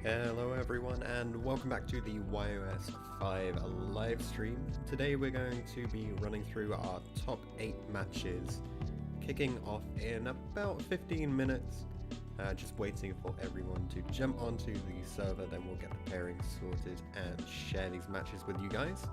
Hello everyone and welcome back to the YOS 5 live stream. Today we're going to be running through our top 8 matches, kicking off in about 15 minutes. Just waiting for everyone to jump onto the server, then we'll get the pairings sorted and share these matches with you guys.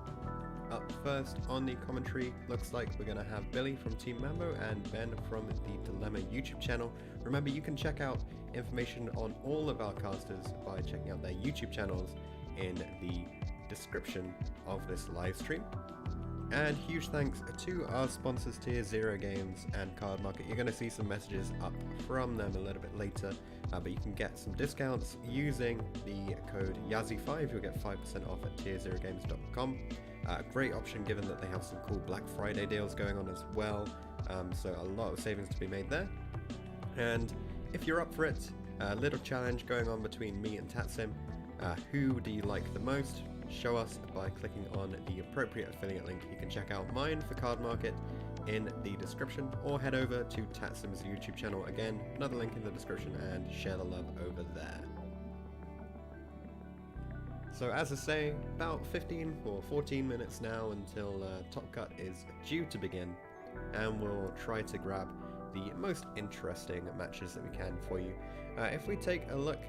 Up first on the commentary, looks like we're going to have Billy from Team Mambo and Ben from the Dillema YouTube channel. Remember, you can check out information on all of our casters by checking out their YouTube channels in the description of this live stream. And huge thanks to our sponsors Tier 0 Games and Cardmarket. You're going to see some messages up from them a little bit later, but you can get some discounts using the code YAZZY5. You'll get 5% off at tier0games.com. Great option given that they have some cool Black Friday deals going on as well, so a lot of savings to be made there. And if you're up for it, a little challenge going on between me and Tatsym. Who do you like the most? Show us by clicking on the appropriate affiliate link. You can check out mine for Cardmarket in the description, or head over to Tatsym's YouTube channel, again, another link in the description, and share the love over there. So as I say, about 15 or 14 minutes now until Top Cut is due to begin, and we'll try to grab the most interesting matches that we can for you. If we take a look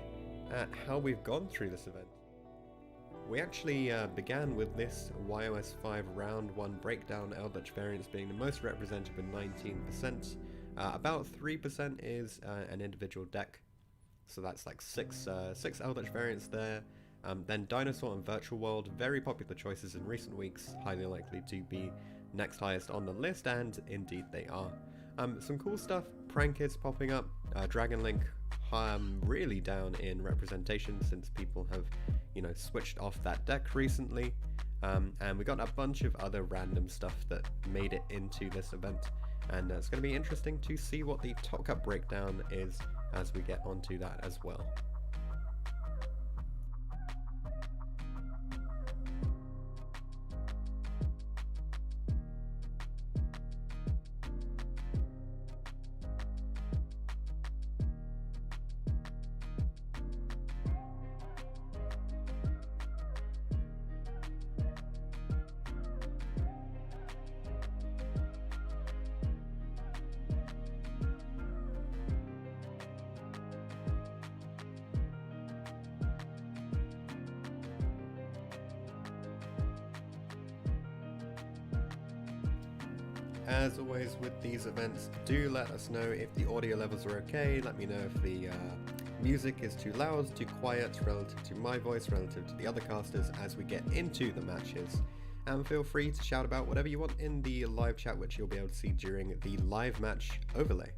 at how we've gone through this event, we actually began with this YOS 5 round 1 breakdown, Eldritch variants being the most represented with 19%. About 3% is an individual deck, so that's like six Eldritch variants there. Then Dinosaur and Virtual World, very popular choices in recent weeks, highly likely to be next highest on the list, and indeed they are. Some cool stuff, Prankers popping up, Dragon Link really down in representation since people have, switched off that deck recently. And we got a bunch of other random stuff that made it into this event, and it's going to be interesting to see what the Top Cut breakdown is as we get onto that as well. As always with these events, do let us know if the audio levels are okay. Let me know if the music is too loud, too quiet relative to my voice, relative to the other casters as we get into the matches. And feel free to shout about whatever you want in the live chat, which you'll be able to see during the live match overlay.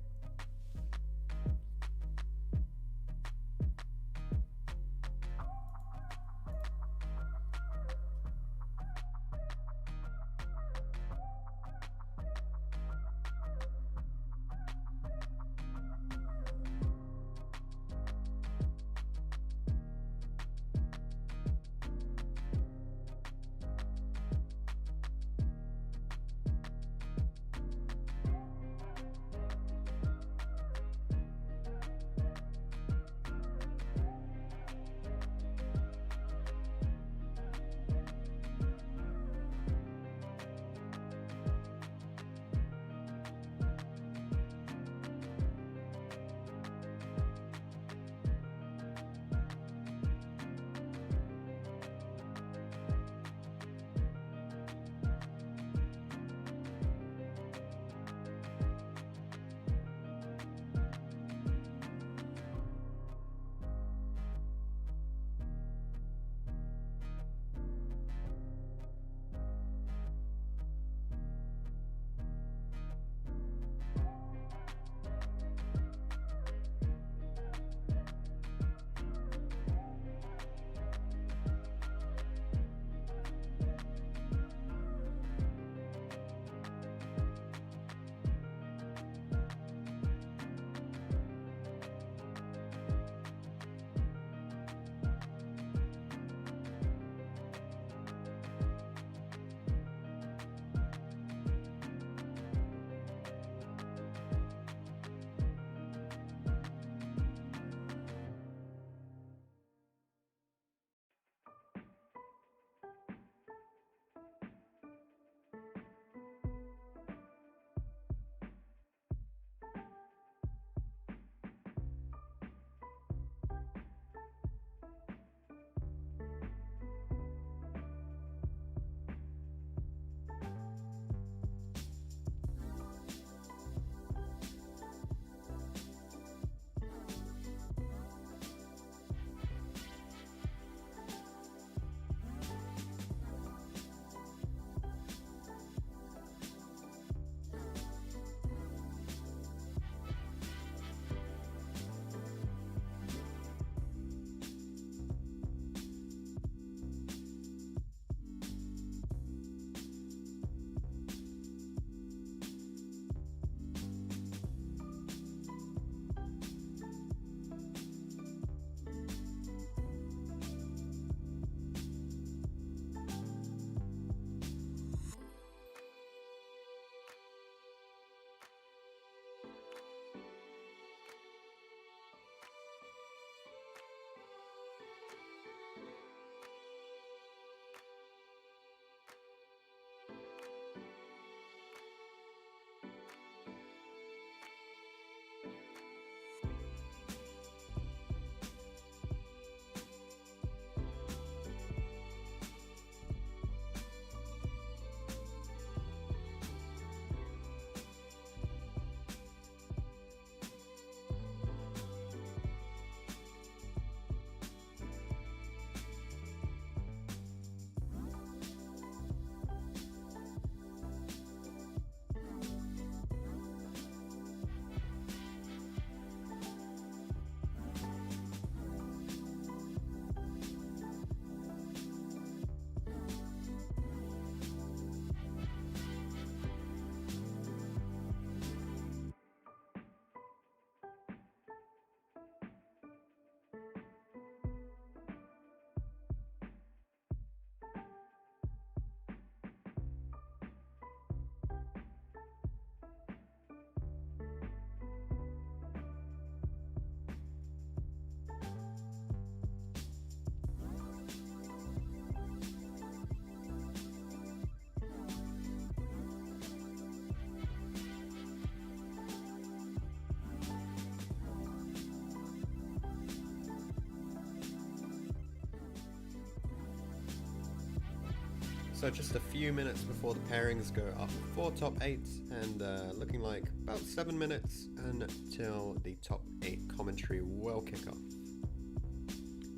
So just a few minutes before the pairings go up for top 8, and looking like about 7 minutes until the top 8 commentary will kick off.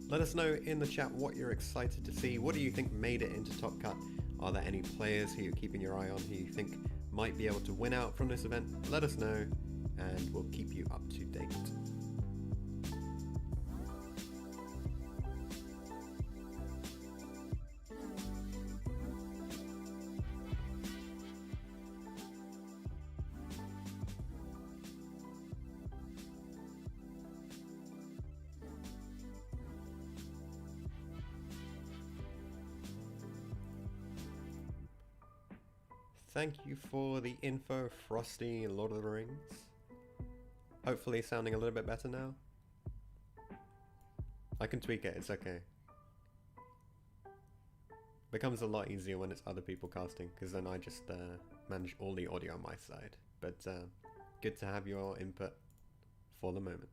Let us know in the chat what you're excited to see. What do you think made it into Top Cut? Are there any players who you're keeping your eye on who you think might be able to win out from this event? Let us know and we'll keep you up to date. Thank you for the info, Frosty, Lord of the Rings. Hopefully sounding a little bit better now. I can tweak it, it's okay. Becomes a lot easier when it's other people casting, because then I just manage all the audio on my side. But good to have your input for the moment.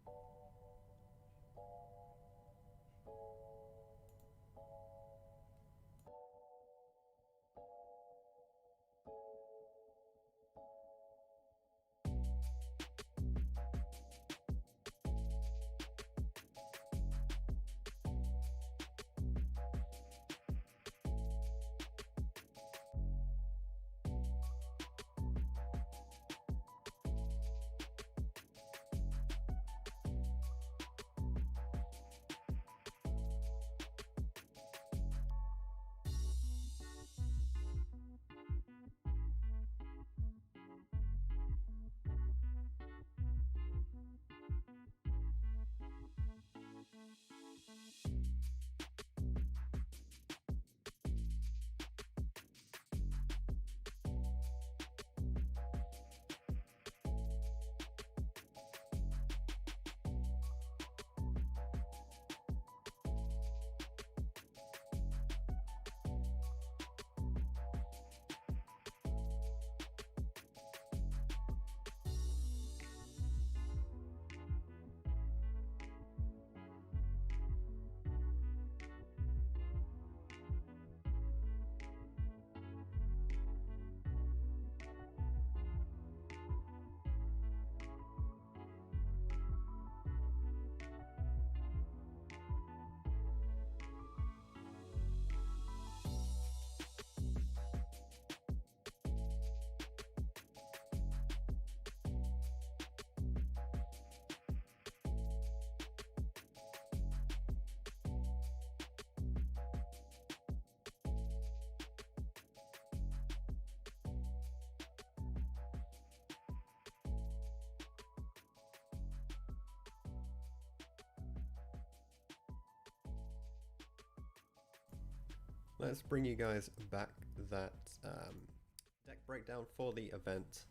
Let's bring you guys back that deck breakdown for the event.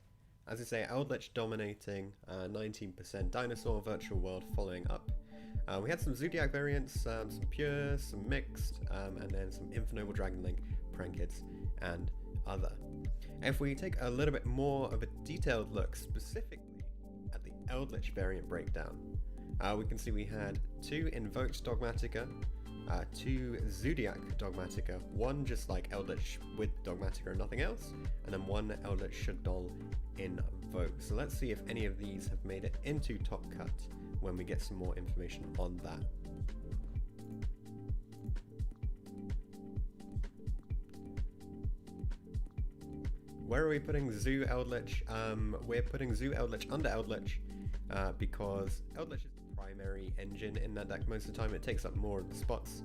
As I say, Eldritch dominating, 19%, Dinosaur, Virtual World following up. We had some Zodiac variants, some pure, some mixed, and then some Infinite Dragon Link, Prankids, and other. If we take a little bit more of a detailed look specifically at the Eldritch variant breakdown, we can see we had 2 Invoked Dogmatica, 2 Zodiac Dogmatica, 1 just like Eldritch with Dogmatica and nothing else, and then 1 Eldritch Shadow Invoke. So let's see if any of these have made it into Top Cut when we get some more information on that. Where are we putting Zoo Eldritch? We're putting Zoo Eldritch under Eldritch because Eldritch is the primary engine in that deck most of the time. It takes up more of the spots,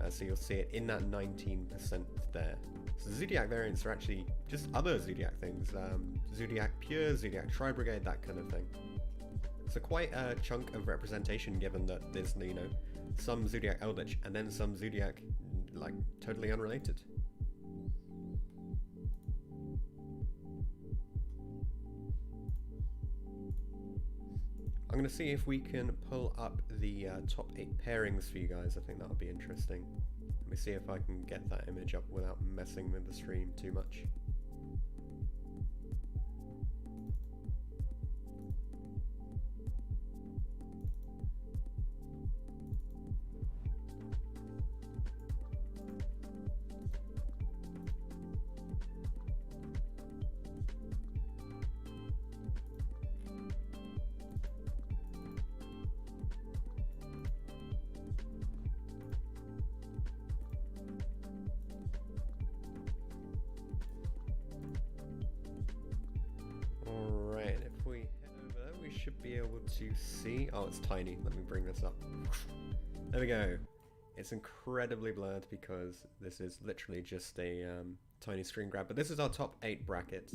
so you'll see it in that 19% there. So Zodiac variants are actually just other Zodiac things, Zodiac Pure, Zodiac Tri-Brigade, that kind of thing. So quite a chunk of representation given that there's, you know, some Zodiac Eldritch and then some Zodiac like totally unrelated. I'm going to see if we can pull up the top 8 pairings for you guys. I think that would be interesting. Let me see if I can get that image up without messing with the stream too much. should be able to see. Oh, it's tiny. Let me bring this up. There we go. It's incredibly blurred because this is literally just a tiny screen grab. But this is our top 8 bracket.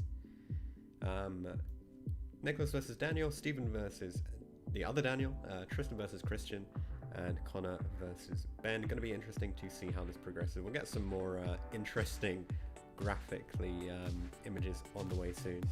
Nicholas versus Daniel, Stephen versus the other Daniel, Tristan versus Christian, and Connor versus Ben. Going to be interesting to see how this progresses. We'll get some more interesting graphically images on the way soon.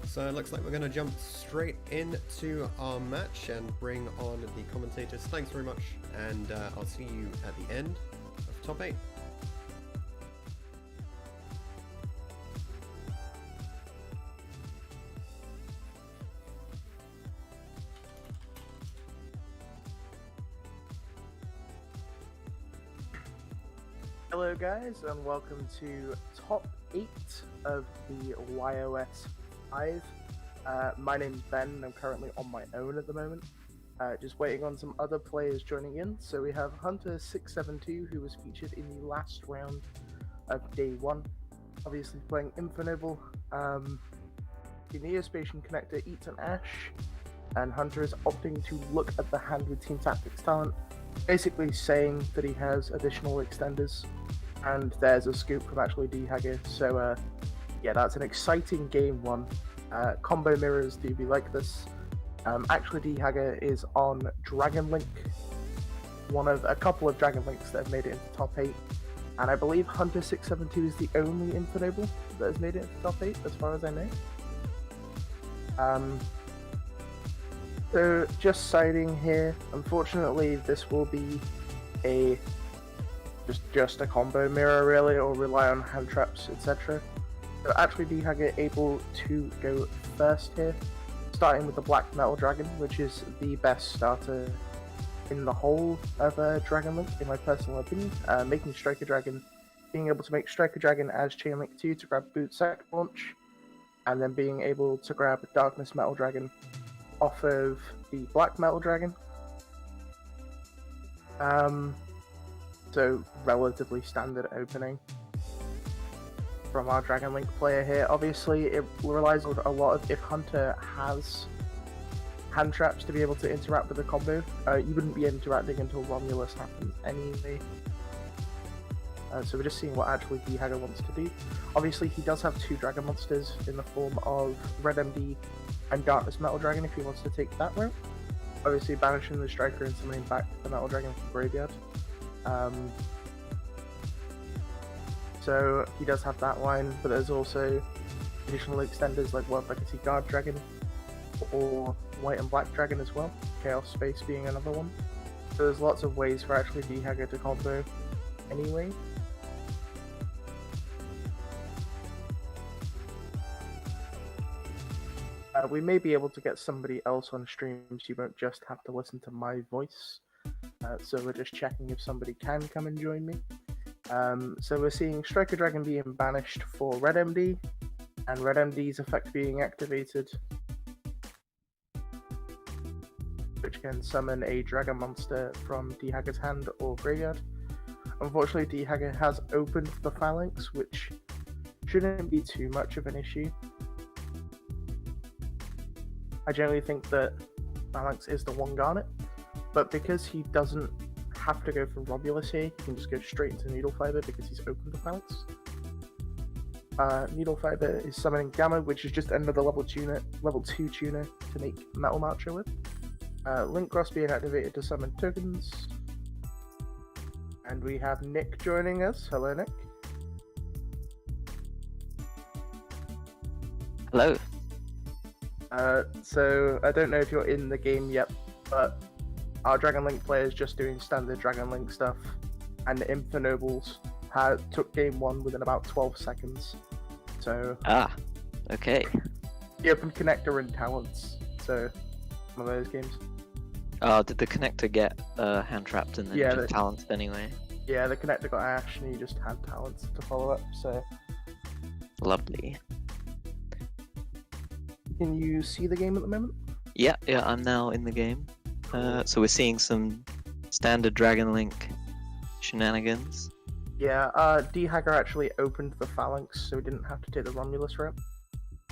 So it looks like we're going to jump straight into our match and bring on the commentators. Thanks very much, and I'll see you at the end of top 8. Hello guys, and welcome to top 8 of the YOS 5. My name's Ben, and I'm currently on my own at the moment, just waiting on some other players joining in. So we have Hunter672, who was featured in the last round of day 1, obviously playing Infonoble. The Neospatian connector eats an Ash, and Hunter is opting to look at the hand with Team Tactics talent, basically saying that he has additional extenders, and there's a scoop from actually DHagger. So yeah, that's an exciting game 1. Combo mirrors do be like this. Actually, DHagger is on Dragon Link, one of a couple of Dragon Links that have made it into top 8, and I believe Hunter672 is the only Infonoble that has made it into top 8, as far as I know. So just siding here, unfortunately this will be a just a combo mirror really, or rely on hand traps, etc. So actually DHagger able to go first here, starting with the Black Metal Dragon, which is the best starter in the whole of Dragon Link, in my personal opinion. Making Striker Dragon, being able to make Striker Dragon as Chain Link 2 to grab Boot Sack Launch, and then being able to grab Darkness Metal Dragon off of the Black Metal Dragon. So relatively standard opening from our Dragon Link player here. Obviously it relies on a lot of, if Hunter has hand traps to be able to interact with the combo, you wouldn't be interacting until Romulus happens anyway. So we're just seeing what actually DHagger wants to do. Obviously he does have 2 Dragon Monsters in the form of Red MD and Darkness Metal Dragon if he wants to take that route. Obviously banishing the Striker and summoning back the Metal Dragon from Graveyard. So he does have that line, but there's also additional extenders like World Legacy Guard Dragon or White and Black Dragon as well, Chaos Space being another one. So there's lots of ways for actually DHagger to combo anyway. We may be able to get somebody else on stream, so you won't just have to listen to my voice. So we're just checking if somebody can come and join me. So we're seeing Striker Dragon being banished for Red MD, and Red MD's effect being activated, which can summon a Dragon Monster from DHagger's hand or graveyard. Unfortunately, DHagger has opened the Phalanx, which shouldn't be too much of an issue. I generally think that Phalanx is the 1 Garnet, but because he doesn't have to go for Romulus here, he can just go straight into Needle Fiber because he's opened the Phalanx. Needle Fiber is summoning Gamma, which is just another level 2 tuner to make Metal Marcher with. Link Cross being activated to summon tokens. And we have Nick joining us. Hello, Nick. Hello. So I don't know if you're in the game yet, but our Dragon Link player is just doing standard Dragon Link stuff, and the Infonobles took game 1 within about 12 seconds. So Okay. he opened Connector and Talents. So one of those games. Did the connector get hand trapped and then Yeah, just talanced anyway? Yeah, the Connector got Ash, and he just had Talents to follow up. So Lovely. can you see the game at the moment? Yeah, I'm now in the game. So we're seeing some standard Dragon Link shenanigans. Yeah, D-Hagger actually opened the Phalanx, so we didn't have to take the Romulus route.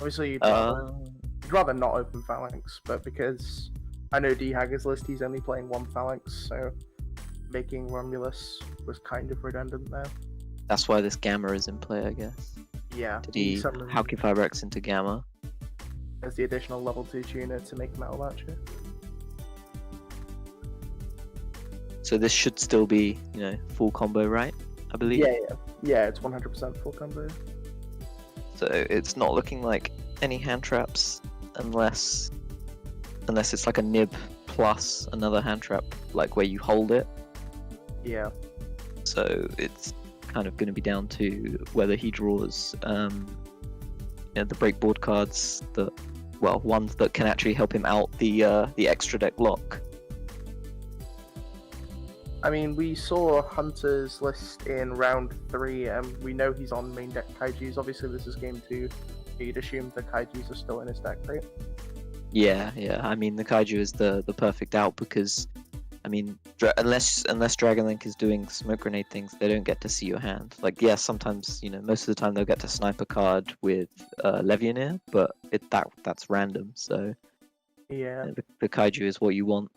Obviously, you'd rather not open Phalanx, but because I know D-Hagger's list, he's only playing one Phalanx, so making Romulus was kind of redundant there. That's why this Gamma is in play, I guess. Yeah. Did he Halky Firex into Gamma? As the additional level 2 tuner to make Metal Archer. So this should still be, full combo, right? I believe. Yeah, it's 100% full combo. So it's not looking like any hand traps unless it's like a nib plus another hand trap, like where you hold it. Yeah. So it's kind of going to be down to whether he draws the breakboard cards ones that can actually help him out the extra deck lock. I mean, we saw Hunter's list in round 3, and we know he's on main deck Kaijus. Obviously, this is game 2. You'd assume the Kaijus are still in his deck, right? Yeah. I mean, the Kaiju is the perfect out because, I mean, unless Dragon Link is doing smoke grenade things, they don't get to see your hand. Like, yeah, sometimes, most of the time they'll get to snipe a card with Legionnaire, but that's random. So yeah, the Kaiju is what you want.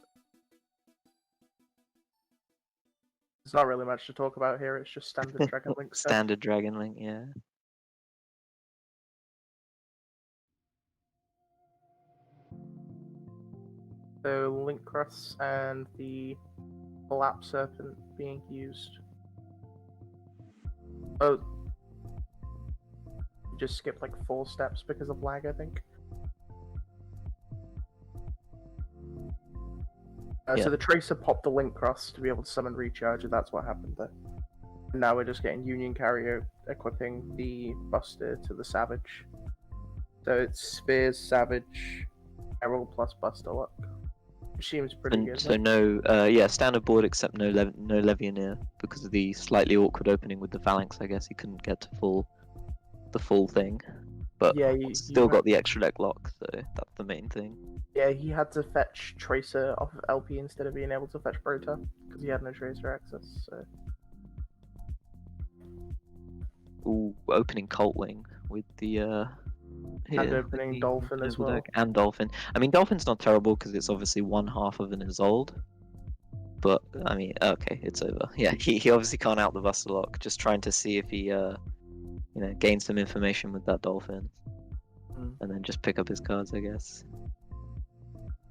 There's not really much to talk about here. It's just standard Dragon Link stuff. Standard Dragon Link, yeah. So Link Cross and the Lap Serpent being used. Oh, you just skipped like 4 steps because of lag, I think. So the Tracer popped the Link Cross to be able to summon Recharger. That's what happened there. And now we're just getting Union Carrier equipping the Buster to the Savage. So it's Spears, Savage, Herald plus Buster Luck. Which seems pretty good. So standard board except no Legionnaire because of the slightly awkward opening with the Phalanx. I guess he couldn't get to the full thing, but yeah, still got the extra deck lock, so that's the main thing. Yeah, he had to fetch Tracer off of LP instead of being able to fetch Prota because he had no Tracer access. So. Ooh, opening Cult Wing with the and opening Dolphin as well. And Dolphin. I mean, Dolphin's not terrible because it's obviously one half of an Isolde. But, I mean, okay, it's over. Yeah, he obviously can't out the Buster Lock. Just trying to see if he, gains some information with that Dolphin. And then just pick up his cards, I guess.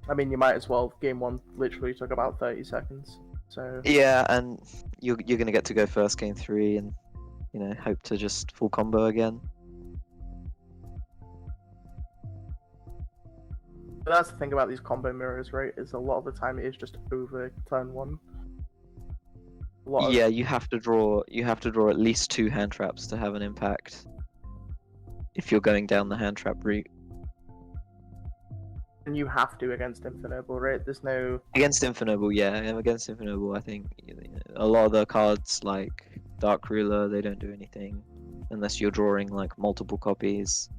I mean, you might as well. Game 1 literally took about 30 seconds. So. Yeah, and you're going to get to go first game 3 and, hope to just full combo again. But that's the thing about these combo mirrors, right? Is a lot of the time it is just over turn 1. Yeah, you have to draw at least 2 hand traps to have an impact. If you're going down the hand trap route. And you have to against Infernoble, right? There's no against Infernoble, yeah. Against Infernoble, I think a lot of the cards like Dark Ruler, they don't do anything unless you're drawing like multiple copies.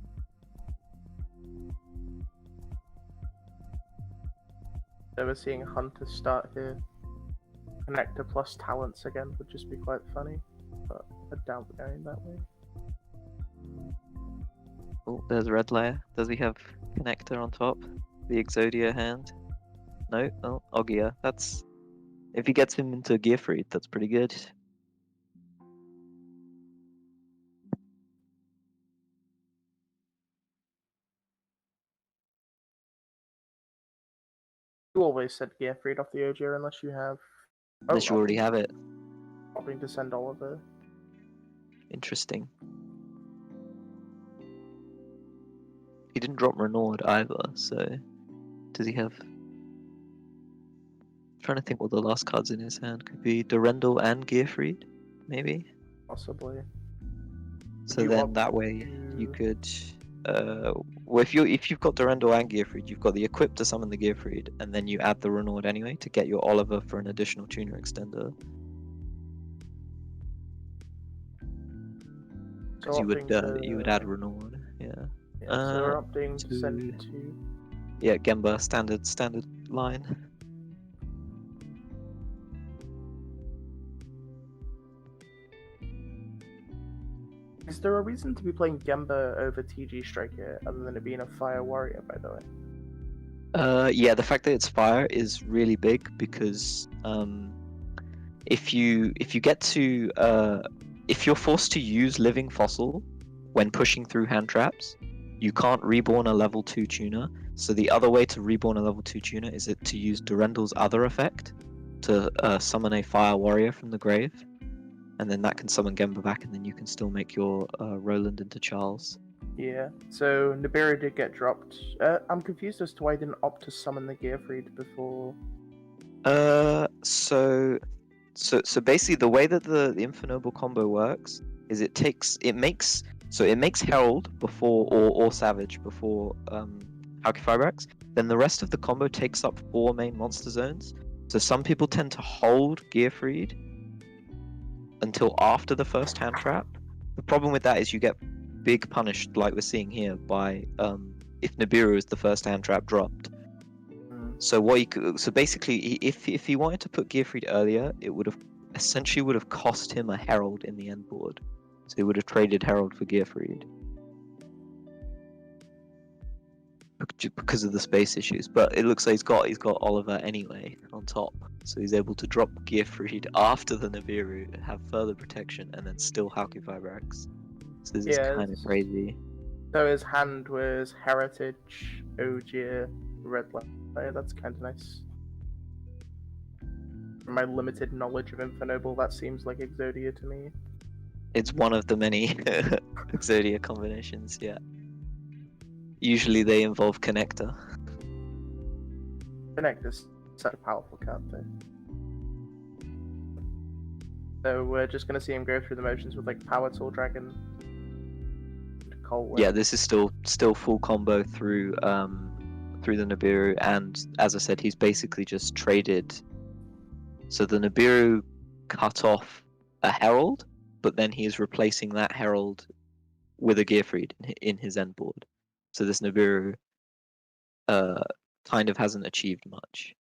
So we're seeing Hunter start here. Connector plus Talents again would just be quite funny, but I doubt we're going that way. Oh, there's a red layer. Does he have Connector on top? The Exodia hand? No? Oh, Ogia. That's... If he gets him into Gearfried, that's pretty good. You always said Gearfried off the Ogier unless you have... Unless you already have it. Hoping to send Oliver. Interesting. He didn't drop Renaud either, so... Does he have... I'm trying to think what the last cards in his hand could be. Durendal and Gearfried, maybe? Possibly. So then that way you could. Well, if you've got Durandal and Gearfried, you've got the equip to summon the Gearfried, and then you add the Renaud anyway to get your Oliver for an additional tuner extender. Because you would add Renaud, yeah. Yeah, so we're opting to send it to. Yeah, Gemba standard line. Is there a reason to be playing Gemba over TG Striker other than it being a fire warrior, by the way? Yeah, the fact that it's fire is really big because if you're forced to use living fossil when pushing through hand traps, you can't reborn a level 2 tuner. So the other way to reborn a level 2 tuner is to use Durandal's other effect to summon a fire warrior from the grave. And then that can summon Gemba back, and then you can still make your Roland into Charles. Yeah, so Nibiru did get dropped. I'm confused as to why I didn't opt to summon the Gearfried before. So basically the way that the Infernoble combo works is it makes Herald before or Savage before Hauki Fibrax. Then the rest of the combo takes up 4 main monster zones. So some people tend to hold Gearfried until after the first hand trap. The problem with that is you get big punished, like we're seeing here, by if Nibiru is the first hand trap dropped. So basically, if he wanted to put Gearfried earlier, it would have cost him a Herald in the end board. So he would have traded Herald for Gearfried because of the space issues. But it looks like he's got Oliver anyway on top, so he's able to drop Gearfried after the Nibiru, have further protection, and then still Hauki Fibrax. So this is kind of crazy. So his hand was Heritage, Ogier, Red Light. That's kind of nice. From my limited knowledge of Infernoble, that seems like Exodia to me. It's one of the many Exodia combinations, yeah. Usually they involve Connector. Connector's such a powerful card, though. So we're just gonna see him go through the motions with like Power Tool Dragon. Yeah, this is still full combo through the Nibiru, and as I said, he's basically just traded. So the Nibiru cut off a Herald, but then he is replacing that Herald with a Gearfried in his end board. So this Nibiru kind of hasn't achieved much.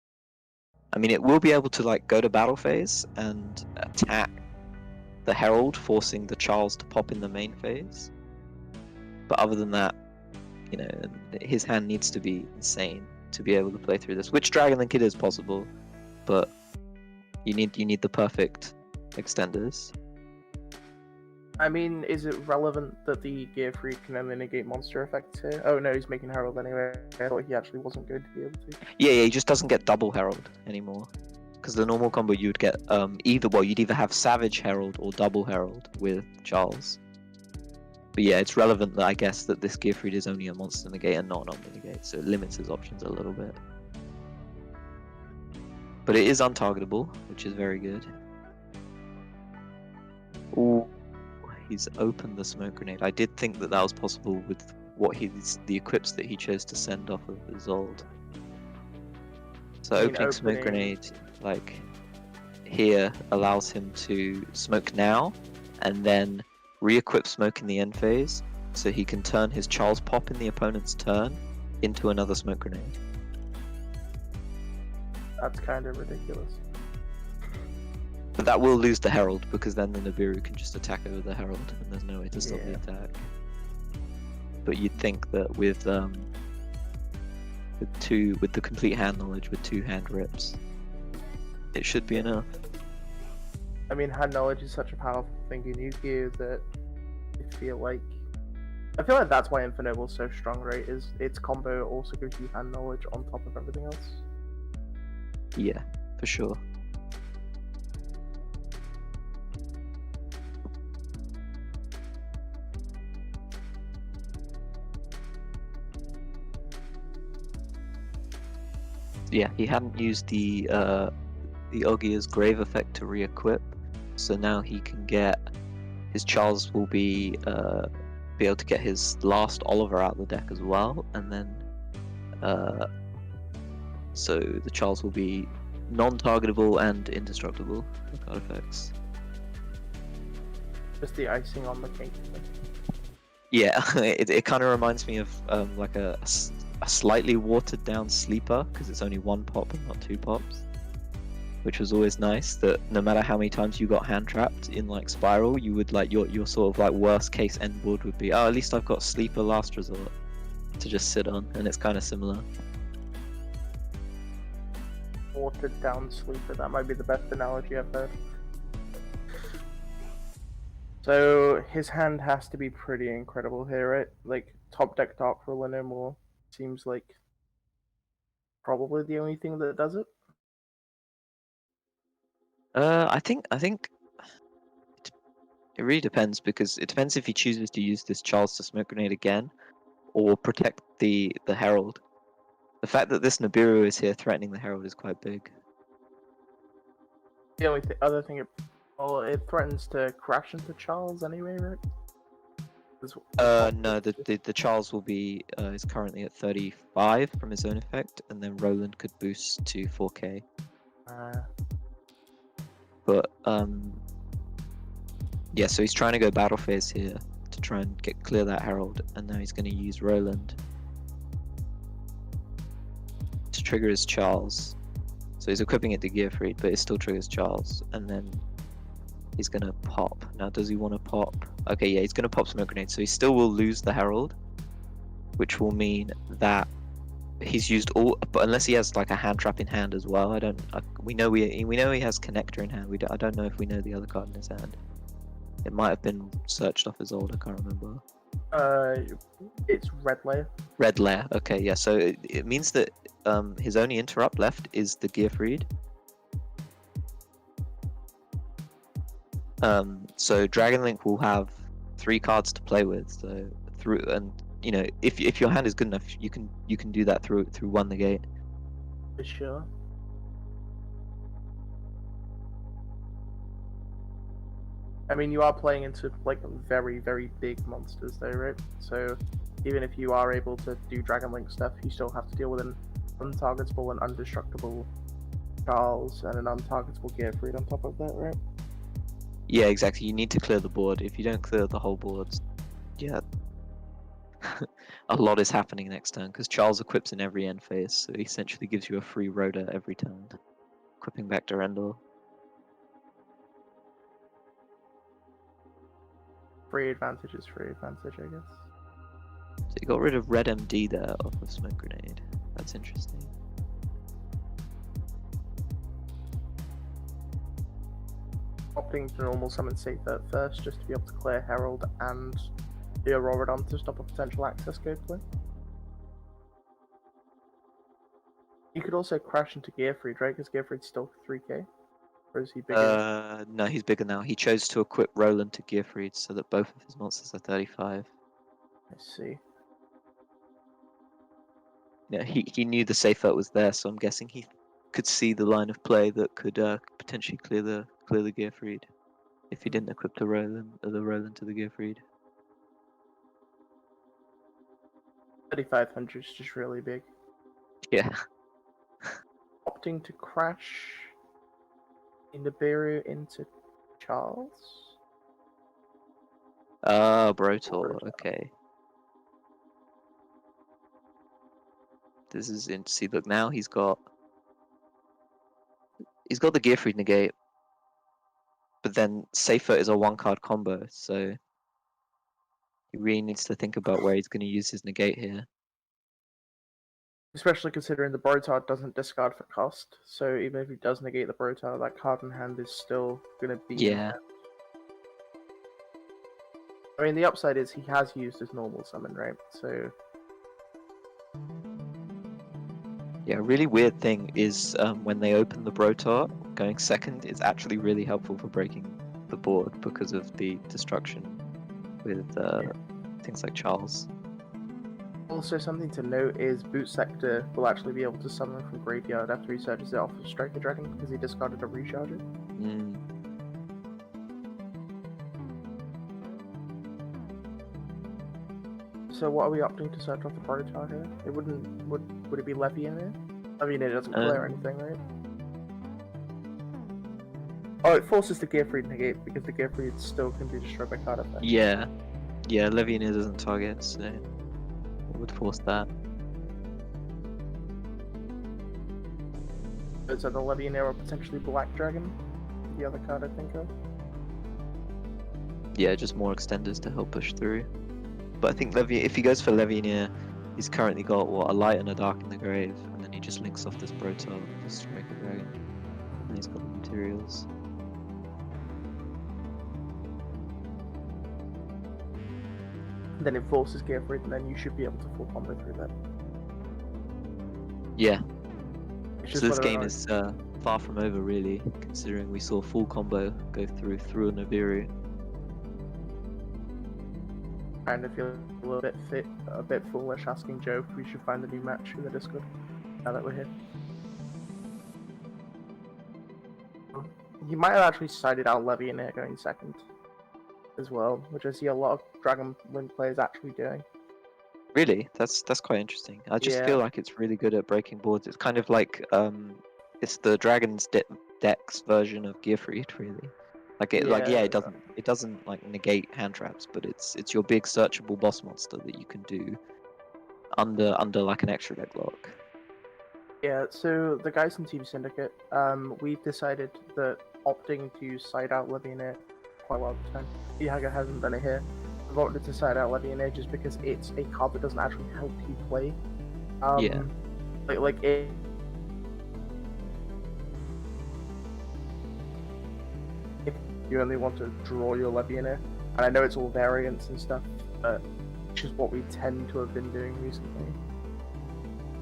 I mean, it will be able to like go to battle phase and attack the Herald, forcing the Charles to pop in the main phase. But other than that, you know, his hand needs to be insane to be able to play through this. Which Dragon Link it is possible, but you need the perfect extenders. I mean, is it relevant that the Gearfried can only negate monster effects here? Oh no, he's making Herald anyway. I thought he actually wasn't going to be able to. Yeah, he just doesn't get double Herald anymore. Because the normal combo you'd get you'd either have Savage Herald or double Herald with Charles. But yeah, it's relevant that I guess that this Gearfried is only a monster negate and not an omni negate, so it limits his options a little bit. But it is untargetable, which is very good. Ooh, he's opened the smoke grenade. I did think that was possible with the equips that he chose to send off of Isolde. So opening smoke grenade, like here, allows him to smoke now, and then re-equip smoke in the end phase, so he can turn his Charles Pop in the opponent's turn into another smoke grenade. That's kind of ridiculous. But that will lose the Herald, because then the Nibiru can just attack over the Herald, and there's no way to stop the attack. But you'd think that with the complete hand knowledge, with 2 hand rips, it should be enough. I mean, hand knowledge is such a powerful thing in Yu-Gi-Oh! That I feel like that's why Infernoble is so strong, right? Is its combo also gives you hand knowledge on top of everything else. Yeah, for sure. Yeah, he hadn't used the Ogier's Grave effect to re-equip, so now he can get his Charles will be be able to get his last Oliver out of the deck as well, and then so the Charles will be non-targetable and indestructible for card effects. Just the icing on the cake. Yeah, it kind of reminds me of like a slightly watered down sleeper, because it's only one pop and not two pops, which was always nice. That no matter how many times you got hand trapped in like Spiral, you would like your sort of like worst case end board would be, oh, at least I've got sleeper last resort to just sit on, and it's kind of similar. Watered down sleeper, that might be the best analogy I've heard. So his hand has to be pretty incredible here, right? Like top deck Dark Ruler no more seems like probably the only thing that does it. I think it really depends, because it depends if he chooses to use this Charles to smoke grenade again, or protect the Herald. The fact that this Nibiru is here threatening the Herald is quite big. The only other thing, it threatens to crash into Charles anyway, right? No, the Charles will be is currently at 35 from his own effect, and then Roland could boost to 4k. But yeah, so he's trying to go battle phase here to try and clear that Herald, and now he's going to use Roland to trigger his Charles. So he's equipping it to Gearfried, but it still triggers Charles, and then he's going to pop. Now, does he want to pop? Okay, yeah, he's going to pop Smoke Grenade, so he still will lose the Herald, which will mean that he's used all, but unless he has like a hand trap in hand as well. We know he has Connector in hand. I don't know if we know the other card in his hand. It might have been searched off his old, I can't remember. It's Red Layer. Red Layer, okay, yeah, so it means that his only interrupt left is the Gearfried. So Dragon Link will have 3 cards to play with, so you know, if your hand is good enough, you can do that through one negate. For sure. I mean, you are playing into like very, very big monsters though, right? So even if you are able to do Dragon Link stuff, you still have to deal with an untargetable and undestructible Charles and an untargetable Gearfried on top of that, right? Yeah, exactly. You need to clear the board. If you don't clear the whole board, yeah, a lot is happening next turn, because Charles equips in every end phase, so he essentially gives you a free rotor every turn, equipping back to Rendor. Free advantage is free advantage, I guess. So you got rid of Red MD there off of Smoke Grenade. That's interesting. Opting to normal summon Safer at first, just to be able to clear Herald and the Auroradon to stop a potential access code play. You could also crash into Gearfried, right? Because Gearfried's still 3k. Or is he bigger? No, he's bigger now. He chose to equip Roland to Gearfried so that both of his monsters are 35. I see. Yeah, he knew the Safer was there, so I'm guessing he could see the line of play that could potentially clear the Gearfried if he didn't equip the Roland to the Gearfried. 3500 is just really big. Yeah. Opting to crash Nibiru into Charles? Brotor, okay. This is in. See, look, now he's got the Gearfried negate, but then Safer is a 1-card combo, so he really needs to think about where he's going to use his negate here. Especially considering the Brotar doesn't discard for cost, so even if he does negate the Brotar, that card in hand is still going to be in Yeah. hand. I mean, the upside is he has used his normal summon, right? So Yeah, a really weird thing is when they open the Brotar, going second is actually really helpful for breaking the board because of the destruction with things like Charles. also something to note is Boot Sector will actually be able to summon from Graveyard after he searches it off of Striker Dragon because he discarded a recharger. Mm. So what are we opting to search off the Protar here? It wouldn't. Would it be Levianeer? Levianeer doesn't clear anything, right? Oh, it forces the Gearfried negate because the Gearfried still can be destroyed by card effect. Yeah. Yeah, Levianeer doesn't target, so it would force that. So the Levianeer or potentially Black Dragon, the other card I think of. Yeah, just more extenders to help push through. But I think if he goes for Levianeer, he's currently got a light and a dark in the grave, and then he just links off this Protar and just make a dragon. And he's got the materials. Then it forces Gearfried, and then you should be able to full combo through that. Yeah. It's So just this whether or game not- is far from over, really, considering we saw full combo go through a Nibiru. kind of feel a bit foolish asking Joe if we should find a new match in the Discord. Now that we're here, he might have actually sided out Levianeer going second as well, which I see a lot of Dragon Link players actually doing. Really, that's quite interesting. I just Yeah. feel like it's really good at breaking boards. It's kind of like it's the Dragon's Dex version of Gearfried, really. Like it doesn't like negate hand traps, but it's your big searchable boss monster that you can do under like an extra deck lock. Yeah, so the guys in Team Syndicate, we've decided that opting to side out Levianeer quite a lot of the time. Yaga hasn't done it here. We've opted to side out Levianeer just because it's a card that doesn't actually help you play. Yeah. Like it. If you only want to draw your Levianeer, and I know it's all variants and stuff, but it's just what we tend to have been doing recently.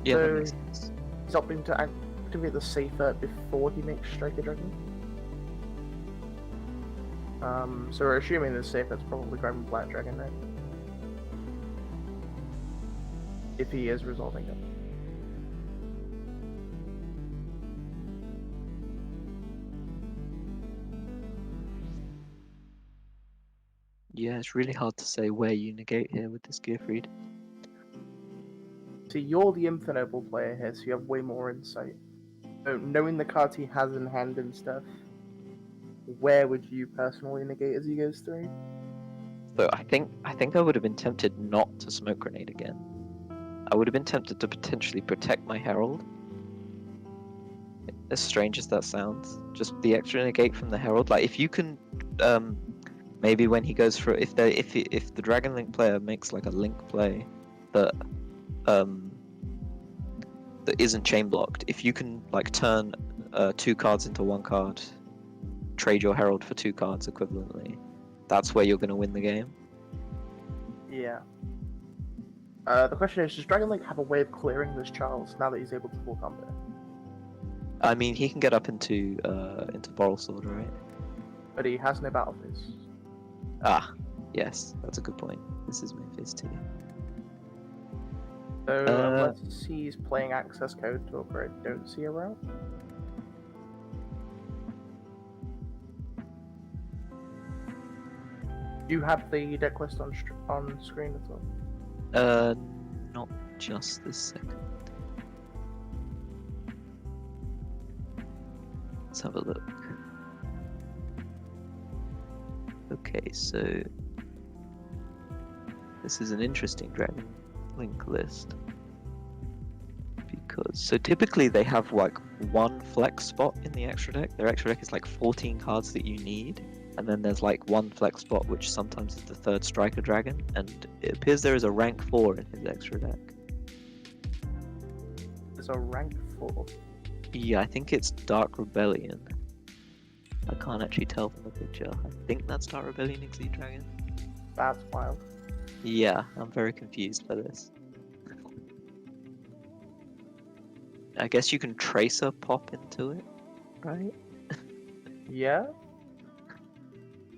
Yeah, that So- makes sense. He's opting to activate the Safer before he makes Striker Dragon. So we're assuming the Safer's probably grabbing Black Dragon, right? If he is resolving it. Yeah, it's really hard to say where you negate here with this Gearfried. See, you're the Infinable player here, so you have way more insight. So knowing the cards he has in hand and stuff, where would you personally negate as he goes through? So I think I would have been tempted not to smoke grenade again. I would have been tempted to potentially protect my Herald. As strange as that sounds, just the extra negate from the Herald. Like if you can, maybe when he goes for if the Dragon Link player makes like a Link play that that isn't chain blocked, if you can like turn 2 cards into 1 card, trade your Herald for 2 cards equivalently, that's where you're going to win the game. Yeah. The question is, does Dragon Link have a way of clearing this Charles now that he's able to full combo? I mean, he can get up into Boral Sword, right? But he has no battle phase. Ah, yes, that's a good point. This is main phase 2. So unless he's playing access code to upgrade, don't see a route. Do you have the deck list on screen at all? Not just this second. Let's have a look. Okay, so this is an interesting Dragon Link list. Because, so typically they have like 1 flex spot in the extra deck. Their extra deck is like 14 cards that you need. And then there's like 1 flex spot, which sometimes is the 3rd Striker Dragon. And it appears there is a rank 4 in his extra deck. There's a rank 4. Yeah, I think it's Dark Rebellion. I can't actually tell from the picture. I think that's Dark Rebellion Exceed Dragon. That's wild. Yeah, I'm very confused by this. I guess you can Tracer pop into it, right? Yeah.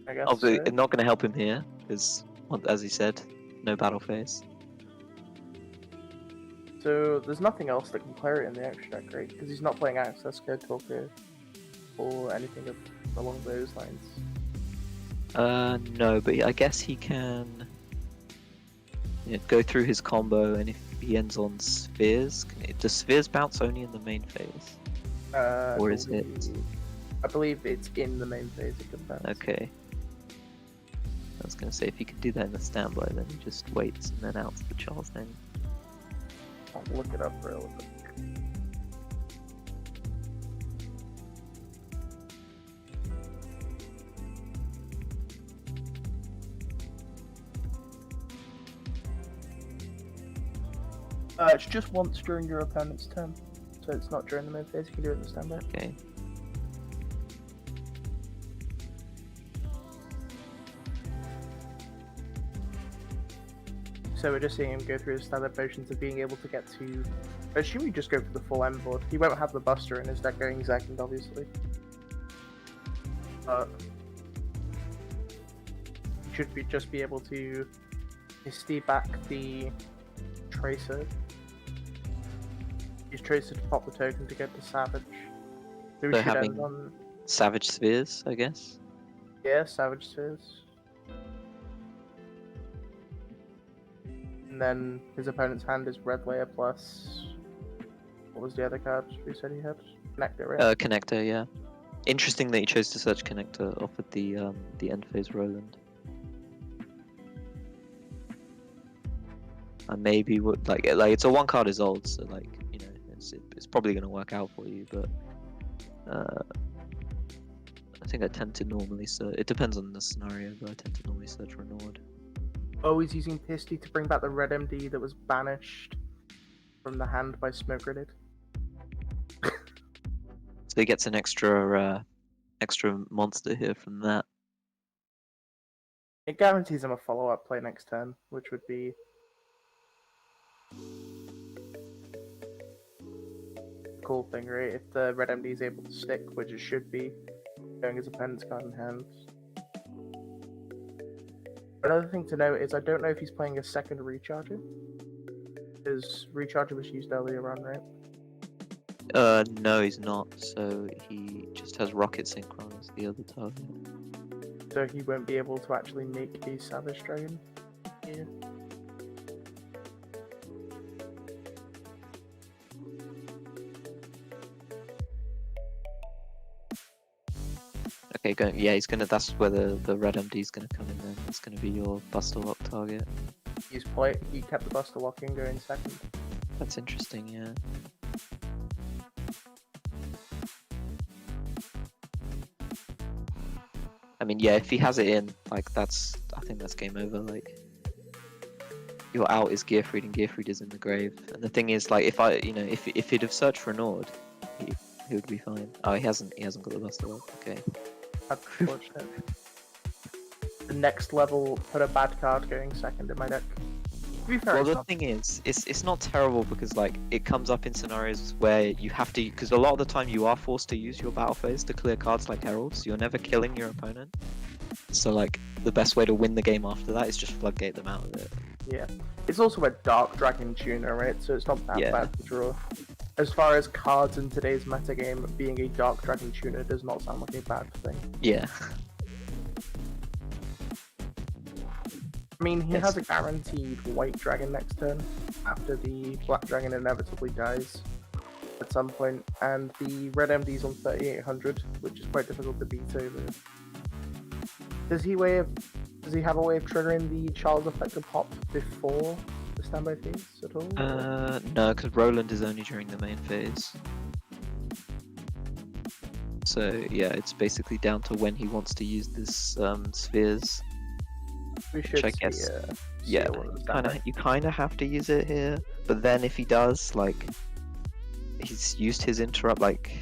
I guess Obviously, so. it's not going to help him here, because, as he said, no battle phase. So there's nothing else that can clear it in the extra deck, right? Because he's not playing access code talker or anything along those lines. No, but I guess he can. Yeah, go through his combo, and if he ends on spheres, does spheres bounce only in the main phase? Or is it? I believe it's in the main phase it can bounce. Okay. I was gonna say, if he could do that in the standby, then he just waits and then outs the Charles then. I'll look it up real quick. It's just once during your opponent's turn, so it's not during the main phase. You can do it in the standby. Okay. So we're just seeing him go through his standard motions of being able to get to. I assume you just go for the full end board. He won't have the Buster in his deck going second, obviously. He should just be able to stay back the Tracer. Use Tracer to pop the token to get the Savage. So we So should having end on Savage Spheres, I guess. Savage Spheres. And then his opponent's hand is Red Layer plus. What was the other card we said he had? Connector, right? Connector, yeah. Interesting that he chose to search Connector off at the end phase Roland. And maybe would like it's a one card is old, so like it's probably gonna work out for you, but I think I tend to normally search. It depends on the scenario, but I tend to normally search Renord. Oh, he's using Pisty to bring back the red MD that was banished from the hand by Smoke Grenade. So he gets an extra monster here from that. It guarantees him a follow-up play next turn, which would be a cool thing, right? If the red MD is able to stick, which it should be, going his opponent's card in hand. Another thing to note is I don't know if he's playing a second Recharger. His Recharger was used earlier on, right? No, he's not. So he just has Rocket Synchron as the other target. So he won't be able to actually make a Savage Dragon here. Okay, yeah, he's gonna. That's where the red MD is gonna come in. Then it's gonna be your Buster Lock target. He kept the Buster Lock in going second. That's interesting, yeah. I mean, yeah, if he has it in, like I think that's game over. Like, your out is Gearfried and Gearfried is in the grave. And the thing is, like, if he'd have searched for Nord, he would be fine. Oh, he hasn't got the Buster Lock. Okay. That's unfortunate. The next level put a bad card going second in my deck. To be fair, Well, the thing is, it's not terrible because like it comes up in scenarios where you have to, because a lot of the time you are forced to use your battle phase to clear cards like Heralds. You're never killing your opponent. So like the best way to win the game after that is just floodgate them out of it. Yeah, it's also a Dark Dragon tuner, right? So it's not that bad to draw. As far as cards in today's metagame, being a Dark Dragon tuner does not sound like a bad thing. Yeah. I mean, he has a guaranteed White Dragon next turn after the Black Dragon inevitably dies at some point, and the Red MD's on 3800, which is quite difficult to beat over. Does he have a way of triggering the Charles Effector pop before the standby phase at all? No, because Roland is only during the main phase. So yeah, it's basically down to when he wants to use this spheres. We should Which I guess, see you kind of have to use it here. But then if he does, like, he's used his interrupt, like,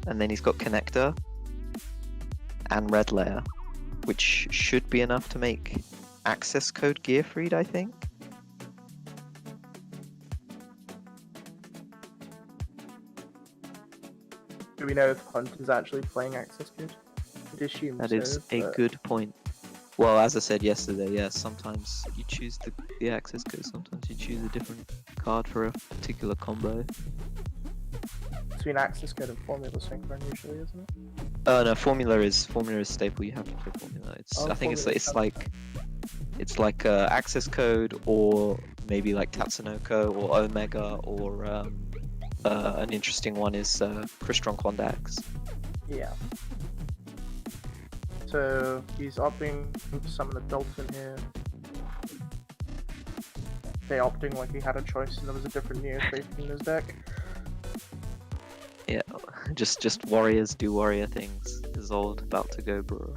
and then he's got Connector and Red Layer, which should be enough to make access code Gearfried, I think. Do we know if Hunt is actually playing access code? I'd assume That so, is a good point. Well, as I said yesterday, yeah, sometimes you choose the access code, sometimes you choose a different card for a particular combo. Between access code and formula synchron usually, isn't it? No, formula is staple. You have to play formula. I think it's It's like access code, or maybe like Tatsunoko or Omega, or an interesting one is Crystron Quandax. Yeah. So he's opting to summon a Dolphin here. They opting like he had a choice and there was a different Neofaith in his deck. Yeah, just warriors do warrior things. Isolde about to go bro.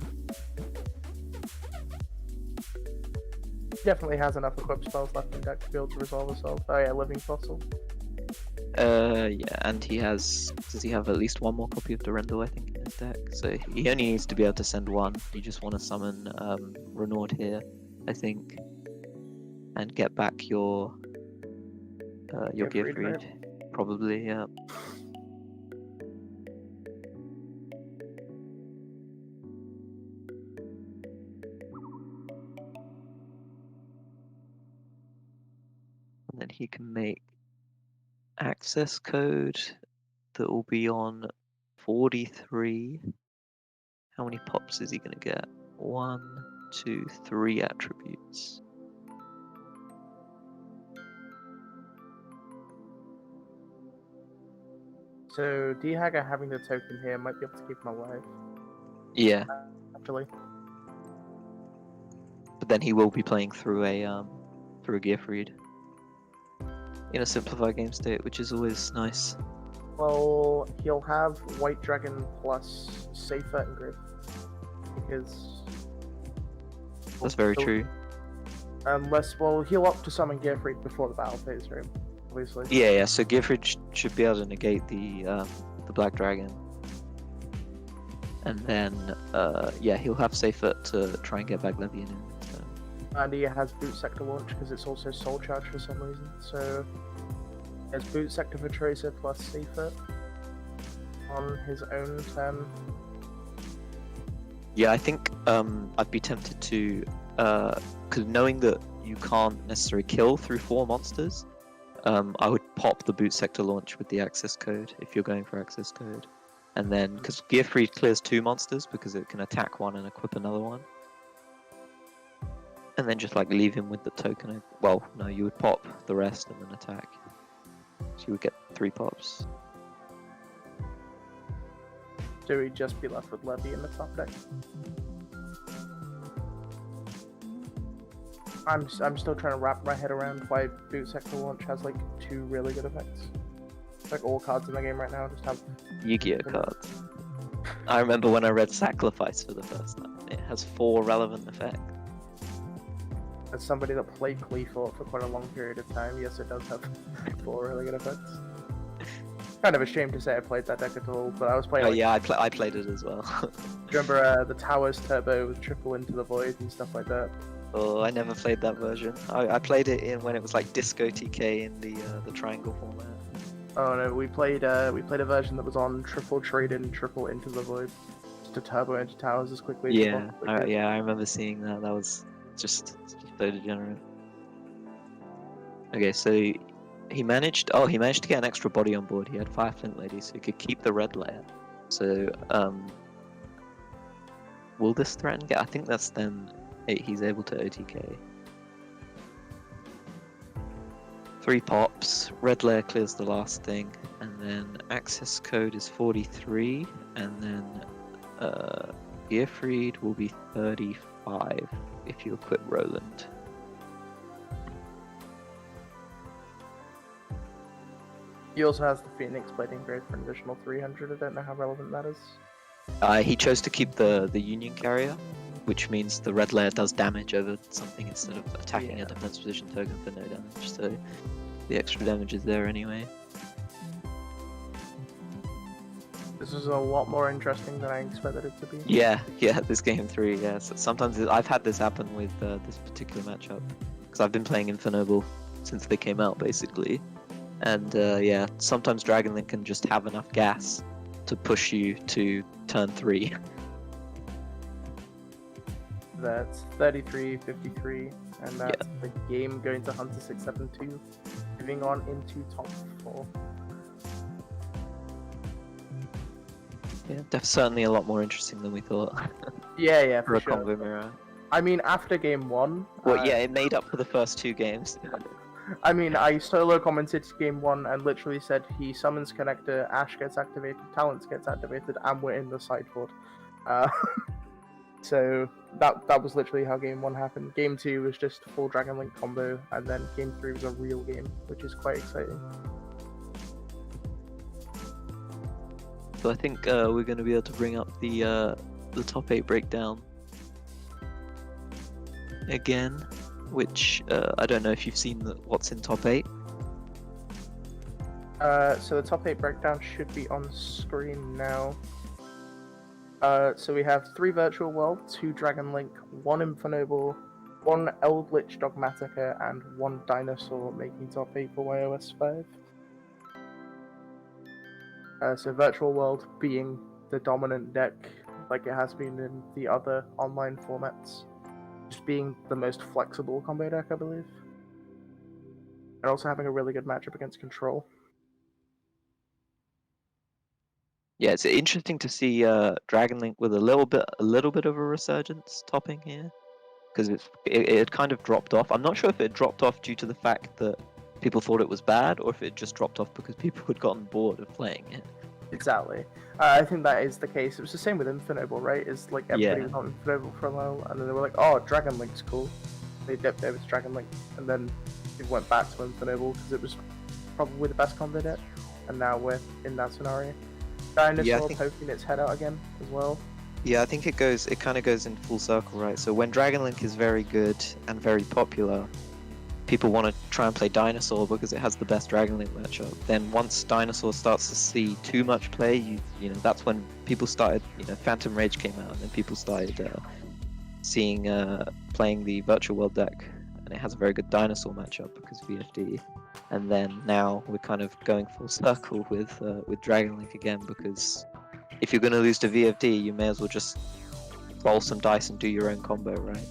Definitely has enough equipped spells left in deck to be able to resolve herself. Oh yeah, Living Fossil. Yeah, and does he have at least one more copy of Durendal, I think, in his deck? So he only needs to be able to send one. You just want to summon Renaud here, I think, and get back your Gearfried, Gearfried, right? probably, yeah. And then he can make access code that will be on 43. How many pops is he going to get? 1, 2, 3 attributes. So D-Hagger having the token here might be able to keep him alive, Yeah, actually. but then he will be playing through a Gearfried in a simplified game state, which is always nice. Well, he'll have White Dragon plus Safer and Grip. Because... That's very true. Unless, well, he'll opt to summon Gearfried before the battle phase, right? Obviously. Yeah. So Gearfried should be able to negate the Black Dragon, and then yeah, he'll have Safer to try and get back Levian in. So. And he has Boot Sector launch because it's also Soul Charge for some reason. So he has Boot Sector for Tracer plus Safer on his own turn. Yeah, I think I'd be tempted to, because knowing that you can't necessarily kill through 4 monsters, I would pop the Boot Sector launch with the access code if you're going for access code. And then, because Gearfried clears 2 monsters because it can attack one and equip another one. And then just like leave him with the token. Well, no, you would pop the rest and then attack. So you would get 3 pops. So he'd just be left with Levy in the top deck. I'm still trying to wrap my head around why Boot Sector launch has like 2 really good effects. Like all cards in the game right now just have YuGiJoe cards. I remember when I read Sacrifice for the first time. It has 4 relevant effects. As somebody that played Cleethorpes for quite a long period of time, yes, it does have 4 really good effects. Kind of ashamed to say I played that deck at all, but I was playing. Oh like, yeah, I played it as well. Do you remember the Towers Turbo with triple into the void and stuff like that? Oh, I never played that version. I played it in when it was like Disco TK in the triangle format. Oh no, we played a version that was on triple trade in, triple into the void, just to turbo into towers as quickly as Yeah, possible. yeah, I remember seeing that. That was just so degenerate. Okay, so he managed to get an extra body on board. He had 5 Flint Ladies, so he could keep the red layer. So will this threaten get? I think that's then 8. He's able to OTK. 3 pops, red layer clears the last thing, and then access code is 43, and then Gearfried will be 35 if you equip Roland. He also has the Phoenix Blading Grade for an additional 300. I don't know how relevant that is. He chose to keep the Union Carrier, which means the red layer does damage over something instead of attacking a defense position token for no damage, so the extra damage is there anyway. This is a lot more interesting than I expected it to be. Yeah, this game 3, yeah. So sometimes I've had this happen with this particular matchup, because I've been playing Infernoble since they came out, basically. And yeah, sometimes Dragon Link can just have enough gas to push you to turn 3. That's 33-53, and that's the game going to Hunter 672, moving on into top 4. Yeah, that's certainly a lot more interesting than we thought. Yeah, For for a sure. combo mirror. I mean, after game one. Well, yeah, it made up for the first 2 games. I mean, I solo commented game one and literally said he summons connector, Ash gets activated, Talents gets activated, and we're in the sideboard. So that was literally how game one happened. Game two was just full Dragon Link combo, and then game three was a real game, which is quite exciting. So I think we're going to be able to bring up the top 8 breakdown again, which I don't know if you've seen what's in top 8. So the top 8 breakdown should be on screen now. So we have 3 Virtual World, 2 Dragon Link, 1 Infernoble, 1 Eldritch Dogmatica, and 1 Dinosaur, making top 8 for YOS 5. So Virtual World being the dominant deck, like it has been in the other online formats, just being the most flexible combo deck, I believe, and also having a really good matchup against Control. Yeah, it's interesting to see Dragon Link with a little bit of a resurgence topping here, because it kind of dropped off. I'm not sure if it dropped off due to the fact that people thought it was bad, or if it just dropped off because people had gotten bored of playing it. Exactly. I think that is the case. It was the same with Infernoble, right? It's like everybody was on Infernoble for a while, and then they were like, "Oh, Dragon Link's cool." They dipped over to Dragon Link, and then it went back to Infernoble because it was probably the best combo deck, and now we're in that scenario. Dinosaur poking its head out again as well. Yeah, I think it kind of goes in full circle, right? So when Dragon Link is very good and very popular, people want to try and play Dinosaur because it has the best Dragon Link matchup. Then once Dinosaur starts to see too much play, you know that's when people started, Phantom Rage came out, and then people started playing the Virtual World deck, and it has a very good Dinosaur matchup because VFD. And then now we're kind of going full circle with Dragon Link again, because if you're going to lose to VFD, you may as well just roll some dice and do your own combo, right?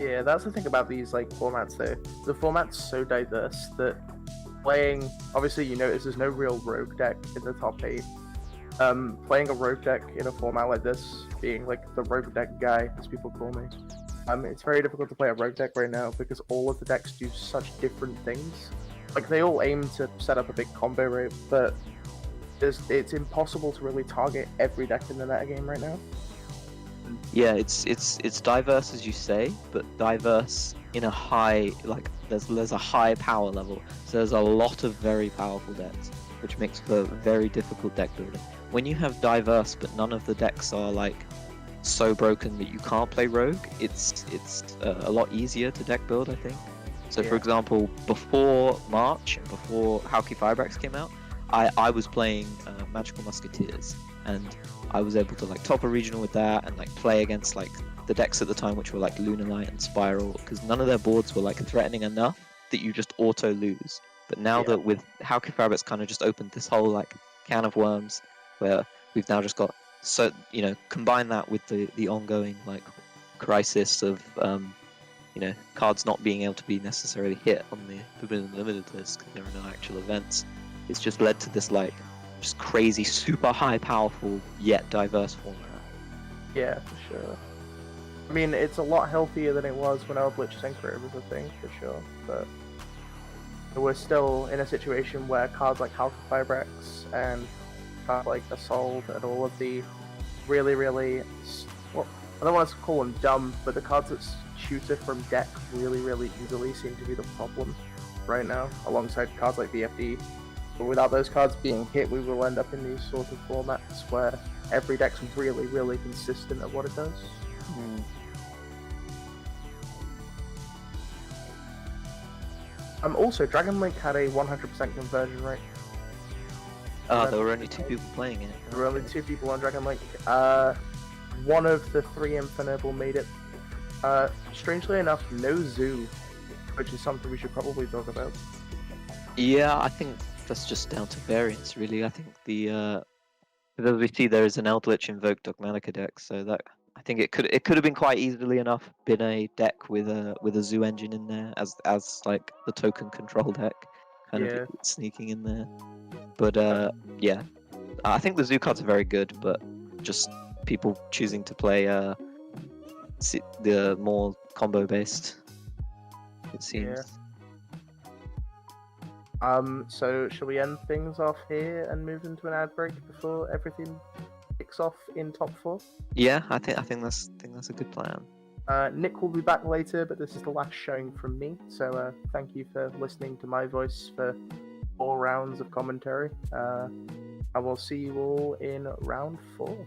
Yeah, that's the thing about these formats though. The format's so diverse that playing, obviously you notice there's no real rogue deck in the top 8. Playing a rogue deck in a format like this, being like the rogue deck guy, as people call me, it's very difficult to play a rogue deck right now because all of the decks do such different things. Like they all aim to set up a big combo rate, but it's impossible to really target every deck in the metagame right now. Yeah, it's diverse as you say, but diverse in a high, there's a high power level. So there's a lot of very powerful decks, which makes for very difficult deck building. When you have diverse, but none of the decks are so broken that you can't play rogue, it's a lot easier to deck build, I think. So for example, before March and before Hauki Firebrax came out, I was playing Magical Musketeers, and I was able to top a regional with that and play against the decks at the time, which were Lunalight and Spiral, because none of their boards were threatening enough that you just auto lose. But now that with Hauki Firebrax kind of just opened this whole can of worms, where we've now just got combine that with the ongoing crisis of cards not being able to be necessarily hit on the Forbidden Limited list because there are no actual events. It's just led to this just crazy, super high powerful yet diverse format. Yeah, for sure. I mean, it's a lot healthier than it was when Eldritch Synchro was a thing, for sure. But we're still in a situation where cards like Hauki Firebrax and cards like Assault and all of the really, really, well, I don't want to call them dumb, but the cards that shoot it from deck really, really easily seem to be the problem right now, alongside cards like VFD. But without those cards being hit, we will end up in these sort of formats where every deck's really, really consistent at what it does. Also, Dragon Link had a 100% conversion rate. There were only 2 people playing it. There were only 2 people on Dragon Link. One of the 3 Infernoble made it. Strangely enough, no Zoo, which is something we should probably talk about. Yeah, I think that's just down to variance, really. I think as we see, there is an Eldritch Invoke Dogmatica deck, so that I think it could have been quite easily enough been a deck with a Zoo engine in there as the token control deck, kind of sneaking in there. But yeah, I think the Zoo cards are very good, but just people choosing to play the more combo based. It seems. So shall we end things off here and move into an ad break before everything kicks off in top 4? Yeah, I think that's a good plan. Nick will be back later, but this is the last showing from me. So thank you for listening to my voice for 4 rounds of commentary. I will see you all in round 4.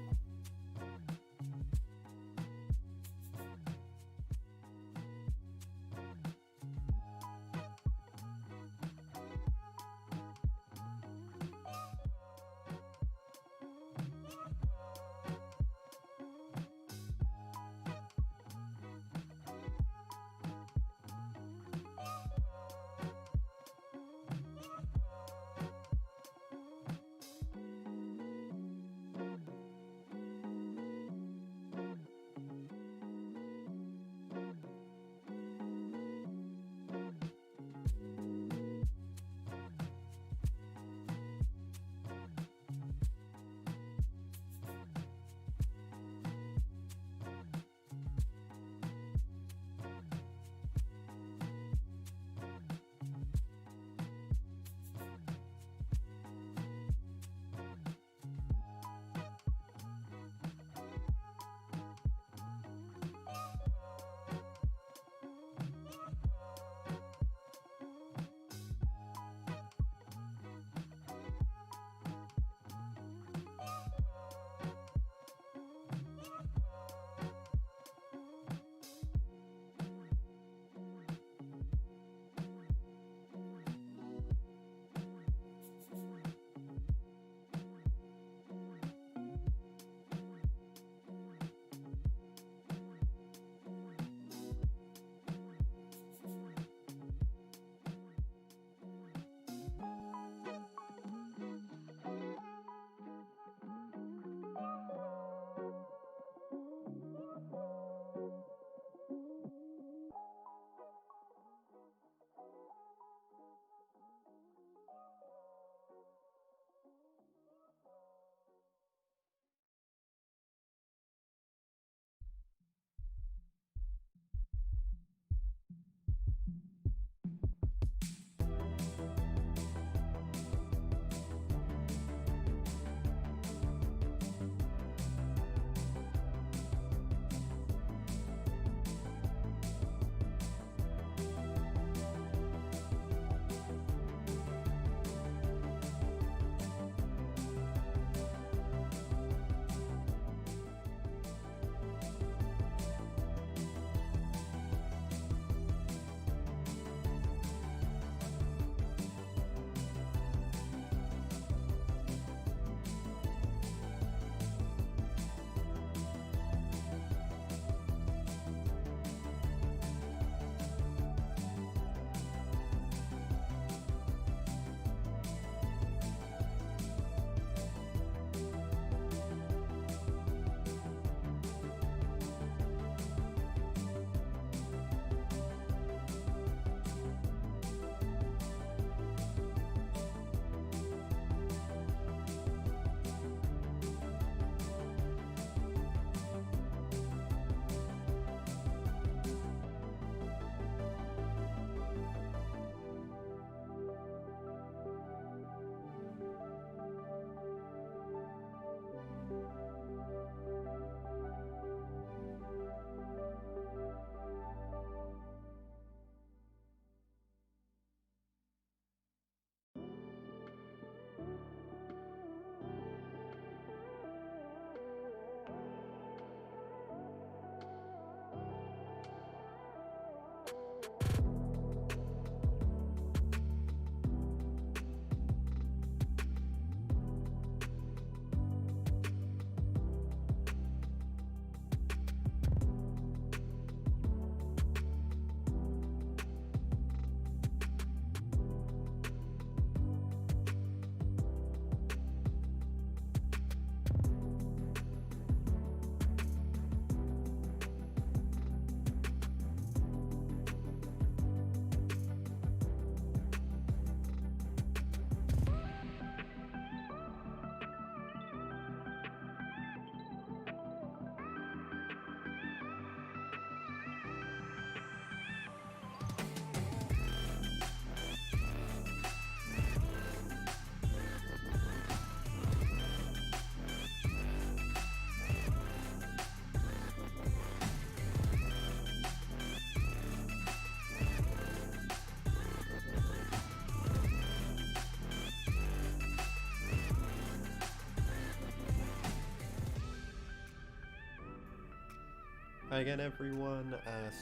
Hi again, everyone.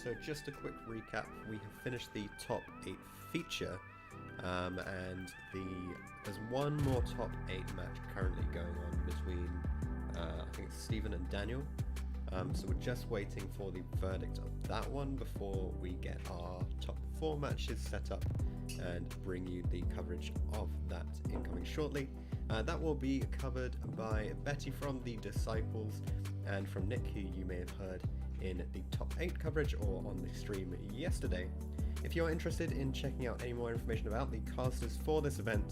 So just a quick recap. We have finished the top 8 feature, and there's one more top 8 match currently going on between I think it's Stephen and Daniel. So we're just waiting for the verdict of that one before we get our top 4 matches set up and bring you the coverage of that incoming shortly. That will be covered by Betty from the Disciples and from Nick, who you may have heard in the top 8 coverage or on the stream yesterday. If you're interested in checking out any more information about the casters for this event,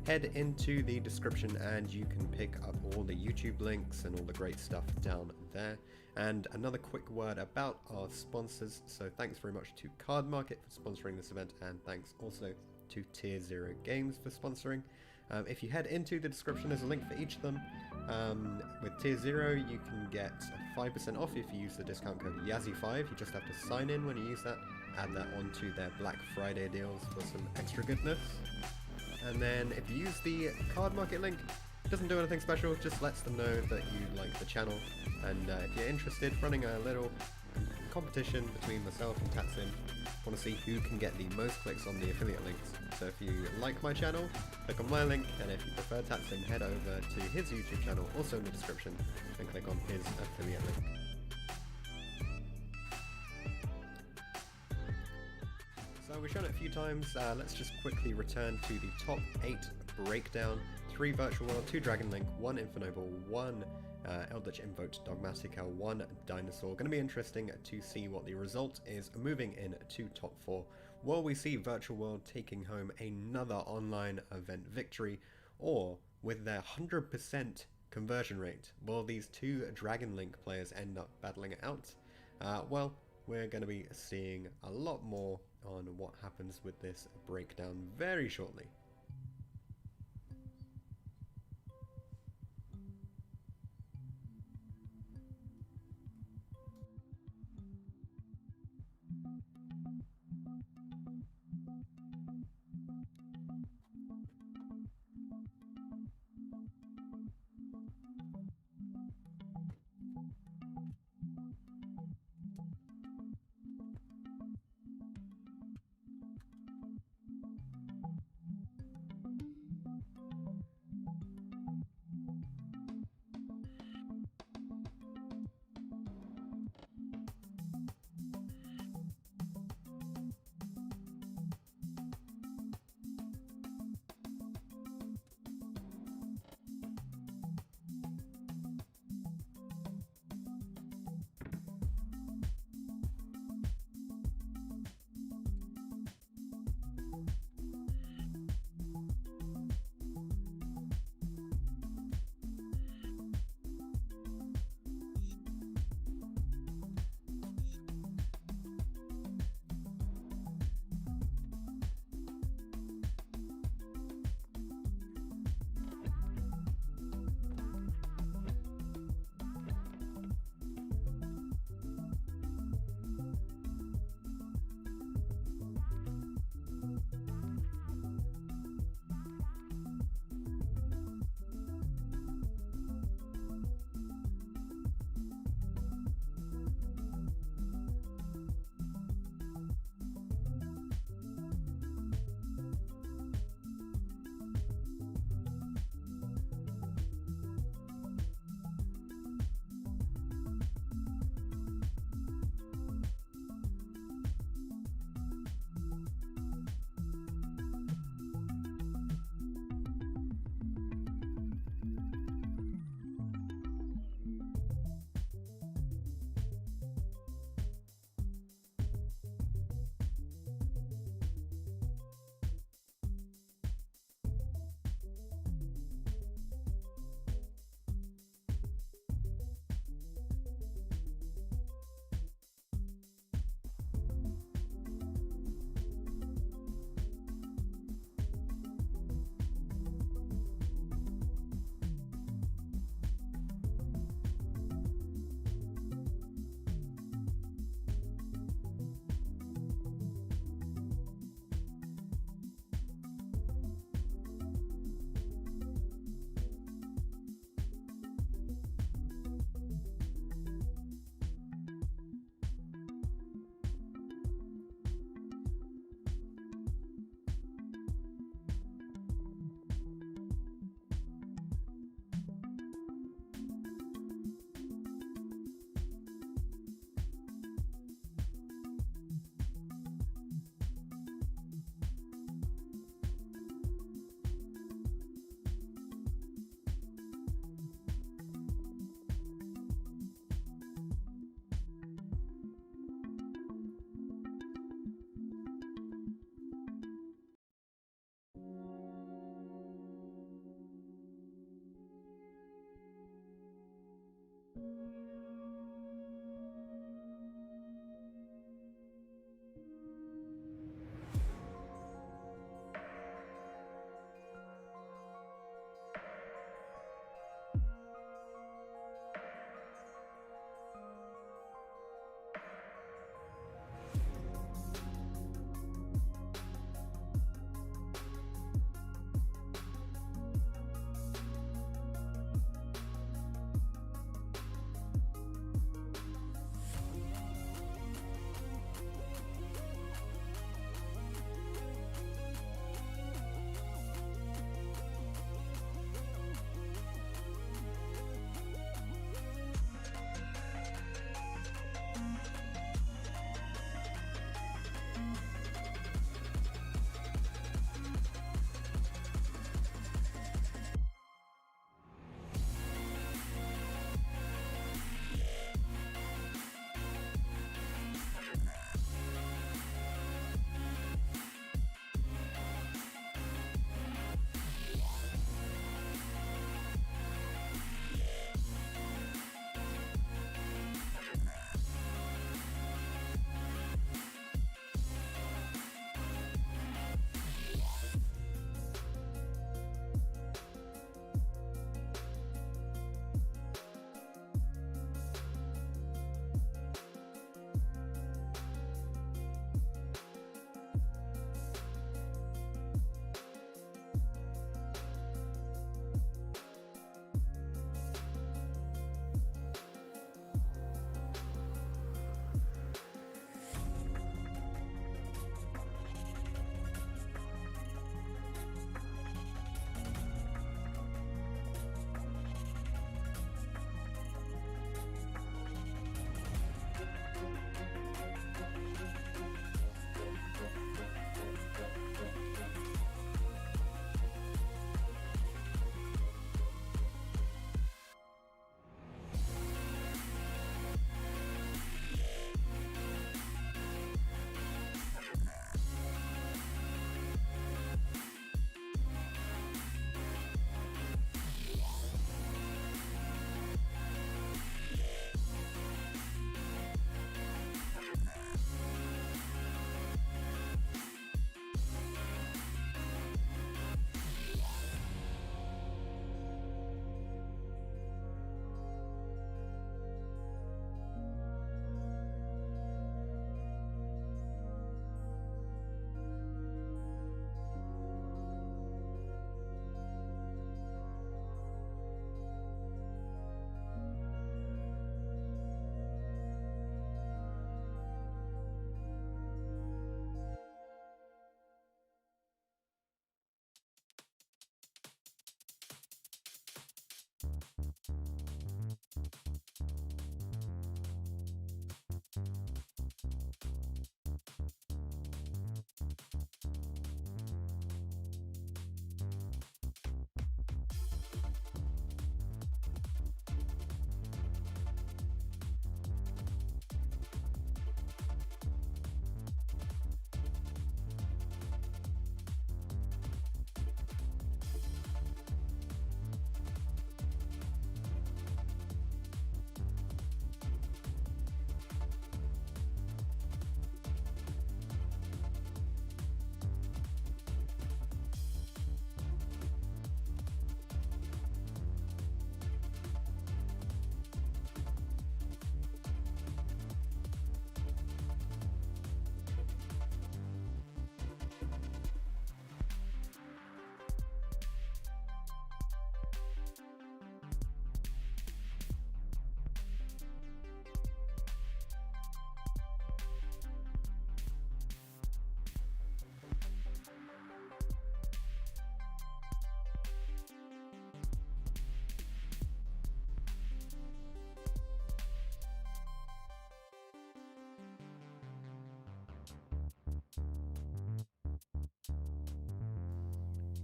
head into the description and you can pick up all the YouTube links and all the great stuff down there. And another quick word about our sponsors. So thanks very much to Cardmarket for sponsoring this event, and thanks also to Tier 0 Games for sponsoring. If you head into the description, there's a link for each of them. With Tier 0, you can get 5% off if you use the discount code YAZZY5. You just have to sign in when you use that, add that onto their Black Friday deals for some extra goodness. And then if you use the Cardmarket link, it doesn't do anything special, just lets them know that you like the channel. And if you're interested, running a little competition between myself and Tatsym, want to see who can get the most clicks on the affiliate links. So if you like my channel, click on my link, and if you prefer Tatsym, head over to his YouTube channel, also in the description, and click on his affiliate link. So we've shown it a few times, let's just quickly return to the top 8 breakdown. 3 Virtual World, 2 Dragon Link, 1 Infernoble, 1 Eldritch Invoked Dogmatica, 1 Dinosaur. Going to be interesting to see what the result is moving in to top 4. Will we see Virtual World taking home another online event victory, or with their 100% conversion rate, will these 2 Dragon Link players end up battling it out? Well, we're going to be seeing a lot more on what happens with this breakdown very shortly.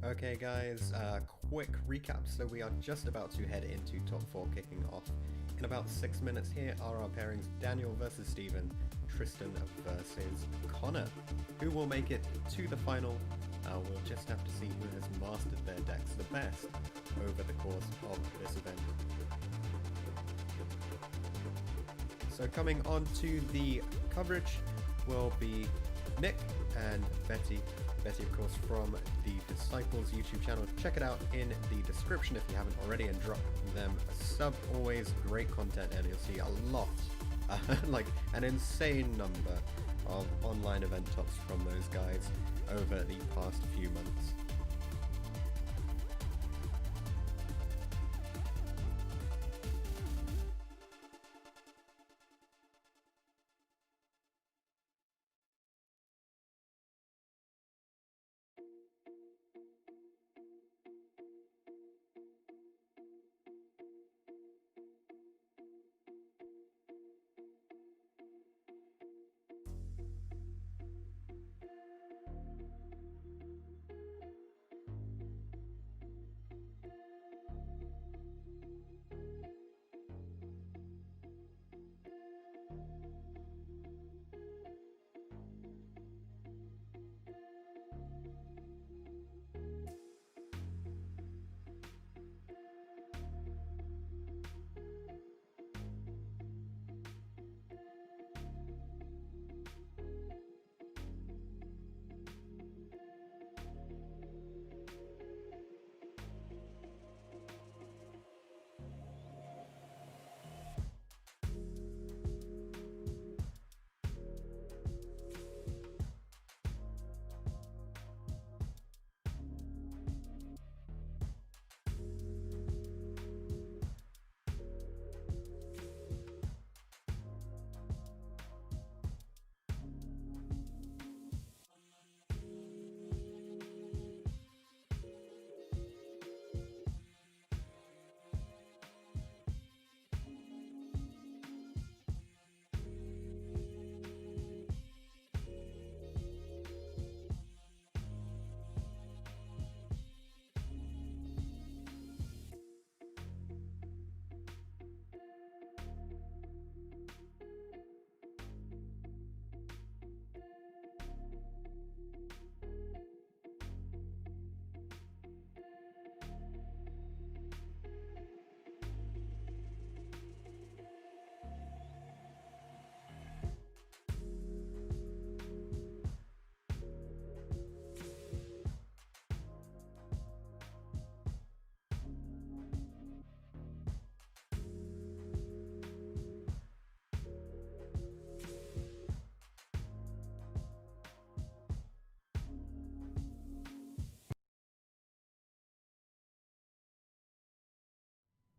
Okay guys, quick recap. So we are just about to head into top 4 kicking off. In about 6 minutes here are our pairings Daniel versus Steven, Tristan versus Connor. Who will make it to the final? We'll just have to see who has mastered their decks the best over the course of this event. So coming on to the coverage will be Nick and Betty. Betty, of course, from the Disciples YouTube channel. Check it out in the description if you haven't already, and drop them a sub. Always great content, and you'll see a lot, like an insane number of online event tops from those guys over the past few months.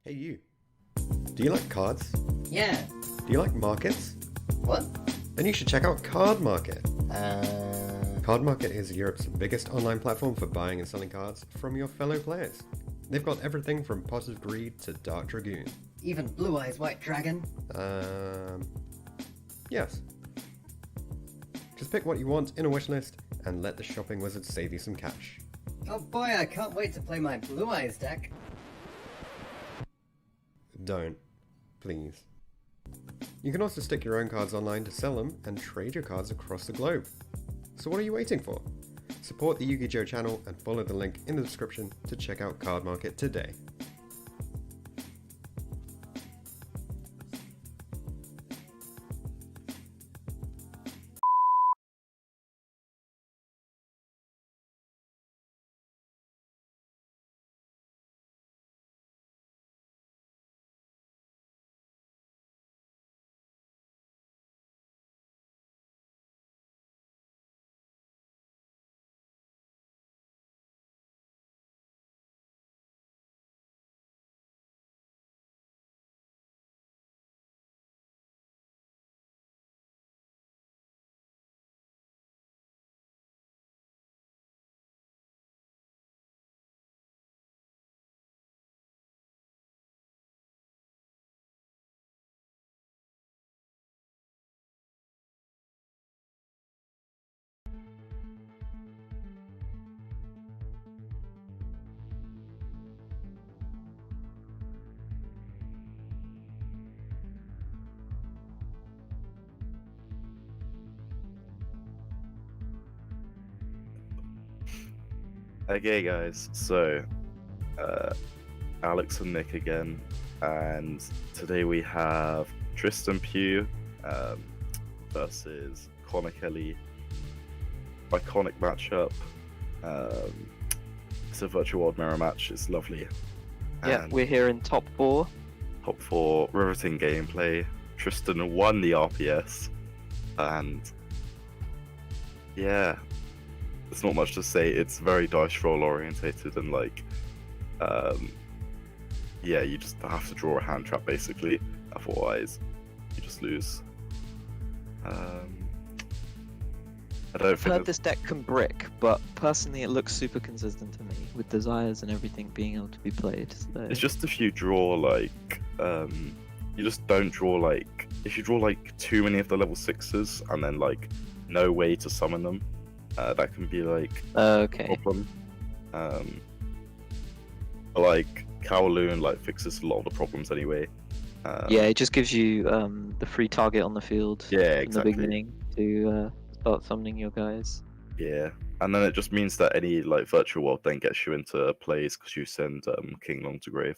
Hey you, do you like cards? Yeah. Do you like markets? What? Then you should check out Cardmarket. Cardmarket is Europe's biggest online platform for buying and selling cards from your fellow players. They've got everything from Pot of Greed to Dark Dragoon. Even Blue Eyes White Dragon? Yes. Just pick what you want in a wishlist and let the shopping wizard save you some cash. Oh boy, I can't wait to play my Blue Eyes deck. Don't. Please. You can also stick your own cards online to sell them and trade your cards across the globe. So what are you waiting for? Support the YuGiJoe channel and follow the link in the description to check out Cardmarket today. Okay, guys. So, Alex and Nick again, and today we have Tristan Pugh versus Connor Kelly. Iconic matchup. It's a virtual world mirror match. It's lovely. Yeah, And we're here in top 4. top 4 riveting gameplay. Tristan won the RPS, and yeah, there's not much to say. It's very dice roll orientated, and yeah, you just have to draw a hand trap basically. Otherwise, you just lose. I don't I've think heard this deck can brick, but personally it looks super consistent to me, with desires and everything being able to be played. So... it's just if you draw you just don't draw if you draw too many of the level 6s and then no way to summon them, that can be a okay. problem. But Kowloon fixes a lot of the problems anyway. Yeah, it just gives you the free target on the field Yeah, in exactly. the beginning to start summoning your guys. Yeah, and then it just means that any virtual world then gets you into plays because you send King Long to grave.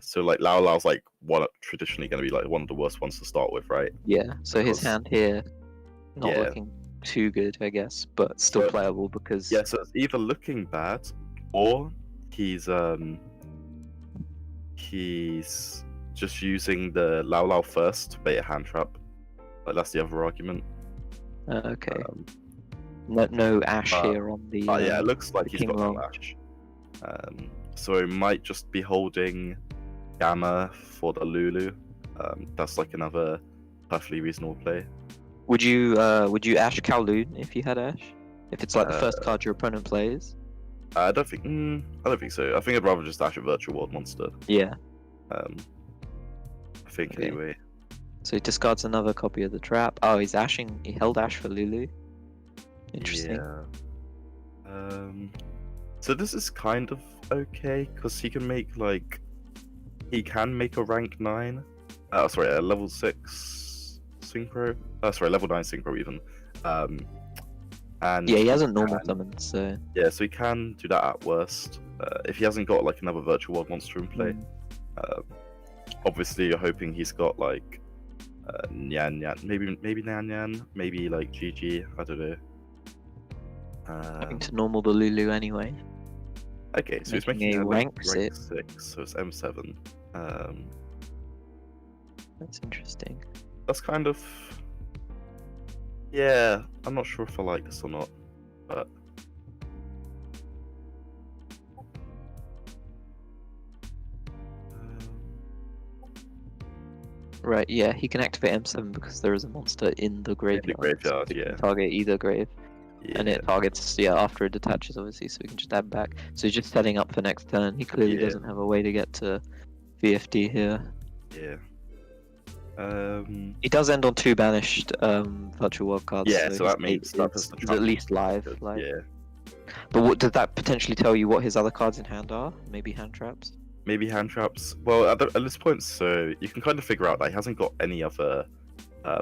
So Lao Lao's traditionally going to be one of the worst ones to start with, right? Yeah, so his Because- hand here not Yeah. looking too good, I guess, but still So- playable because Yeah, so it's either looking bad or he's just using the Lao Lao first to bait a hand trap. That's the other argument. okay. No Ash but- here on the. Yeah, it looks like the he's King got no Long. Ash. So he might just be holding Gamma for the Lulu. That's another perfectly reasonable play. Would you Ash Kowloon if you had Ash? If it's the first card your opponent plays? I don't think so. I think I'd rather just Ash a virtual world monster. Yeah. I think Okay. anyway. So he discards another copy of the trap. Oh, he held Ash for Lulu. Interesting. Yeah. So this is kind of okay because he can make a rank 9. Sorry, a level 6 synchro. Level 9 synchro even. And Yeah, he hasn't normal can- summoned, so Yeah, so he can do that at worst. If he hasn't got another virtual world monster in play. Obviously, you're hoping he's got Nyan Nyan, maybe Nyan Nyan, maybe GG. I don't know. having to normal the Lulu anyway. Okay, so he's making making a rank 6, so it's M7. That's interesting. That's kind of, yeah. I'm not sure if I like this or not, but Right, yeah, he can activate M7 because there is a monster in the graveyard. graveyard, so he can yeah. target either grave, yeah. and it targets after it detaches, obviously, so we can just add back. So he's just setting up for next turn. He clearly Yeah. doesn't have a way to get to VFD here. Yeah. He does end on 2 banished virtual world cards. Yeah, so his that means eight that's is- the is trap. at least live. Yeah. But what does that potentially tell you? What his other cards in hand are? Maybe hand traps. Maybe hand traps. Well, at this point, so you can kind of figure out that he hasn't got any other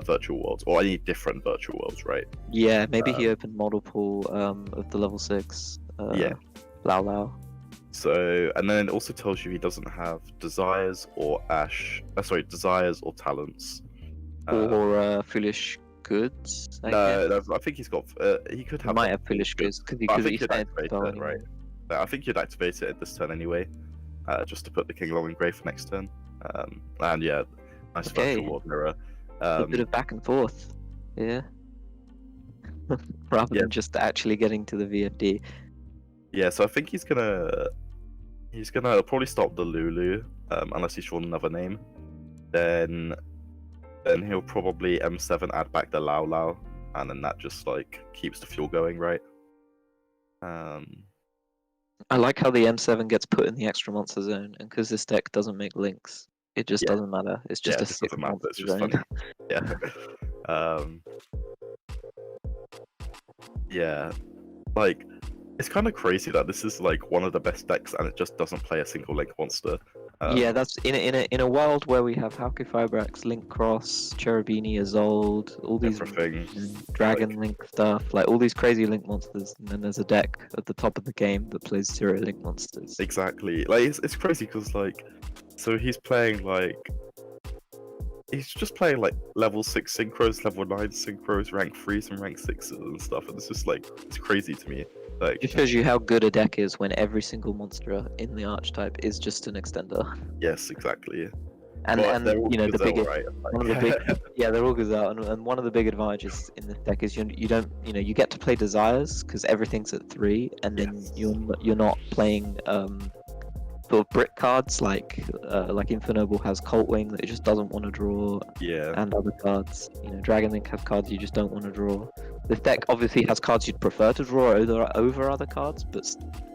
virtual worlds or any different virtual worlds, right? Yeah, maybe he opened multiple of the level 6. Yeah. Lao Lao. So, and then it also tells you he doesn't have desires or desires or talents. Or foolish goods. I guess. No, I think he's got. He could He have. might have foolish goods because he I could think you'd spent activate spell it, anyway. right? I think you'd activate it at this turn anyway, just to put the King Long in grave for next turn. And yeah, nice Okay. virtual world mirror. A bit of back and forth. Yeah. Rather Yeah. than just actually getting to the VFD. Yeah, so I think he's gonna probably stop the Lulu, unless he's drawn another name. Then he'll probably M7 add back the Lao Lao, and then that just keeps the fuel going, right? I like how the M7 gets put in the extra monster zone, and because this deck doesn't make links, it just Yeah. doesn't matter. It's just Yeah, a it just sick doesn't matter, monster it's just zone. funny. Yeah. Yeah, it's kind of crazy that this is one of the best decks, and it just doesn't play a single link monster. Yeah, that's in a world where we have Halqifibrax, Link Cross, Cherubini, Isolde, all these everything. Dragon Link stuff, like all these crazy Link monsters, and then there's a deck at the top of the game that plays 0 Link monsters. Exactly. Like it's crazy because like, so he's playing like, he's just playing like level 6 synchros, level 9 synchros, rank 3s and rank 6s and stuff, and it's just like, it's crazy to me. Like, It shows you how good a deck is when every single monster in the archetype is just an extender. yes, exactly. And But and they're all you know the Gazelle, biggest right? one of the big yeah they're all Gazelle, and one of the big advantages in this deck is you don't you get to play Desires because everything's at 3, and then Yes. you're not playing sort of brick cards like Infernoble has Colt Wing that it just doesn't want to draw, Yeah. and other cards. Dragon Link has cards you just don't want to draw. This deck obviously has cards you'd prefer to draw over other cards, but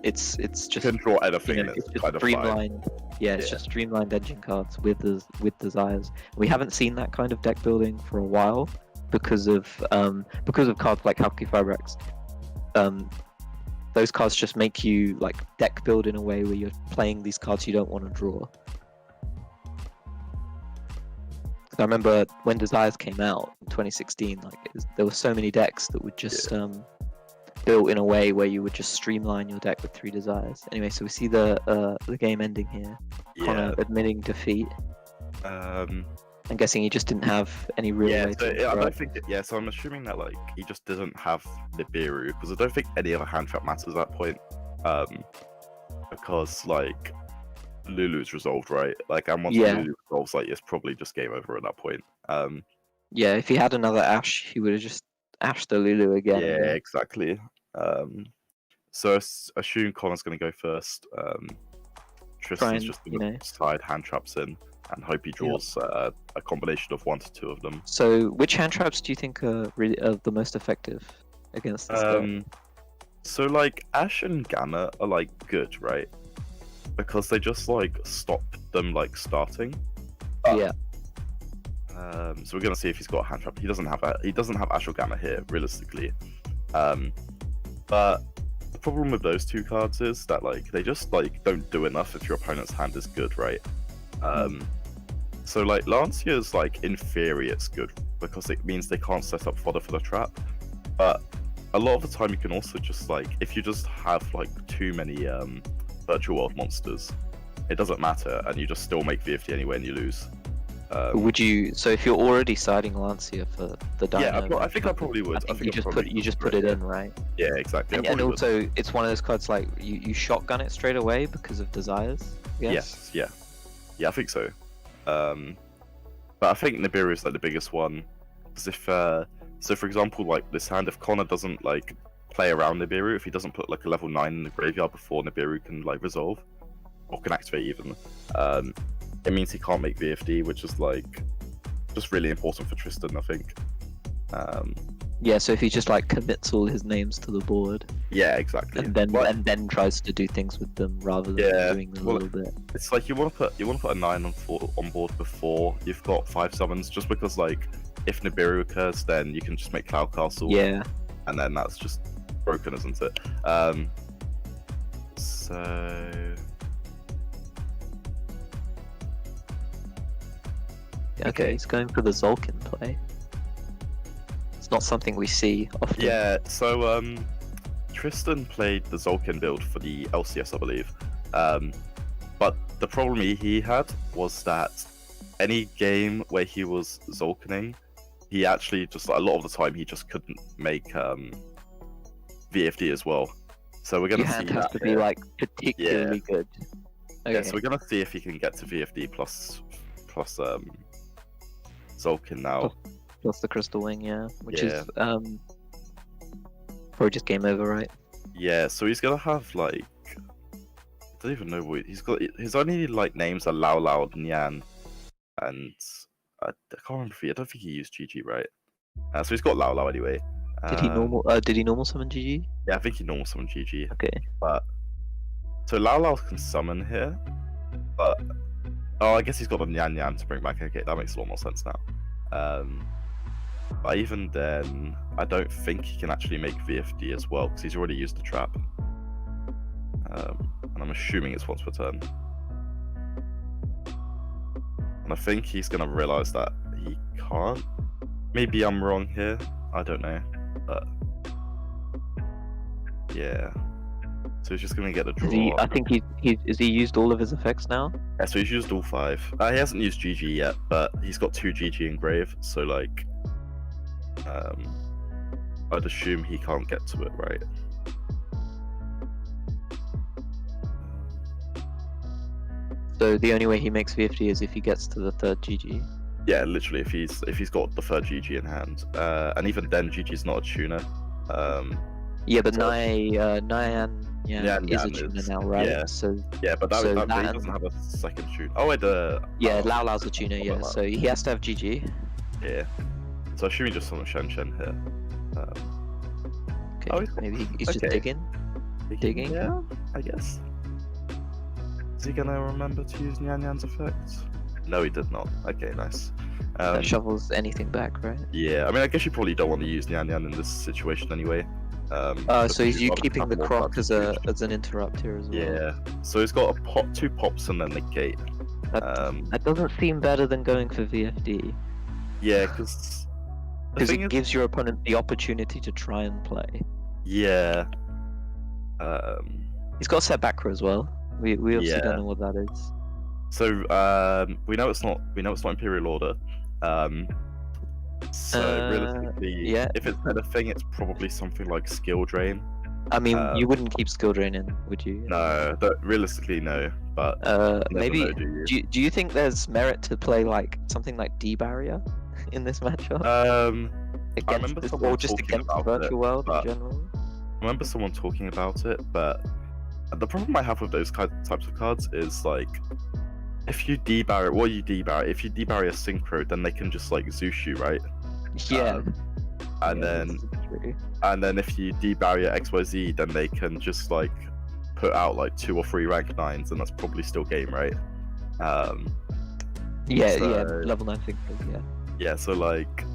it's You just can draw anything and it's it's just kind of fine. streamlined. Yeah, it's Yeah. just streamlined engine cards with Desires. We haven't seen that kind of deck building for a while because of cards like Halqifibrax. Those cards just make you like deck build in a way where you're playing these cards you don't want to draw. I remember when Desires came out in 2016, there were so many decks that would just built in a way where you would just streamline your deck with 3 Desires. Anyway, so we see the game ending here. Connor admitting defeat. I'm guessing he just didn't have any real Yeah, way so to I interact. don't think. Yeah, so I'm assuming that like he just didn't have Nibiru because I don't think any other hand trap matters at that point. Because like Lulu's resolved, right? Like, and once Yeah. Lulu resolves, like it's probably just game over at that point. Yeah, if he had another Ash, he would have just Ashed the Lulu again. Yeah, and then- exactly. So assume Connor's gonna go first. Tristan's and, just you gonna know. slide hand traps in and hope he draws a combination of 1 to 2 of them. So, which hand traps do you think are really the most effective against this deck? So like Ash and Gamma are like good, right? Because they just like stop them like starting. Yeah. So we're gonna see if he's got a hand trap. He doesn't have Ash or Gamma here, realistically. But the problem with those 2 cards is that like they just like don't do enough if your opponent's hand is good, right? So like Lancia's like in theory it's good because it means they can't set up fodder for the trap. But a lot of the time you can also just like if you just have like too many virtual world monsters, it doesn't matter and you just still make VFD anyway and you lose. Would you? So if you're already siding Lancia for the Dino, Yeah, I think I probably would. I think you just put it in, right? Yeah, exactly. And also, it's one of those cards like you shotgun it straight away because of Desires. Yes. Yes, yeah, I think so. But I think Nibiru is like the biggest one because if so for example like this hand, if Connor doesn't like play around Nibiru, if he doesn't put like a level 9 in the graveyard before Nibiru can like resolve or can activate even, it means he can't make VFD, which is like just really important for Tristan, I think. Yeah, so if he just like commits all his names to the board Yeah, exactly. and then tries to do things with them rather than doing them a little bit. It's like you want to put a 9 on board before you've got 5 summons, just because like if Nibiru occurs, then you can just make Cloud Castle. Yeah. And then that's just broken, isn't it? So Okay, he's going for the Zolkin play. It's not something we see often. yeah, so Tristan played the Zolkin build for the LCS, I believe. But the problem he had was that any game where he was Zolkining, he actually just like, a lot of the time he just couldn't make VFD as well. So we're gonna Your see hand has that to be here. like particularly good. Okay. Yeah, so we're gonna see if he can get to VFD plus Zolkin now. Plus the Crystal Wing, yeah. Which Yeah. is probably just game over, right? Yeah, so he's gonna have like I don't even know what he's got. His only like names are Lao Lao, Nyan, and I can't remember. I don't think he used GG, right? So he's got Lao Lao anyway. Did he normal summon GG? Yeah, I think he normal summoned GG. Okay. But so Lao Lao can summon here, but I guess he's got the Nyan Nyan to bring back. Okay, that makes a lot more sense now. But even then, I don't think he can actually make VFD as well because he's already used the trap. And I'm assuming it's once per turn. And I think he's gonna realize that he can't. Maybe I'm wrong here. I don't know. But yeah. So he's just gonna get a draw. I think he used all of his effects now. Yeah, so he's used all 5. He hasn't used GG yet, but he's got 2 GG engraved, so like I'd assume he can't get to it, right? So the only way he makes VFD is if he gets to the 3rd GG. Yeah, literally, if he's got the 3rd GG in hand. And even then GG's not a tuner. Yeah, but so- Nyan is a tuner now, right? yeah. So Yeah, but So he that- doesn't have a 2nd tune. Oh wait, yeah, oh, Lao Lao's a tuner, yeah. Lao. So he has to have GG. yeah. So assuming just on Shen here. Okay, Oh, he's got- maybe he's just okay. digging. Yeah, I guess. Is he gonna remember to use Nyan Nyan's effect? No, he did not. Okay, nice. That shovels anything back, right? Yeah, I mean, I guess you probably don't want to use Nyan Nyan in this situation anyway. Because So he's you'd rather keeping have the more croc cards as to choose. an interrupt here as well. Yeah, so he's got a 2 pops and then negate. That doesn't seem better than going for VFD Yeah, because because it gives your opponent the opportunity to try and play. yeah, He's got a set back row as well. We obviously Yeah. don't know what that is. so we know it's not Imperial Order. So realistically, yeah. if it's anything, it's probably something like Skill Drain. I mean, Um, you wouldn't keep skill drain in, would you? No, realistically no, but never Maybe. know, do you? Do you think there's merit to play like something like D barrier in this matchup against remember this, someone or just talking against the about it, virtual world but- in general? I remember someone talking about it, but the problem I have with those types of cards is like, if you debarrier, if you debarrier a synchro, then they can just like Zeus you, right? Yeah. And yeah, then this is true. and then if you debarrier XYZ, then they can just like put out like 2 or 3 rank 9s, and that's probably still game, right? Yeah, so- level 9 thing, yeah. Yeah, so like,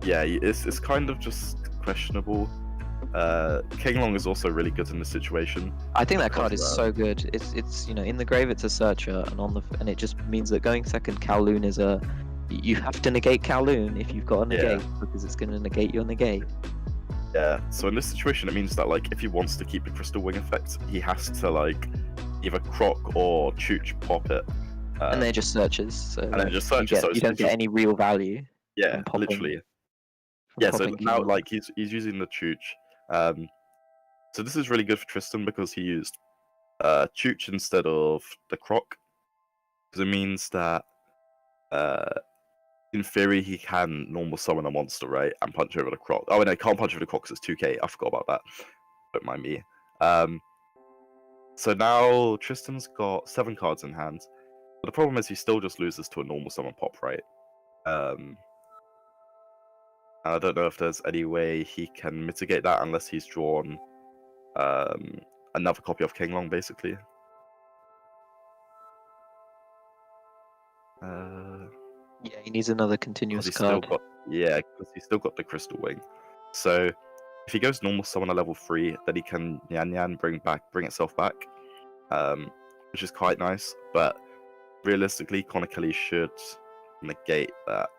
yeah, it's kind of just questionable. King Long is also really good in this situation. I think that card is Because, so good. It's in the grave it's a searcher, and it just means that going second Kowloon is you have to negate Kowloon if you've got a negate because it's going to negate your negate. Yeah, so in this situation, it means that like if he wants to keep the Crystal Wing effect, he has to like either Croc or Chooch pop it. And they're just searches. So and then like, just searches, so you it's don't get just- any real value. Yeah, and popping- literally. from Yeah, so popping now Kowloon. like he's using the Chooch. So this is really good for Tristan because he used Chooch instead of the Croc. Because it means that in theory he can normal summon a monster, right? And punch over the Croc. Oh, no, he can't punch over the Croc because it's 2k. I forgot about that. Don't mind me. So now Tristan's got 7 cards in hand. But the problem is he still just loses to a normal summon pop, right? I don't know if there's any way he can mitigate that unless he's drawn another copy of King Long, basically. Yeah, he needs another 'Cause continuous he's still card. got, yeah, because he's still got the Crystal Wing. So if he goes normal summon at level 3, then he can Nyan Nyan bring itself back, which is quite nice. But realistically, Connor Kelly should negate that,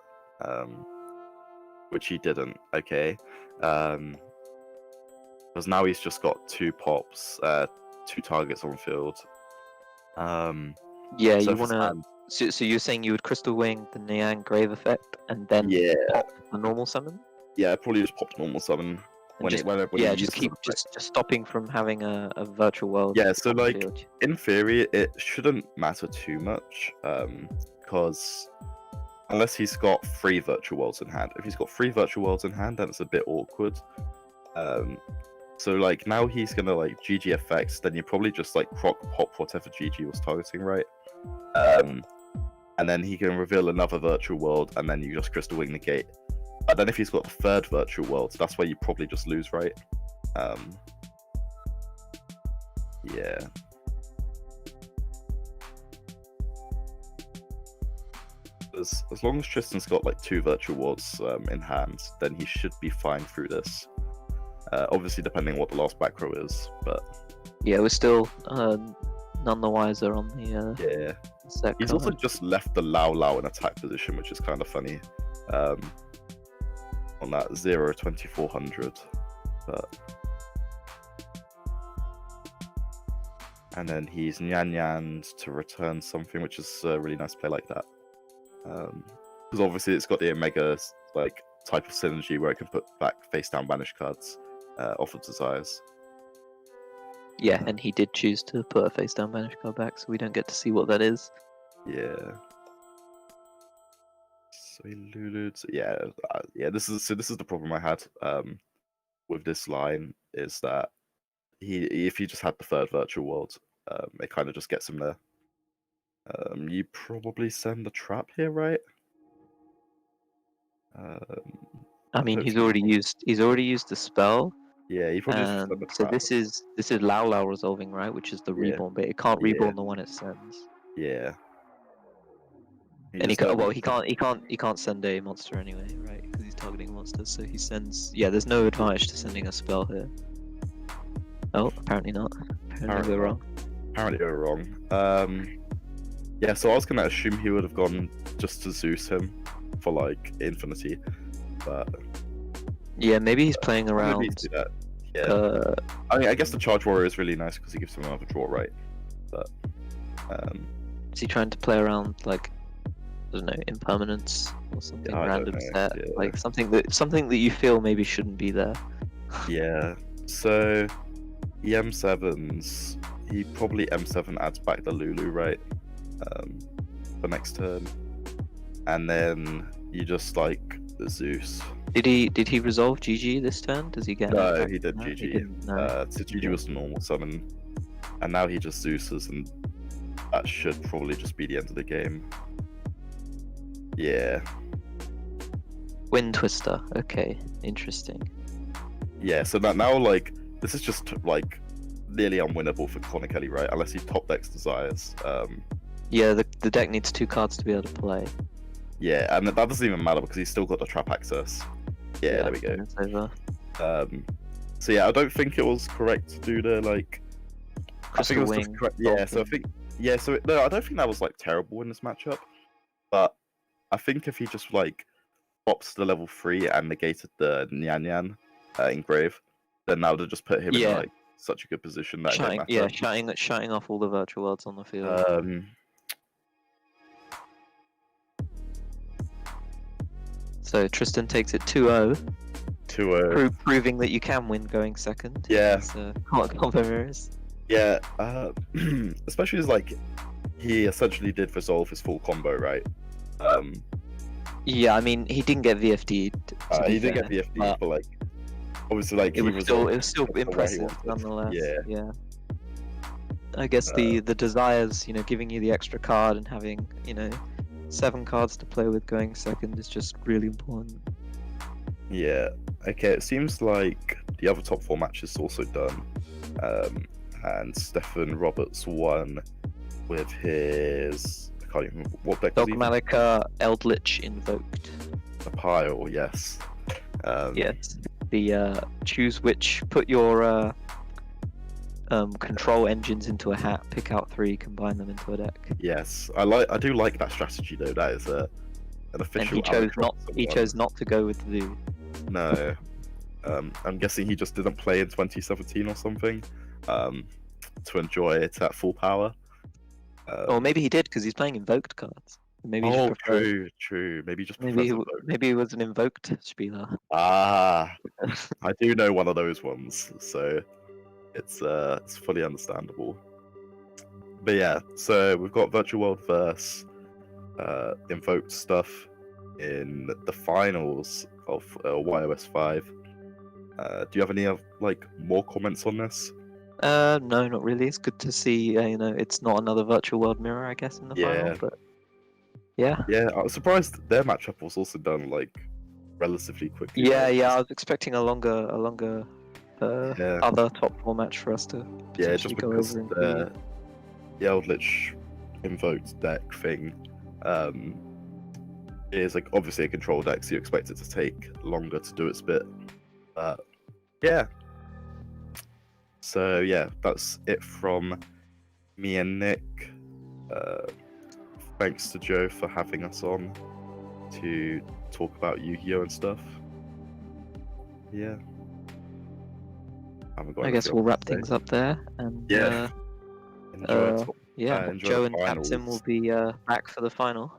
which he didn't. Okay, because now he's just got 2 pops, 2 targets on field. Yeah, So you if his want to. hand- So you're saying you would Crystal Wing the Niang Grave effect and then Yeah, pop the normal summon? yeah, probably just popped normal summon And when just, when yeah, he just uses keep it. just stopping from having a virtual world. Yeah, so, on the like, field. In theory, it shouldn't matter too much, because unless he's got 3 virtual worlds in hand. If he's got 3 virtual worlds in hand, then it's a bit awkward. So like now he's gonna like GG effects, then you probably just like Croc pop whatever GG was targeting, right? And then he can reveal another virtual world, and then you just Crystal Wing negate. But then if he's got the 3rd virtual world, that's where you probably just lose, right? Yeah. As long as Tristan's got like 2 virtual worlds in hand, then he should be fine through this. Obviously, depending on what the last back row is, but Yeah, we're still none the wiser on the yeah. Set He's card. also just left the Lao in attack position, which is kind of funny. On that 0-2400. But... And then he's Nyan to return something, which is a really nice play like that. Because obviously it's got the Omega like type of synergy where it can put back face down banish cards off of desires. Yeah, and he did choose to put a face down banish card back, so we don't get to see what that is. Yeah. So he lulu'd. So yeah. This is the problem I had with this line is that if he just had the third virtual world, it kind of just gets him there. You probably send a trap here, right? I mean, don't he's think- already used the spell. Yeah, you probably just send a So trap. this is Lao resolving, right? Which is the Yeah. reborn, but it can't Yeah. reborn the one it sends. Yeah. And he just can't send a monster anyway, right? Because he's targeting monsters. So he sends. Yeah, there's no advantage to sending a spell here. Oh, apparently not. Apparently we're wrong. Apparently we're wrong. Yeah, so I was gonna assume he would have gone just to Zeus him for like infinity, but Yeah, maybe he's playing maybe around. do that. Yeah. I mean, I guess the Charge Warrior is really nice because he gives him another draw, right? But Is he trying to play around like, I don't know, impermanence or something I don't random know, set, yeah. like something that you feel maybe shouldn't be there. yeah. So EM7s, he probably M7 adds back the Lulu, right? For next turn, and then you just like the Zeus. Did he resolve GG this turn? Does he get? an No, attack? he did No, GG. didn't, no. So GG was the normal summon, and now he just Zeus's, and that should probably just be the end of the game. Yeah, Wind Twister. Okay, interesting. yeah. So now like this is just like nearly unwinnable for Cornichelli, right? Unless he top decks desires. Yeah, the deck needs 2 cards to be able to play. Yeah, and that doesn't even matter because he's still got the trap access. Yeah, there we go. It's over. So yeah, I don't think it was correct to do the like. I think Crystal it was Wing. just correct. Yeah, so I think no, I don't think that was like terrible in this matchup, but I think if he just like pops the level 3 and negated the Nyan engrave, then that would have just put him in Yeah. like such a good position that it Shutting, didn't yeah, matter. shutting off all the virtual worlds on the field. So Tristan takes it 2-0, 2-0. proving that you can win going second. Yeah. It's, combo mirrors. Yeah, especially as like he essentially did resolve his full combo, right? Yeah, I mean he didn't get VFD'd. He did get the FD, but like obviously like It he was still resolved where he impressive wanted. nonetheless. Yeah. I guess the desires, giving you the extra card and having 7 cards to play with going second is just really important. Yeah. Okay, it seems like the other top 4 matches also done. And Stefan Roberts won with his I can't even remember what deck was he? Dogmatica Eldritch Invoked. A pile, yes. Yes. The choose which, put your control engines into a hat, pick out 3, combine them into a deck. Yes. I do like that strategy though. That is an official. And he chose not to go with Vu. No. I'm guessing he just didn't play in 2017 or something. To enjoy it at full power. Or maybe he did because he's playing invoked cards. Maybe he just preferred- true. Maybe just Maybe prefers maybe he was an invoked spieler. Ah, I do know one of those ones, so it's fully understandable. But yeah, so we've got Virtual World verse invoked stuff in the finals of YOS 5. Do you have any more comments on this? No, not really. It's good to see. It's not another virtual world mirror, I guess, in the final. But yeah. Yeah, I was surprised their matchup was also done relatively quickly. Yeah, right? yeah. I was expecting a longer other top 4 match for us to just potentially go because over. the Eldritch invoked deck thing is obviously a control deck, so you expect it to take longer to do its bit. Yeah. So yeah, that's it from me and Nick. thanks to Joe for having us on to talk about Yu-Gi-Oh and stuff. Yeah. I guess we'll wrap things up there, and Yeah. Enjoy Joe the and Tatsym will finals. be back for the final.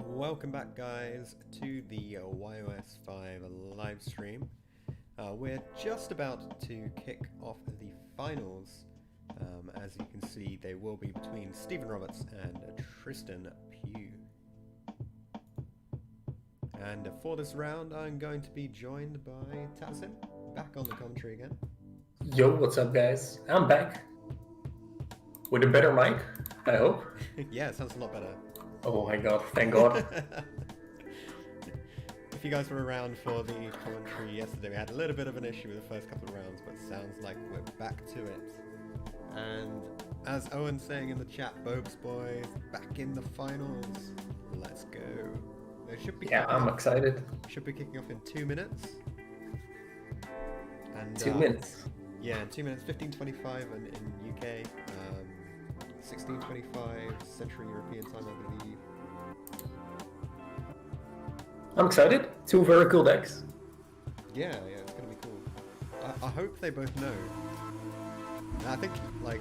Welcome back, guys, to the YOS 5 live stream. We're just about to kick off the finals. As you can see, they will be between Stephen Roberts and Tristan Pugh. And for this round, I'm going to be joined by Tatsym, back on the commentary again. Yo, what's up, guys? I'm back. With a better mic, I hope. Yeah, it sounds a lot better. Oh my god, thank god. If you guys were around for the commentary yesterday, we had a little bit of an issue with the first couple of rounds, but it sounds like we're back to it. And as Owen's saying in the chat, Bobes boys, back in the finals. Let's go. They should be I'm excited. Should be kicking off in 2 minutes. And 2 minutes. Yeah, in 2 minutes, 15:25 in UK, 16:25 Central European time, I believe. I'm excited. 2 very cool decks. Yeah, it's gonna be cool. I hope they both know. And I think, like,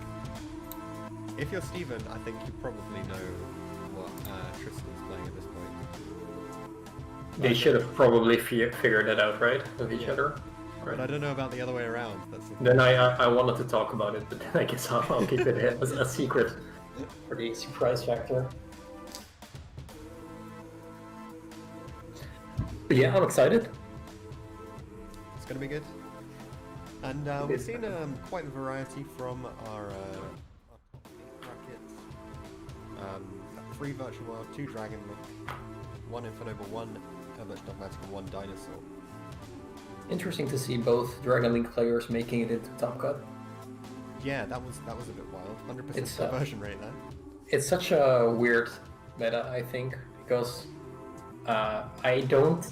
if you're Steven, I think you probably know Tristan's playing at this point. They should have probably figured that out, right? With each Yeah. other. But I don't know about the other way around. That's the Then I wanted to talk about it, but then I guess I'll keep it as a secret for the surprise factor. But yeah, I'm excited. It's going to be good. And we've seen quite a variety from our top bracket. 3 Virtual World, 2 Dragon Link, 1 Infernoble, 1 Eldritch Dogmatic, and 1 Dinosaur. Interesting to see both Dragon Link players making it into Top Cut. Yeah, that was a bit wild. 100% It's, conversion rate there. It's such a weird meta, I think, because I don't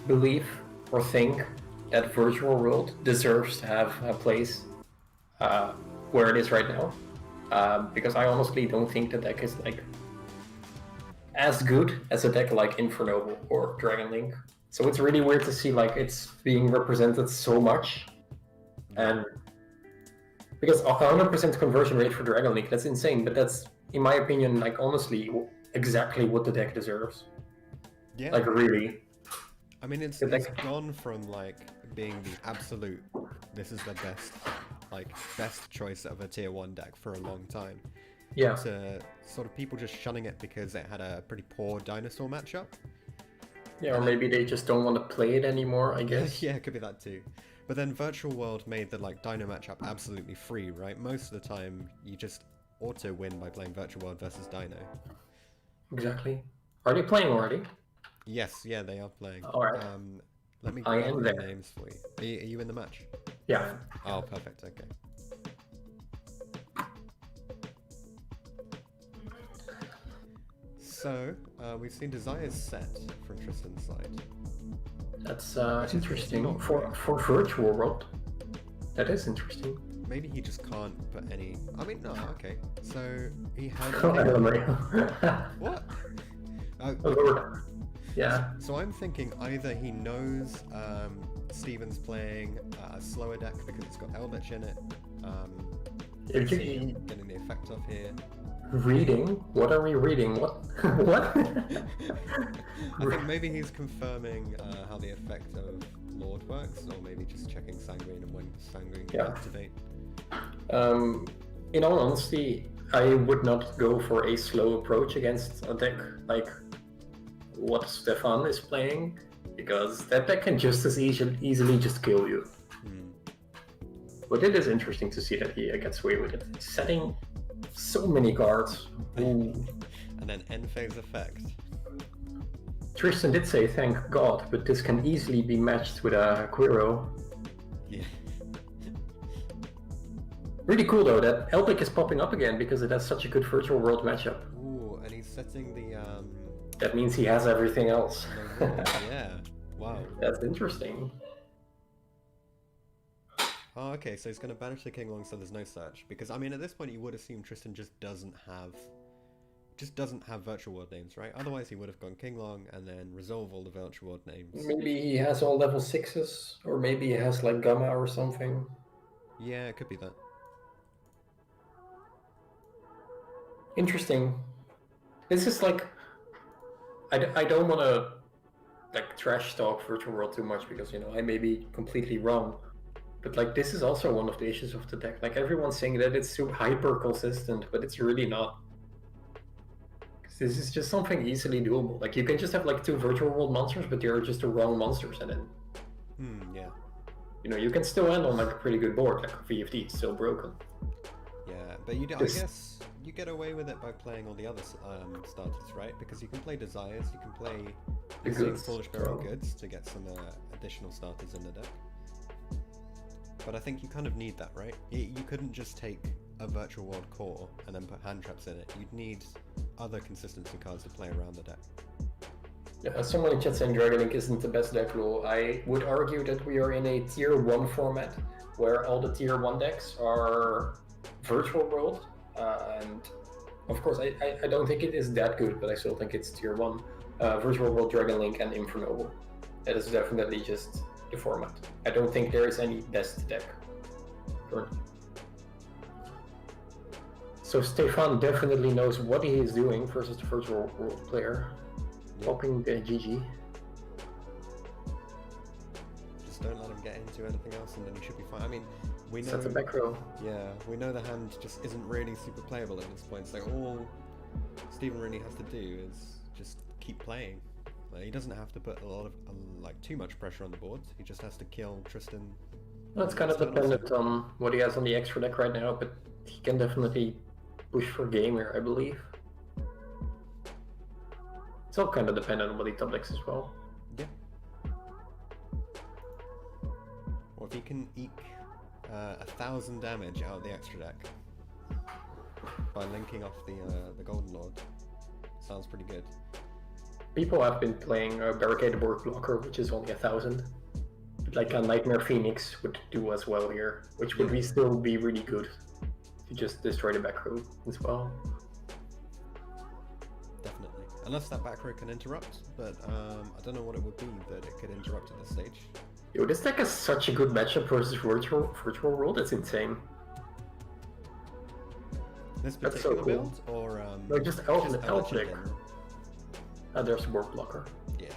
believe or think that Virtual World deserves to have a place where it is right now. Because I honestly don't think the deck is like as good as a deck like Infernoble or Dragon Link. So it's really weird to see like it's being represented so much, and because 100% conversion rate for Dragon Link, that's insane. But that's, in my opinion, like honestly, exactly what the deck deserves. Yeah. Like really. I mean, it's gone from like being the absolute, this is the best choice of a tier 1 deck for a long time. Yeah. To sort of people just shunning it because it had a pretty poor dinosaur matchup. Yeah, or maybe they just don't want to play it anymore, I guess. Yeah, it could be that too. But then Virtual World made the like Dino matchup absolutely free, right? Most of the time, you just auto win by playing Virtual World versus Dino. Exactly. Are they playing already? Yes, yeah, they are playing. All right. Let me I grab am the there. names for you. Are you in the match? Yeah. Oh, perfect. Okay. So, we've seen Desire's set from Tristan's side. That's interesting. not For Virtual World. That is interesting. Maybe he just can't put any... I mean, no, okay. So, he had... Oh, I don't know. What? Oh, Lord. Yeah. So I'm thinking either he knows Steven's playing a slower deck because it's got Eldritch in it. If you- Getting the effect off here. Reading? What are we reading? What? What? I think maybe he's confirming how the effect of Lord works, or maybe just checking Sanguine and when Sanguine can Yeah. activate. In all honesty, I would not go for a slow approach against a deck like what Stefan is playing, because that deck can just as easily just kill you. But it is interesting to see that he gets away with it. Setting so many cards. Ooh. And then end phase effect. Tristan did say thank God, but this can easily be matched with a Quiro. Yeah. Really cool though that Elpic is popping up again because it has such a good Virtual World matchup. Ooh, and he's setting the That means he has everything else. yeah. Wow. That's interesting. Oh, okay, so he's going to banish the King Long so there's no search. Because, I mean, at this point you would assume Tristan just doesn't have Virtual World names, right? Otherwise he would have gone King Long and then resolve all the Virtual World names. Maybe he has all level 6s, or maybe he has like Gamma or something. Yeah, it could be that. Interesting. This is like... I don't want to like trash talk Virtual World too much because, you know, I may be completely wrong. But like this is also one of the issues of the deck. Like everyone's saying that it's super hyper consistent, but it's really not. This is just something easily doable. Like you can just have like 2 Virtual World monsters, but they're just the wrong monsters, and then Yeah. you know you can still end on like a pretty good board. Like VFD is still broken. Yeah, but I guess you get away with it by playing all the other starters, right? Because you can play Desires, you can play The using goods, Foolish Burial so- Goods to get some additional starters in the deck. But I think you kind of need that, right? You couldn't just take a Virtual World core and then put hand traps in it. You'd need other consistency cards to play around the deck. Yeah, someone in chat saying Dragon Link isn't the best deck rule. I would argue that we are in a tier 1 format where all the tier 1 decks are Virtual World. And of course, I don't think it is that good, but I still think it's tier 1. Virtual World, Dragon Link, and Infernoble. That is definitely just the format. I don't think there is any best deck. So Stefan definitely knows what he is doing versus the virtual world player. Popping the GG. Just don't let him get into anything else, and then he should be fine. I mean, we know. That's a back row. Yeah, we know the hand just isn't really super playable at this point. So all Stephen really has to do is just keep playing. Like, he doesn't have to put a lot of like too much pressure on the board. He just has to kill Tristan. That's kind of dependent on what he has on the extra deck right now, but he can definitely push for game here, I believe. It's all kind of dependent on what he top decks as well. Yeah. Or if he can eke 1,000 damage out of the extra deck by linking off the Golden Lord, sounds pretty good. People have been playing Barricaded Board Blocker, which is only 1,000. But like a Nightmare Phoenix would do as well here, which would still be really good to just destroy the back row as well. Definitely. Unless that back row can interrupt, but I don't know what it would be that it could interrupt at this stage. Yo, this deck is such a good matchup versus Virtual World, it's insane. This That's so particular cool. build, or No, just Elf deck. Legend? There's Board Blocker. Yeah.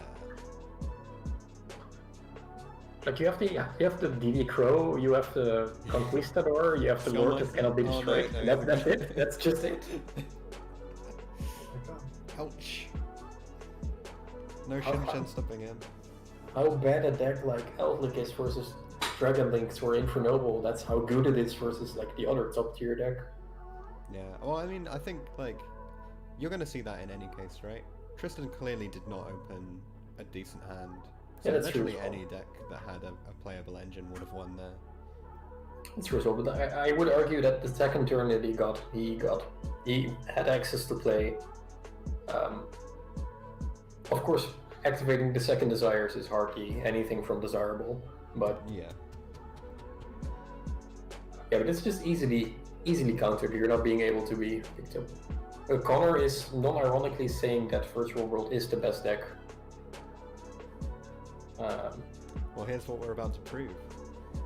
Like you have the DD Crow, you have the Conquistador, you have the Lord that cannot be destroyed. Oh, no, That's it. That's just it. Ouch. No Shin stopping him. How bad a deck like Elf is versus Dragon Links or Infernoble, that's how good it is versus like the other top tier deck. Yeah. Well, I mean, I think like you're gonna see that in any case, right? Tristan clearly did not open a decent hand. So Yeah, that's true literally as well. any deck that had a playable engine would have won there. It's true, but I would argue that the second turn that he had access to play. Of course, activating the second desires is hardly anything from desirable, but Yeah. but it's just easily countered. You're not being able to be picked up. Connor is non-ironically saying that Virtual World is the best deck. Well, here's what we're about to prove.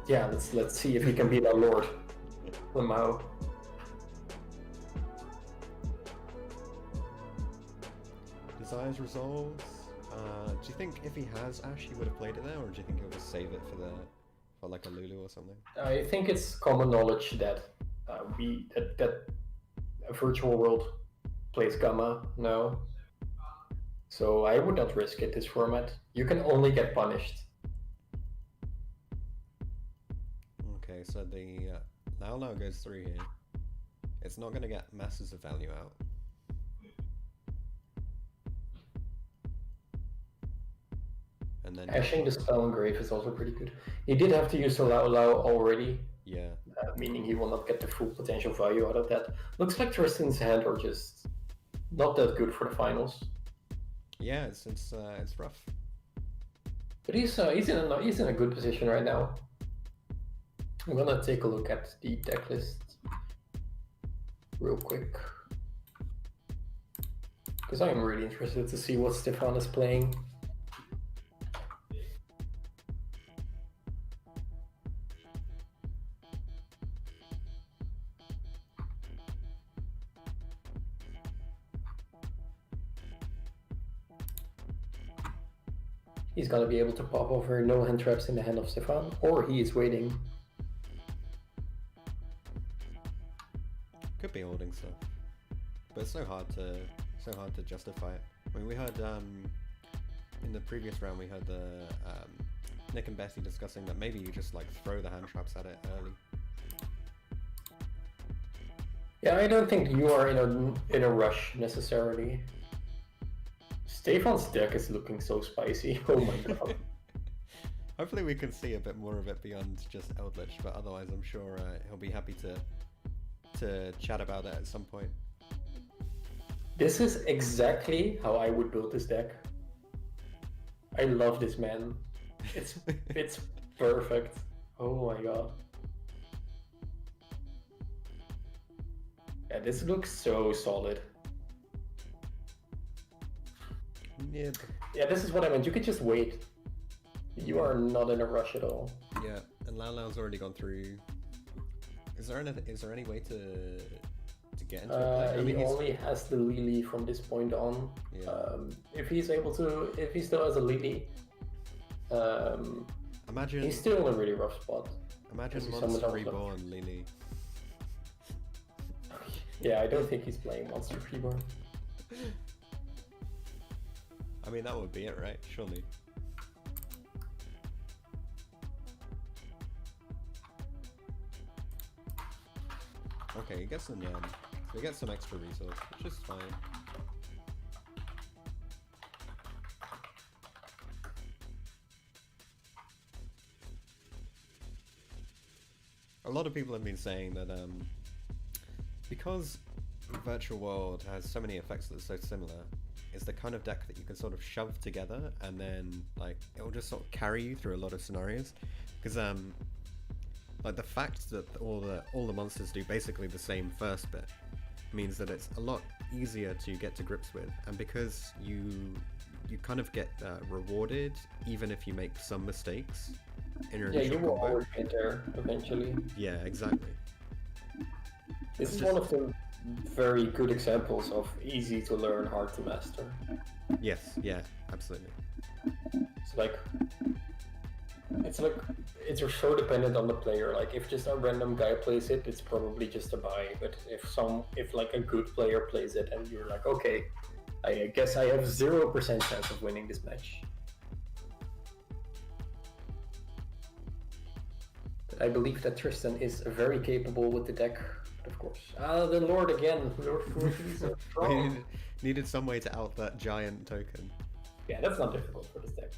Yeah, let's see if he can beat our Lord Lamau. Desires resolves. Do you think if he has Ash, he would have played it there, or do you think he'll just save it for like a Lulu or something? I think it's common knowledge that that a Virtual World plays Gamma now. So I would not risk it this format. You can only get punished. Okay, so the Lao Lao goes through here. It's not going to get masses of value out. And then Ashing the Spell Engrave is also pretty good. He did have to use the Lao Lao already, yeah. meaning he will not get the full potential value out of that. Looks like Tristan's hand are just not that good for the finals. Yeah, it's rough. But he's in a good position right now. I'm gonna take a look at the deck list real quick, because I am really interested to see what Stefan is playing. He's gonna be able to pop over no hand traps in the hand of Stefan, or he is waiting. Could be holding stuff, but it's so hard to justify it. I mean, we heard in the previous round we heard Nick and Bessie discussing that maybe you just like throw the hand traps at it early. Yeah, I don't think you are in a rush necessarily. Stefan's deck is looking so spicy. Oh my god. Hopefully we can see a bit more of it beyond just Eldritch, but otherwise I'm sure he'll be happy to chat about it at some point. This is exactly how I would build this deck. I love this man. It's perfect. Oh my god. Yeah, this looks so solid. Yeah. Yeah, this is what I meant. You could just wait. You are not in a rush at all. Yeah, and Lao Lao's already gone through. Is there any way to to get into a play? I mean, he only has the Lily from this point on. Yeah. If he still has a Lily, imagine he's still in a really rough spot. Imagine Is he Monster someone else Reborn, Lily. Yeah, I don't think he's playing Monster Reborn. I mean, that would be it, right? Surely. Okay, he gets the Nyan. So he gets some extra resource, which is fine. A lot of people have been saying that because Virtual World has so many effects that are so similar, it's the kind of deck that you can sort of shove together and then like it will just sort of carry you through a lot of scenarios. Because like the fact that all the monsters do basically the same first bit means that it's a lot easier to get to grips with, and because you kind of get rewarded even if you make some mistakes in your initial you will combo. always get there eventually. Yeah, exactly. This It's is just- one of the very good examples of easy to learn, hard to master. Yes, yeah, absolutely. It's like it's so dependent on the player. Like if just a random guy plays it, it's probably just a buy. But if like a good player plays it and you're like, okay, I guess I have 0% chance of winning this match. But I believe that Tristan is very capable with the deck, of course. The Lord again. Lord Forties are We strong. needed some way to out that giant token. Yeah, that's not difficult for this deck.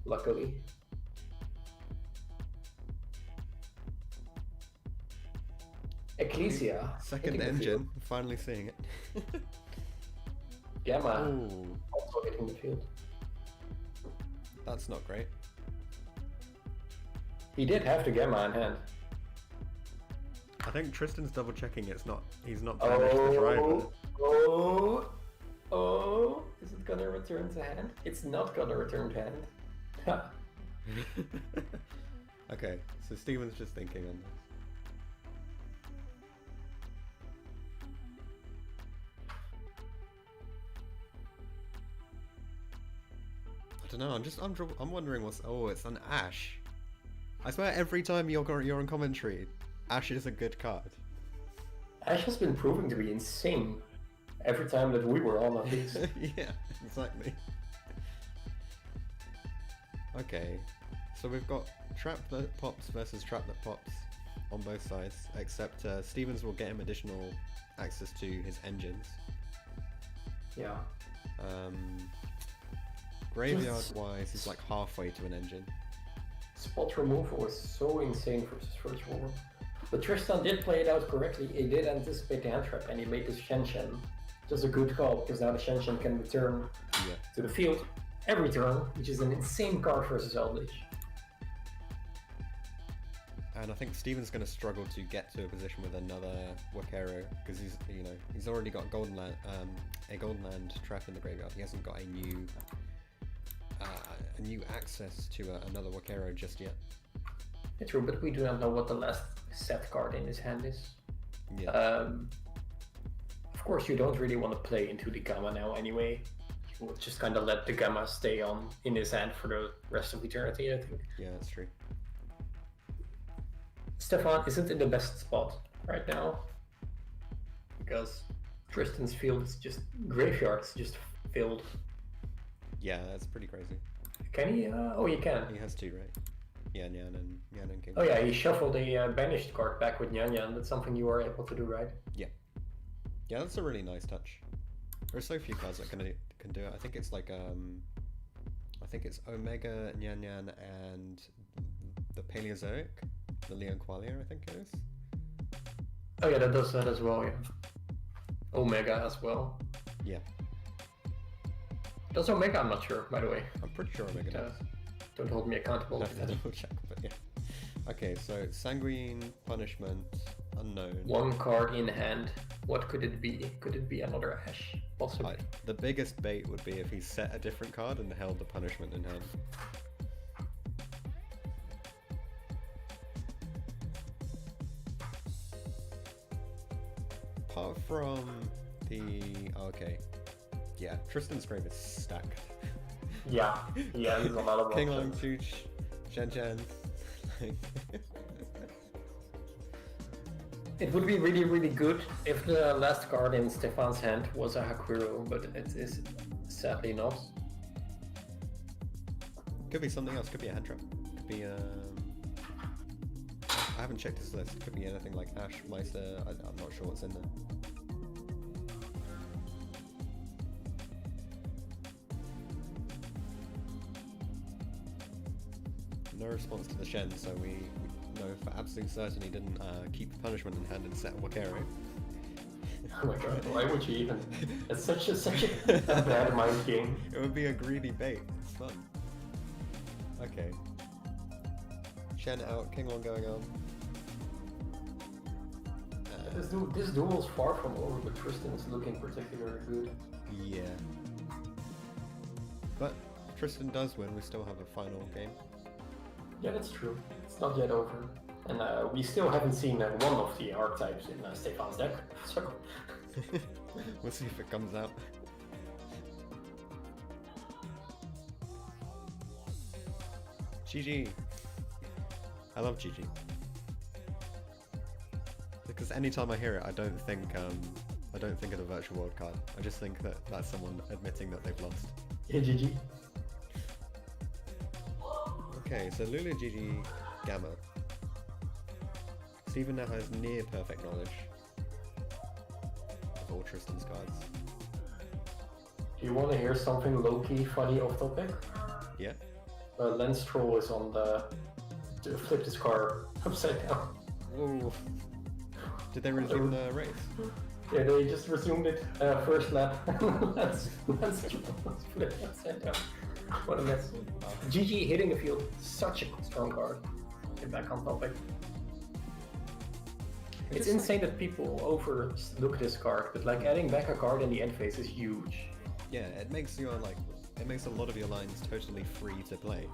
Luckily. Ecclesia. Second hitting the engine, field. finally seeing it. Gamma. Ooh, Also hitting the field. that's not great. He did have the Gamma in hand. I think Tristan's double checking he's not banished the driver. Oh, is it gonna return to hand? It's not gonna return to hand. Ha. Okay, so Steven's just thinking on this. I don't know. I'm wondering what's. Oh, it's an Ash. I swear, every time you're on commentary, Ash is a good card. Ash has been proving to be insane every time that we were on, at least. Yeah, exactly. Okay, so we've got Trap That Pops versus Trap That Pops on both sides, except Stevens will get him additional access to his engines. Yeah. Graveyard-wise, he's like halfway to an engine. Spot removal is so insane versus Virtual World. But Tristan did play it out correctly. He did anticipate the hand trap and he made this Shen Shen. Just a good call because now the Shen Shen can return Yeah. to the field every turn, which is an insane card versus Eldritch. And I think Steven's going to struggle to get to a position with another Wakero because he's already got a golden land trap in the graveyard. He hasn't got a new access to another Wakero just yet. It's true, but we do not know what the last set card in his hand is. Yeah. Of course, you don't really want to play into the Gamma now anyway. You will just kind of let the Gamma stay on in his hand for the rest of eternity, I think. Yeah, that's true. Stefan isn't in the best spot right now because Tristan's field is just graveyards just filled. Yeah, that's pretty crazy. Can he? Oh, he can. He has two, right? Yeah, Nyan and King. Oh yeah, he shuffled a banished card back with Nyan Nyan. That's something you were able to do, right? Yeah, that's a really nice touch. There's so few cards that can do it. I think it's like I think it's Omega, Nyan Nyan, and the Paleozoic, the Leon Qualia, I think it is. Oh yeah, that does that as well. Yeah. Omega as well. Yeah, Does Omega? I'm not sure, by the way. I'm pretty sure Omega does. Don't hold me accountable. I'll have to double check, but yeah. Okay, so Sanguine, Punishment, Unknown. One card in hand. What could it be? Could it be another Ash? Possibly. The biggest bait would be if he set a different card and held the Punishment in hand. apart from the... Oh, okay. Yeah, Tristan's grave is stacked. Yeah, he's a lot of King Long options. Chooch, Shen Chen. It would be really, really good if the last card in Stefan's hand was a Hakuiro, but it is sadly not. Could be something else, could be a hand trap. Could be, I haven't checked his list. Could be anything like Ash, Meister, I'm not sure what's in there. No response to the Shen, so we know for absolute certain he didn't keep punishment in hand and set Wakero. Oh my god, why would you even? It's such a bad mind game. It would be a greedy bait. It's fun. Okay. Shen out, King Long going on. This duel is far from over, but Tristan is looking particularly good. Yeah. But Tristan does win, we still have a final game. Yeah, that's true. It's not yet over. And we still haven't seen one of the archetypes in Stefan's deck, so... We'll see if it comes out. GG. I love GG. Because anytime I hear it, I don't think of the virtual world card. I just think that that's someone admitting that they've lost. Yeah, GG. Okay, so Lulu, GG, Gamma. Steven now has near perfect knowledge of all Tristan's cards. Do you want to hear something low-key funny off topic? Yeah? Lens Troll is on to flip this card upside down. Whoa. Did they resume the race? Yeah, they just resumed it first lap. Let's flip it upside down. What a mess. GG hitting the field, such a strong card. Get back on topic. It's insane that people overlook this card, but like adding back a card in the end phase is huge. Yeah, it makes a lot of your lines totally free to play.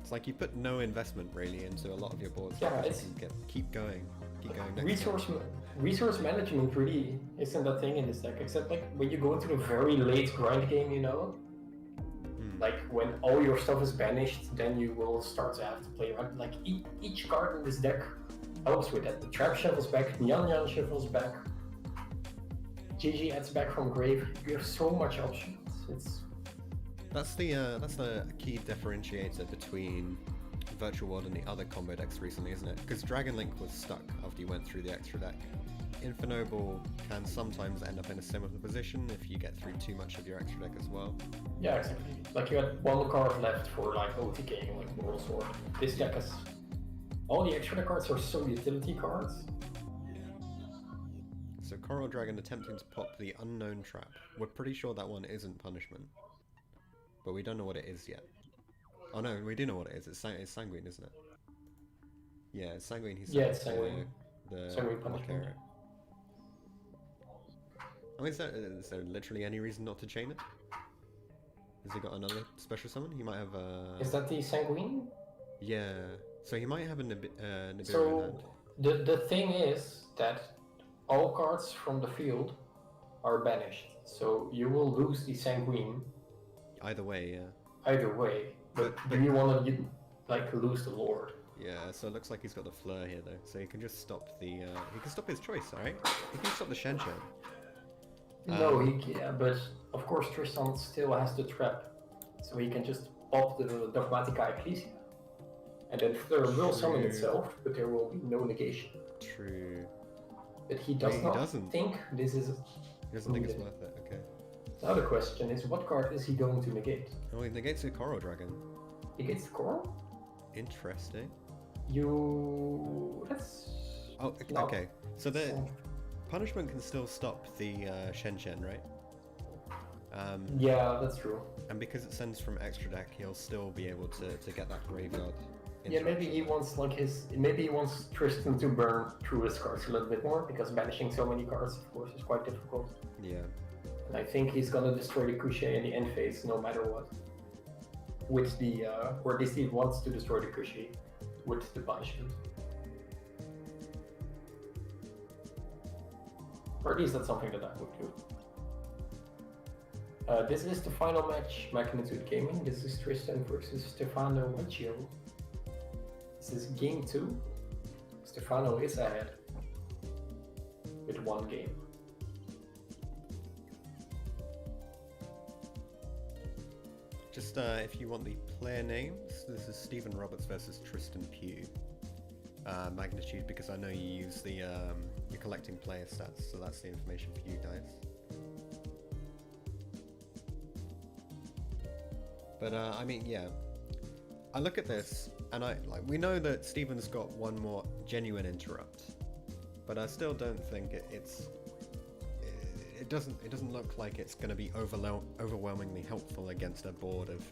It's like you put no investment really into a lot of your boards. Yeah, because it's- you can keep going next time. Resource management really isn't a thing in this deck, except like when you go into a very late grind game, you know? Like when all your stuff is banished, then you will start to have to play around. Like each card in this deck helps with that. The Trap shuffles back, Nyan Nyan shuffles back, GG adds back from grave. You have so much options. That's the key differentiator between Virtual World and the other combo decks recently, isn't it? Because Dragon Link was stuck after you went through the extra deck. Infinnoble can sometimes end up in a similar position if you get through too much of your extra deck as well. Yeah, exactly. Like you had one card left for like OTK, like Moral Sword. This deck has all the extra deck cards are so utility cards. So Coral Dragon attempting to pop the Unknown Trap. We're pretty sure that one isn't punishment. But we don't know what it is yet. Oh no, we do know what it is. It's Sanguine, isn't it? Yeah, it's Sanguine. Yeah, it's Sanguine. The Sanguine punishment. I mean, is there literally any reason not to chain it? Has he got another special summon? He might have a... Is that the Sanguine? Yeah. So he might have a Nibiru in So hand. the thing is that all cards from the field are banished. So you will lose the Sanguine Either way, yeah. either way. But do you want to like lose the Lord? Yeah, so it looks like he's got the Fleur here though. So he can just stop the... he can stop his choice, alright? He can stop the Shen Shen. No, yeah, but of course Tristan still has the trap, so he can just pop the Dogmatica Ecclesia, and then Fleur will summon True. itself, but there will be no negation. True. But he Wait, he not doesn't. think this is. He doesn't think it's worth it, okay. Now the question is, what card is he going to negate? Oh, he negates a Coral Dragon. Negates the Coral? Interesting. That's... Oh, No. okay. So the So- punishment can still stop the Shen Shen, right? Yeah, that's true. And because it sends from extra deck, he'll still be able to get that graveyard. Yeah, maybe he wants maybe he wants Tristan to burn through his cards a little bit more, because banishing so many cards, of course, is quite difficult. Yeah. And I think he's gonna destroy the Couché in the end phase, no matter what. With the, or at least he wants to destroy the Couché with the punishment. Or at least that's something that I would do. This is the final match, Magnitude Gaming. This is Tristan versus Stefano YuGiJoe. This is game 2. Stefano is ahead with 1 game. Just if you want the player names, this is Stephen Roberts versus Tristan Pugh. Magnitude, because I know you use the you're collecting player stats, so that's the information for you guys. But I mean, yeah, I look at this and we know that Stephen's got one more genuine interrupt, but I still don't think it doesn't look like it's going to be overwhelmingly helpful against a board of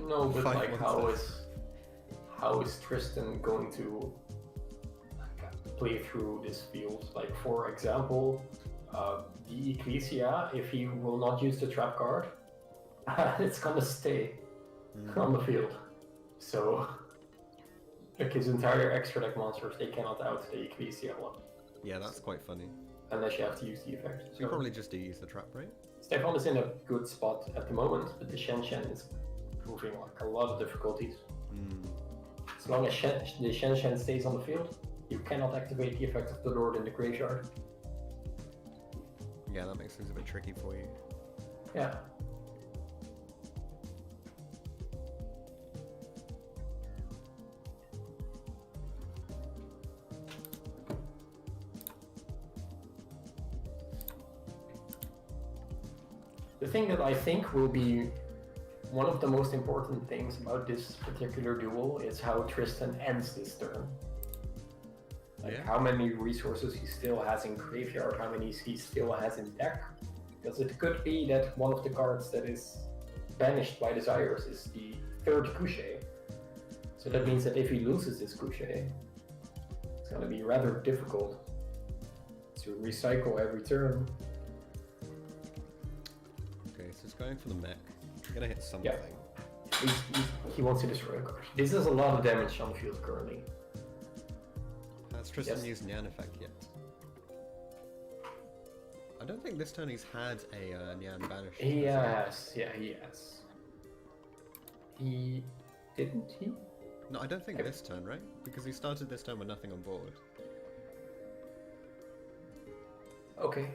No, but 5 like monsters. how is Tristan going to play through this field? Like, for example, the Ecclesia, if he will not use the trap card, it's gonna stay on the field. So, like, his entire extra deck monsters, they cannot out the Ecclesia one. Yeah, that's quite funny. Unless you have to use the effect. You probably just do use the trap, right? Stefan is in a good spot at the moment, but the Shen is proving like a lot of difficulties. As long as the Shen stays on the field, you cannot activate the effect of the Lord in the graveyard. Yeah, that makes things a bit tricky for you. Yeah. The thing that I think will be one of the most important things about this particular duel is how Tristan ends this turn. Like, Yeah. how many resources he still has in graveyard, how many he still has in deck. Because it could be that one of the cards that is banished by Desires is the 3rd Couché. So that means that if he loses this Couché, it's going to be rather difficult to recycle every turn. Okay, so it's going for the mech. I'm gonna hit something. He wants to destroy a card. This is a lot of damage on the field currently. Has Tristan Yes. used Nyan effect yet? I don't think this turn he's had a Nyan banished. He has, yeah, he has. He didn't he? No, I don't think this turn, right? Because he started this turn with nothing on board. Okay,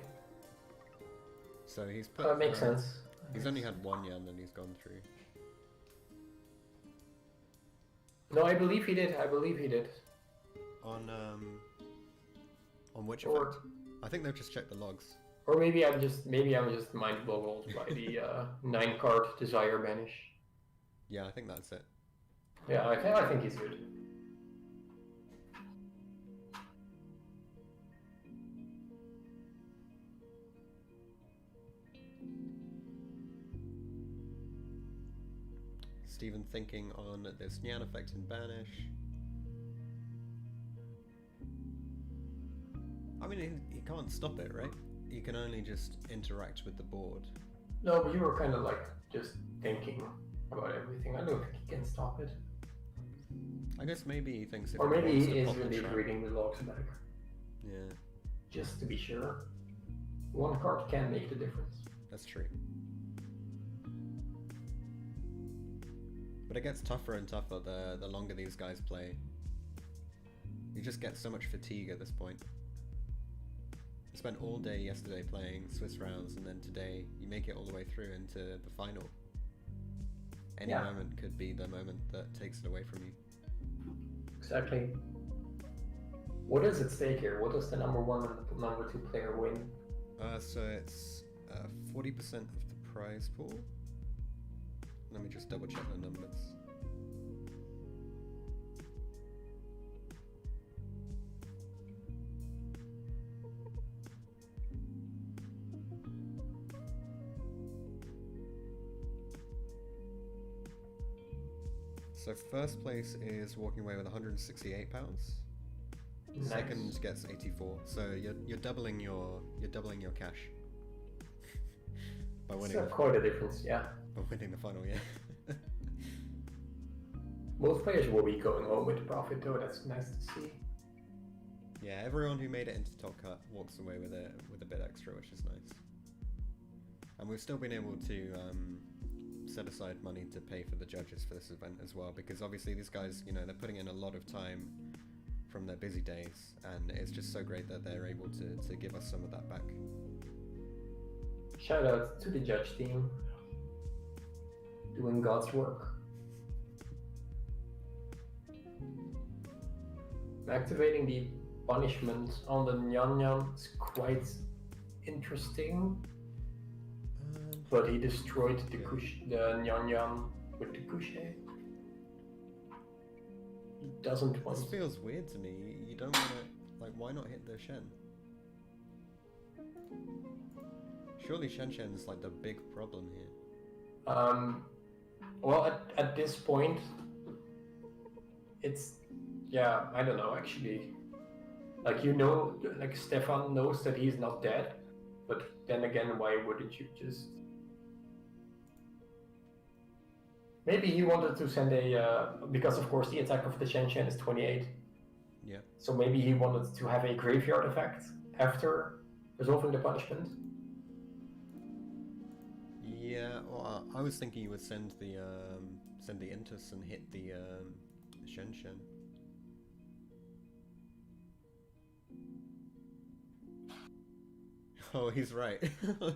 So he's put. that makes sense. He's only had 1 Nyan and he's gone through. No, I believe he did. I believe he did. On which Or- effect? I think they've just checked the logs. Or maybe I'm just mind boggled by the 9-card Desire banish. Yeah, I think that's it. Yeah, I think he's good. Stephen thinking on this Nyan effect and banish. I mean, he can't stop it, right? You can only just interact with the board. No, but you were kind of like just thinking about everything. I don't think he can stop it. I guess maybe he thinks if Or maybe wants he to is pop the really trap- reading the logs back, Yeah, just to be sure. 1 card can make the difference. that's true. But it gets tougher and tougher the longer these guys play. You just get so much fatigue at this point. I spent all day yesterday playing Swiss rounds, and then today you make it all the way through into the final. Any Yeah. moment could be the moment that takes it away from you. Exactly. What is at stake here? What does the number 1 and the number 2 player win? So it's 40% of the prize pool. Let me just double check the numbers. So first place is walking away with £168. Nice. Second gets 84. So you're doubling your cash by It's winning quite a difference, yeah. by winning the final. Yeah. Most players will be going home with profit though, that's nice to see. Yeah, everyone who made it into top cut walks away with it with a bit extra, which is nice. And we've still been able to set aside money to pay for the judges for this event as well, because obviously these guys, you know, they're putting in a lot of time from their busy days, and it's just so great that they're able to give us some of that back. Shout out to the judge team doing God's work. Activating the punishment on the Nyan Nyan is quite interesting, but he destroyed the Nyan Nyan with the couche. He doesn't want. This feels weird to me. You don't want to, like, why not hit the Shen? Surely Shen is like the big problem here. Well, at this point, it's, yeah, I don't know actually. Like, you know, like Stefan knows that he's not dead, but then again, why wouldn't you just? Maybe he wanted to send a, because of course the attack of the Shen is 28. Yeah. So maybe he wanted to have a graveyard effect after resolving the punishment. Yeah, well, I was thinking you would send the Intus and hit the Shen. Oh, he's right.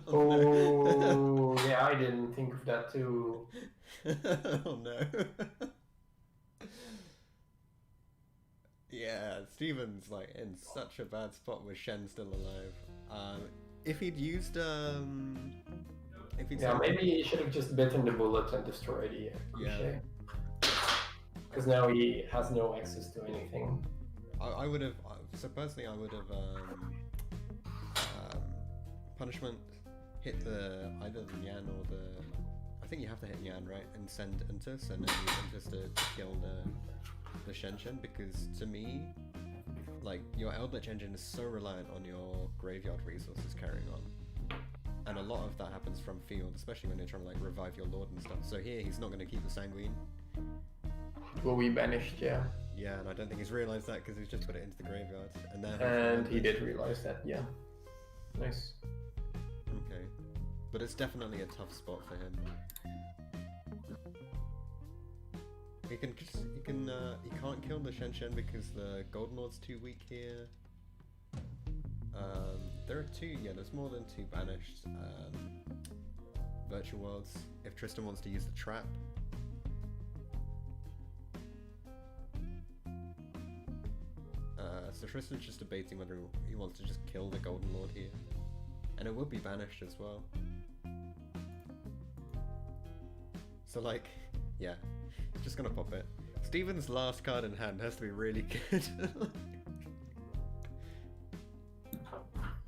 Oh, yeah, I didn't think of that too. Oh no. Yeah, Steven's like in such a bad spot with Shen still alive. If he'd used if he'd Yeah, maybe he should have just bitten the bullet and destroyed the couche. Because now he has no access to anything. I would have. So personally, I would have punishment hit either the Nyan or the. I think you have to hit Nyan, right, and send Intus, and then use Intus to kill the Shen, because to me, like, your Eldritch engine is so reliant on your graveyard resources carrying on, and a lot of that happens from field, especially when you're trying to like revive your lord and stuff. So here he's not going to keep the Sanguine. Will be banished, yeah. Yeah, and I don't think he's realised that because he's just put it into the graveyard. And he did realise that, yeah. Nice. Okay, but it's definitely a tough spot for him. He can't kill the Shen because the Golden Lord's too weak here. There are two, yeah, there's more than two banished virtual worlds if Tristan wants to use the trap. So Tristan's just debating whether he wants to just kill the Golden Lord here. And it would be banished as well. So like, yeah, just gonna pop it. Steven's last card in hand has to be really good.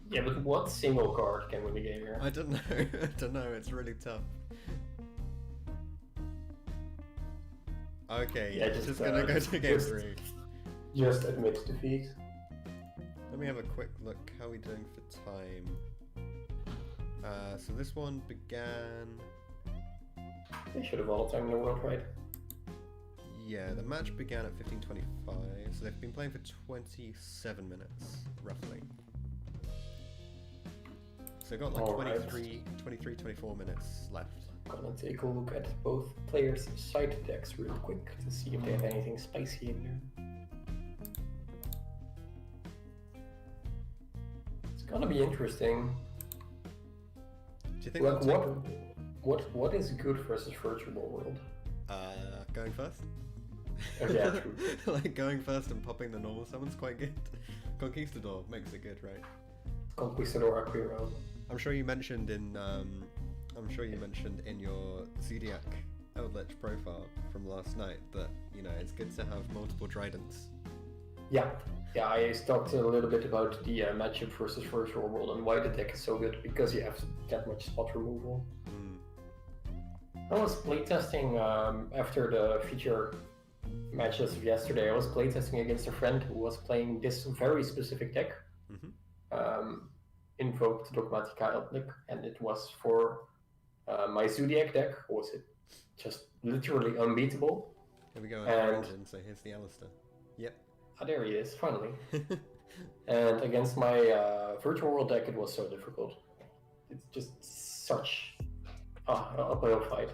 Yeah, but what single card can win the game here? I don't know, I don't know, it's really tough. Okay, Yeah, just gonna go to game 3. Just admit defeat. Let me have a quick look. How are we doing for time? So this one began... They should have all the time in the world, right? Yeah, the match began at 15:25, so they've been playing for 27 minutes, roughly. So got like 24 minutes left. Gonna take a look at both players' side decks real quick to see if they have anything spicy in there. It's gonna be interesting. Do you think Like, they'll what is good versus virtual world? going first? Oh, yeah, true. Like going first and popping the normal summons quite good. Conquistador makes it good, right? Conquistador Aquiro. I'm sure you mentioned in your Zodiac Eldritch profile from last night that, you know, it's good to have multiple Tridents. Yeah, I talked a little bit about the matchup versus virtual world and why the deck is so good, because you have that much spot removal. I was playtesting after the feature matches of yesterday. I was playtesting against a friend who was playing this very specific deck. Invoked Dogmatica Eldritch, and it was for my Zodiac deck. Was it just literally unbeatable? Here we go, And- engine, so here's the Alistair. Yep. Ah, there he is, finally. And against my virtual world deck, it was so difficult. It's just such an uphill fight.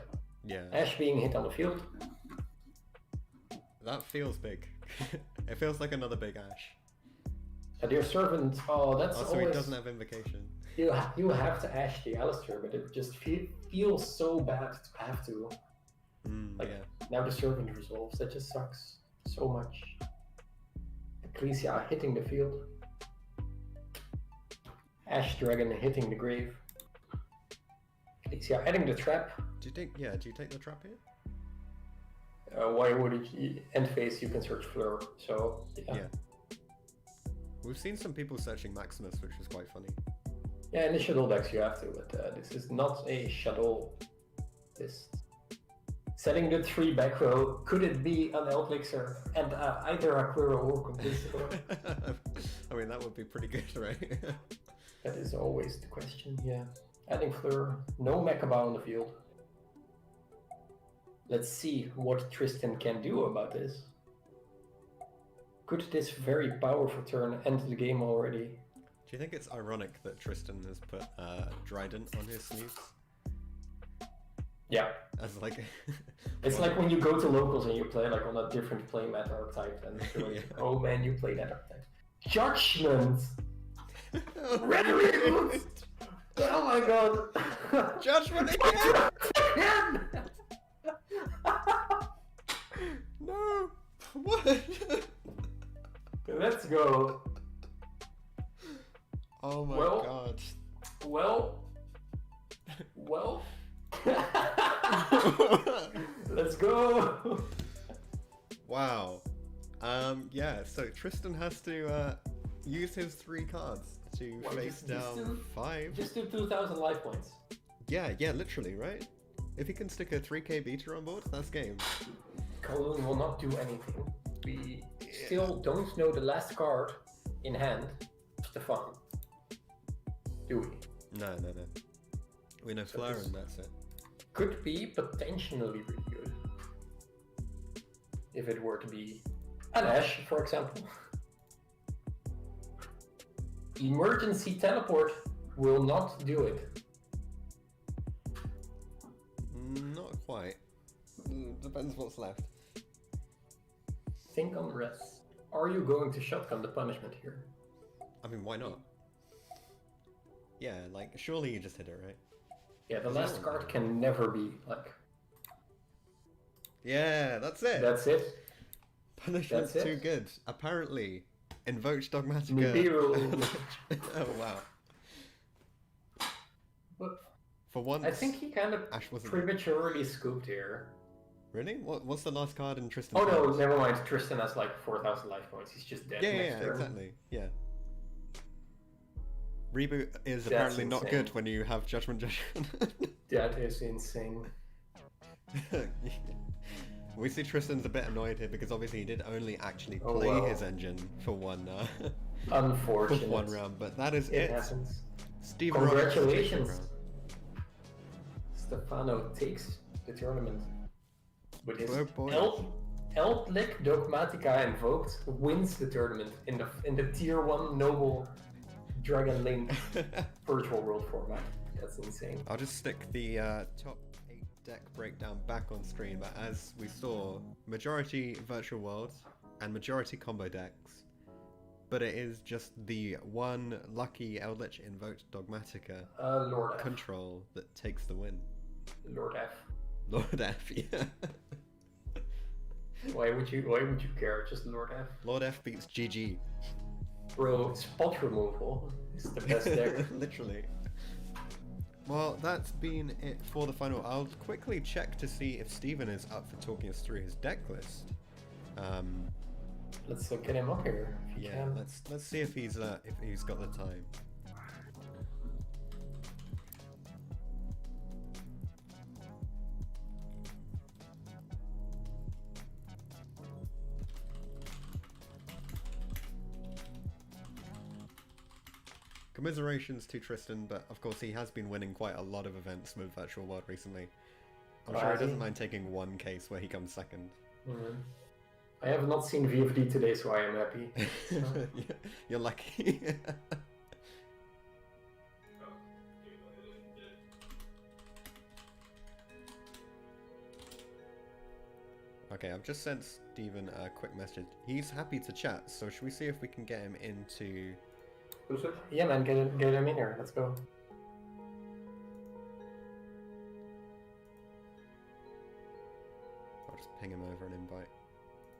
Yeah. Ash being hit on the field. That feels big. It feels like another big Ash. A Dear Servant, oh, that's Also, always... he doesn't have Invocation. You have to Ash the Alistair, but it just feels so bad to have to. Like, Yeah. now the Servant resolves, that just sucks so much. Ecclesia hitting the field. Ash Dragon hitting the grave. Ecclesia adding the trap. Do you take the trap here? Why would it end phase you can search Fleur, so yeah. We've seen some people searching Maximus, which is quite funny. Yeah, in the shuttle decks you have to, but this is not a shuttle list. Setting the 3 back row, could it be an Elixir and either Aquira or Conquistador? I mean, that would be pretty good, right? That is always the question, yeah. Adding Fleur, no Mechaba on the field. Let's see what Tristan can do about this. Could this very powerful turn end the game already? Do you think it's ironic that Tristan has put Dryden on his sleeves? Yeah. As like... It's like when you go to locals and you play like on a different playmat archetype and you're like, oh man, you play that archetype. Judgment! Rhetoric! Oh my god! Judgment again! Again! No! What? Let's go. Oh my Well- god. Well. Let's go. Wow. Yeah, so Tristan has to use his 3 cards to Well, face just down do- 5. Just do 2,000 life points. Yeah, literally, right? If he can stick a 3k beta on board, that's game. Kowloon will not do anything. We still don't know the last card in hand. Stefan. Do we? No. We know So Fleur this- and that's it. Could be potentially really good. If it were to be an Ash, for example. Emergency teleport will not do it. Not quite. Depends what's left. Think on rest. Are you going to shotgun the punishment here? I mean, why not? Yeah, like, surely you just hit it, right? Yeah, the Is last that- card can never be like. Yeah, that's it! That's it. Punishment's that's too it. good. Apparently. Invoked Dogmatica. Nibiru. Oh, wow. But For once, I think he kind of Ash wasn't... prematurely scooped here. Really? What's the last card in Tristan's Oh no, hands? never mind. Tristan has like 4,000 life points. He's just dead. Yeah, next turn. exactly. Yeah. Reboot is That's apparently not insane. good when you have Judgment. That is insane. We see Tristan's a bit annoyed here because obviously he did only actually Oh, play wow. his engine for one Unfortunate. one round, but that is It it. happens. Steve Roberts takes the Congratulations. crown. Stefano takes the tournament with his Oh, boy. Eldlik Dogmatica invoked, wins the tournament in the tier 1 noble Dragon Link virtual world format. That's insane. I'll just stick the top 8 deck breakdown back on screen, but as we saw, majority virtual worlds and majority combo decks, but it is just the one lucky Eldritch invoked Dogmatica Lord F. control that takes the win. Lord F. Lord F, yeah. Why would you care? Just Lord F. Lord F beats GG. Bro, spot removal is the best deck. Literally. Well, that's been it for the final. I'll quickly check to see if Steven is up for talking us through his deck list. Let's get him up here. If you Yeah, can. let's see if he's got the time. Commiserations to Tristan, but of course he has been winning quite a lot of events with Virtual World recently. I'm Oh, sure he has he? doesn't mind taking one case where he comes second. Mhm. I have not seen VFD today, so I am happy. You're lucky. Okay, I've just sent Steven a quick message. He's happy to chat, so should we see if we can get him into... Who's it? Yeah, man, get him in here. Let's go. I'll just ping him over an invite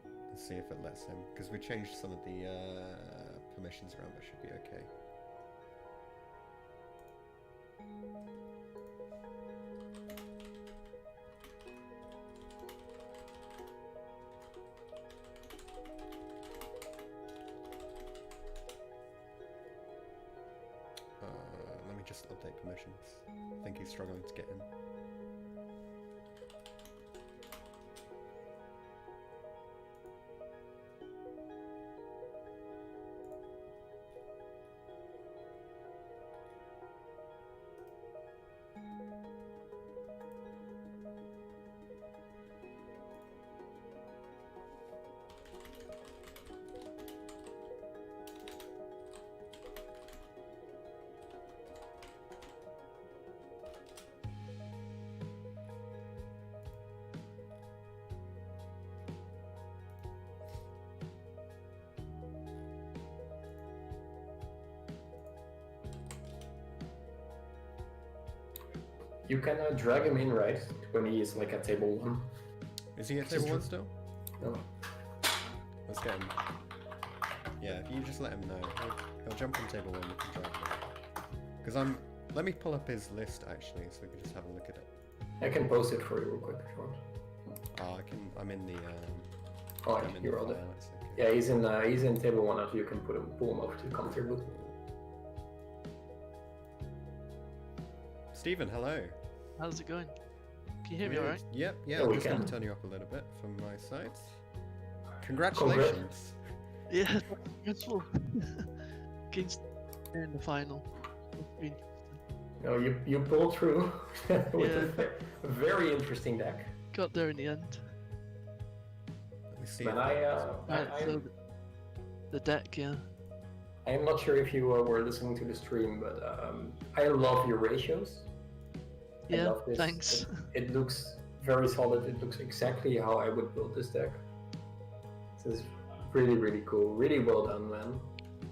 and see if it lets him, because we changed some of the permissions around, but should be okay. Let me just update permissions. I think he's struggling to get in. You can drag him in, right? When he is like at table 1. Is he at table 1 still? No. Let's get him. Yeah, if you just let him know. He'll jump on table 1 with the drag him. Because let me pull up his list actually, so we can just have a look at it. I can post it for you real quick if you want. Oh, I'm in the... Oh, I'm in you're the all there. file, it's okay. Yeah, he's in table 1, so you can pull him over to the commentary booth. Stephen, hello. How's it going? Can you hear me alright? Yep, yeah, Yeah, I'm we just going to can. turn you up a little bit from my side. Congratulations. Yeah, beautiful. Against in the final. No, you pulled through with a very interesting deck. Got there in the end. Let me see. Man, Right, so the deck, yeah. I am not sure if you were listening to the stream, but I love your ratios. I Yeah, love this. thanks. It looks very solid. It looks exactly how I would build this deck. This is really, really cool. Really well done, man.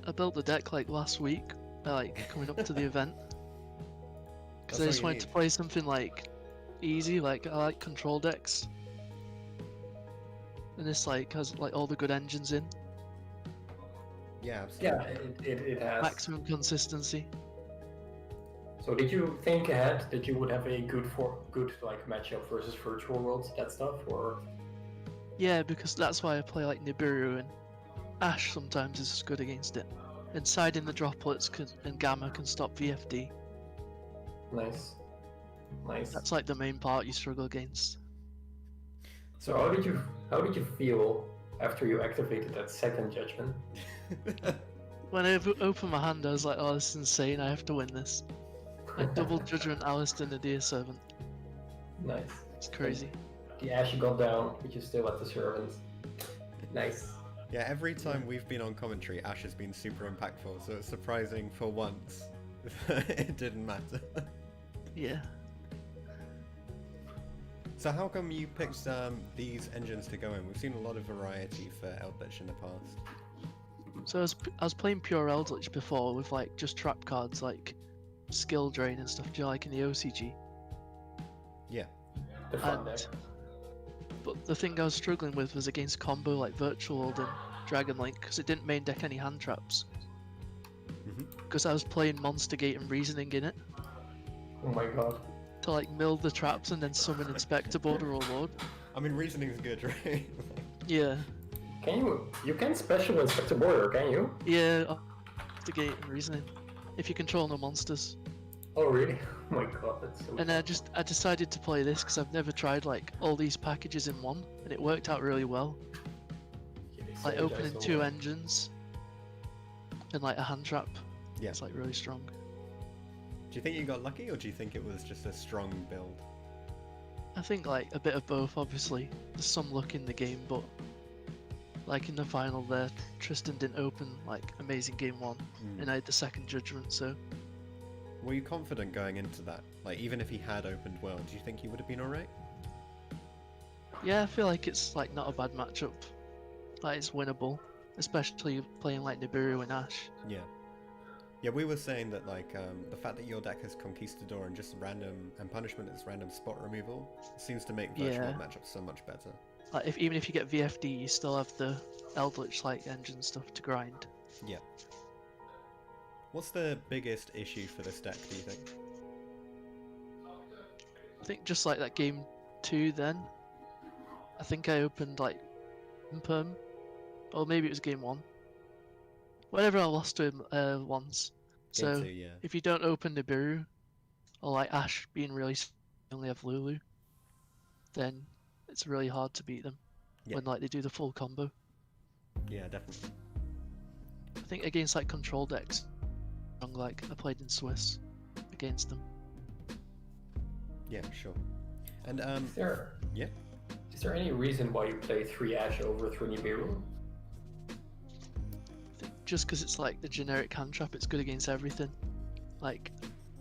I built the deck like last week, like coming up to the event. Because I That's just all you wanted to need. play something like easy, like I like control decks. And this like has like all the good engines in, Yeah, absolutely. Yeah, it has. maximum consistency. So did you think ahead that you would have a good like matchup versus Virtual Worlds, that stuff, or? Yeah, because that's why I play like Nibiru, and Ash sometimes is good against it. And siding the droplets and Gamma can stop VFD. Nice. That's like the main part you struggle against. So how did you feel after you activated that second judgment? When I opened my hand, I was like, oh, this is insane, I have to win this. I double Judgment Alistair Nadir Servant. Nice. It's crazy. The Ash got down, but you still at the servant. Nice. Yeah, every time we've been on commentary, Ash has been super impactful, so it's surprising for once it didn't matter. Yeah. So how come you picked these engines to go in? We've seen a lot of variety for Eldritch in the past. So I was playing pure Eldritch before with like just trap cards like Skill Drain and stuff, do you like in the OCG? Yeah. The fun And, deck. but the thing I was struggling with was against combo like Virtual World and Dragon Link, because it didn't main deck any hand traps. Because I was playing Monster Gate and Reasoning in it Oh my god. to like mill the traps and then summon Inspector Border or Lord. I mean, reasoning's good, right? Yeah, You can special Inspector Border, can you? yeah, Monster Gate and Reasoning. If you control no monsters. Oh really? Oh my god, that's so And I decided to play this because I've never tried like all these packages in one, and it worked out really well. Like opening two engines and like a hand trap. Yeah. It's like really strong. Do you think you got lucky, or do you think it was just a strong build? I think like a bit of both. Obviously, there's some luck in the game, but Like in the final there, Tristan didn't open like amazing game 1, and I had the second judgment, so Were you confident going into that? Like, even if he had opened well, do you think he would have been alright? yeah, I feel like it's like not a bad matchup. Like it's winnable, especially playing like Nibiru and Ash. Yeah. Yeah, we were saying that like the fact that your deck has Conquistador and just random and punishment as random spot removal seems to make virtual Yeah. matchups so much better. Like even if you get VFD, you still have the Eldritch like engine stuff to grind. Yeah. What's the biggest issue for this deck, do you think? I think just like that game 2 then, I think I opened like Imperm, or maybe it was game 1. Whenever I lost to him once. So Game 2, yeah. if you don't open Nibiru, or like Ash being really you only have Lulu, then it's really hard to beat them Yeah. when like they do the full combo. Yeah, definitely. I think against like control decks, like I played in Swiss against them. Yeah, sure. And Is there yeah. is there any reason why you play 3 Ash over 3 Nibiru? I think just because it's like the generic hand trap, it's good against everything. Like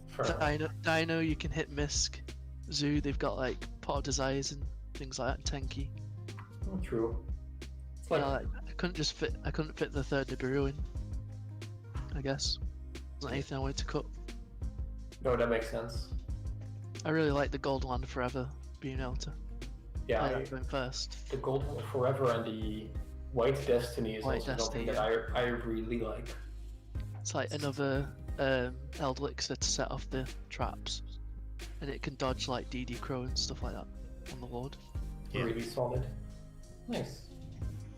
Fair enough. Dino, you can hit Misk. Zoo, they've got like Pot of Desires and things like that, and Tenki. Oh, true. It's like, Yeah, like, I couldn't fit the third Nibiru in. I guess. Wasn't anything I wanted to cut. no, that makes sense. I really like the Golden Land Forever being able to Yeah, play that going first. the Gold Forever and the White Destiny is White also something that Destiny, I really like. It's like another Elixir to set off the traps, and it can dodge like DD Crow and stuff like that on the Lord. Yeah. Really solid. Nice.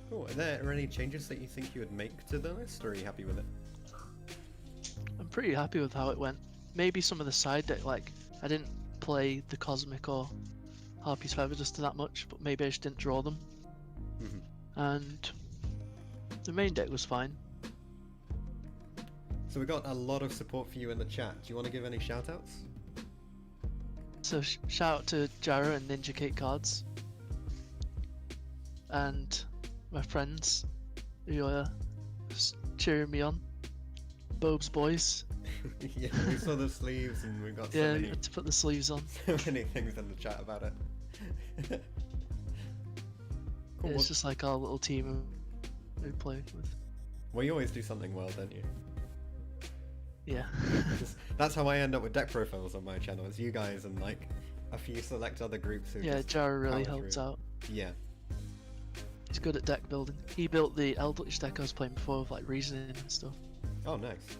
Cool. Are there any changes that you think you would make to the list, or are you happy with it? I'm pretty happy with how it went. Maybe some of the side deck, like I didn't play the Cosmic or Harpy's Feather just that much, but maybe I just didn't draw them. Mhm. And the main deck was fine. So we got a lot of support for you in the chat. Do you want to give any shout-outs? So shout out to Jaro and Ninja Cake Cards, and my friends who are cheering me on. Bob's Boys. Yeah, we saw the sleeves and we got so Yeah, many, had to put the sleeves on. so many things in the chat about it. Cool. Yeah, it's just like our little team we play with. Well, you always do something well, don't you? Yeah. That's how I end up with deck profiles on my channel. It's you guys and like a few select other groups who Yeah, just Jaro really power helped through. out. Yeah. He's good at deck building. He built the Eldritch deck I was playing before with like reasoning and stuff. Oh, nice.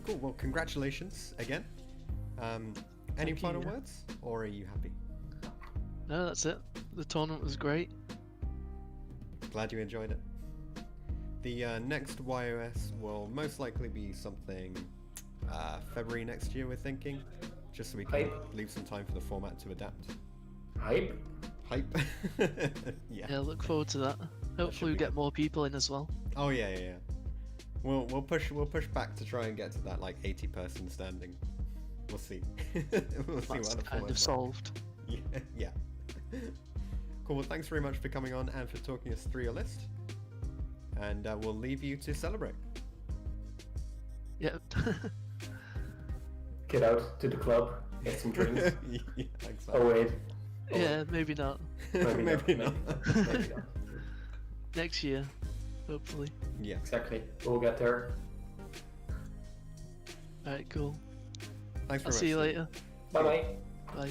Cool. Well, congratulations again. Any Thank you, final yeah. words, or are you happy? No, that's it. The tournament was great. Glad you enjoyed it. The next YOS will most likely be something February next year, we're thinking, just so we can Hype. leave some time for the format to adapt. Hype? Hype. Yeah. Yeah, look forward to that. Hopefully we be get more people in as well. Oh yeah. We'll push back to try and get to that like 80-person standing. We'll see. We'll see That's what the kind of format's like. solved. Yeah. Cool. Well, thanks very much for coming on and for talking us through your list. And we'll leave you to celebrate. Yep. Get out to the club, get some drinks. Yeah, thanks. Oh wait. Yeah, maybe not. Maybe not. Maybe not. Next year, hopefully. Yeah. Exactly. We'll get there. Alright, cool. Thanks very I'll much. see you Steve. later. Bye bye. Bye.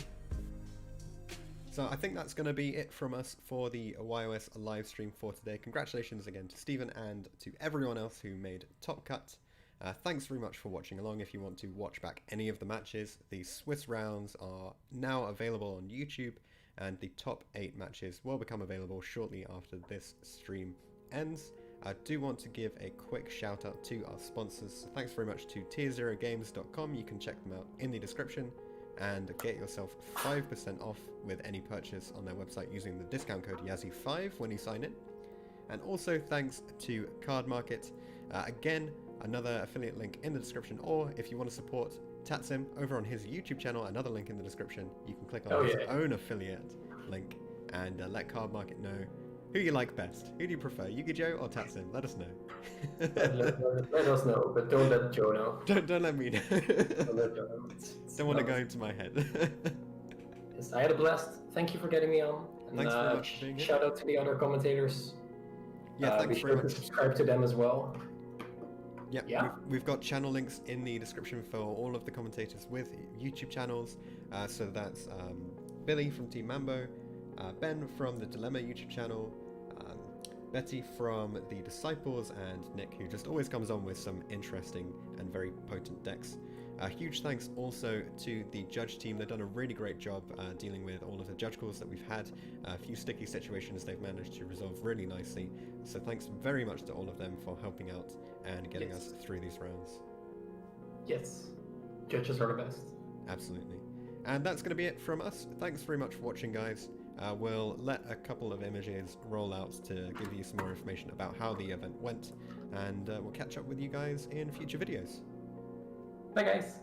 So I think that's going to be it from us for the YOS live stream for today. Congratulations again to Stephen and to everyone else who made Top Cut. Thanks very much for watching along. If you want to watch back any of the matches, the Swiss rounds are now available on YouTube, and the top 8 matches will become available shortly after this stream ends. I do want to give a quick shout out to our sponsors. Thanks very much to tier0games.com. You can check them out in the description and get yourself 5% off with any purchase on their website using the discount code Yazzie5 when you sign in. And also thanks to Cardmarket. Again, another affiliate link in the description, or if you want to support Tatsym over on his YouTube channel, another link in the description. You can click on his own affiliate link and let Cardmarket know Who you like best? Who do you prefer, YuGiJoe or Tatsym? Let us know. Let us know, but don't let Joe know. Don't let me know. Don't let Joe know. Don't want to go into my head. Yes, I had a blast. Thank you for getting me on. And, Thanks very much for being here. Shout out to the other commentators. Yeah, thanks be very sure much. to subscribe to them as well. Yep, Yeah. we've got channel links in the description for all of the commentators with YouTube channels. So that's Billy from Team Mambo, Ben from the Dillema YouTube channel, Betty from the Disciples, and Nick, who just always comes on with some interesting and very potent decks. Huge thanks also to the judge team. They've done a really great job dealing with all of the judge calls that we've had. A few sticky situations they've managed to resolve really nicely. So thanks very much to all of them for helping out and getting us through these rounds. Yes. Judges are the best. Absolutely. And that's going to be it from us. Thanks very much for watching, guys. We'll let a couple of images roll out to give you some more information about how the event went. And we'll catch up with you guys in future videos. Bye, guys.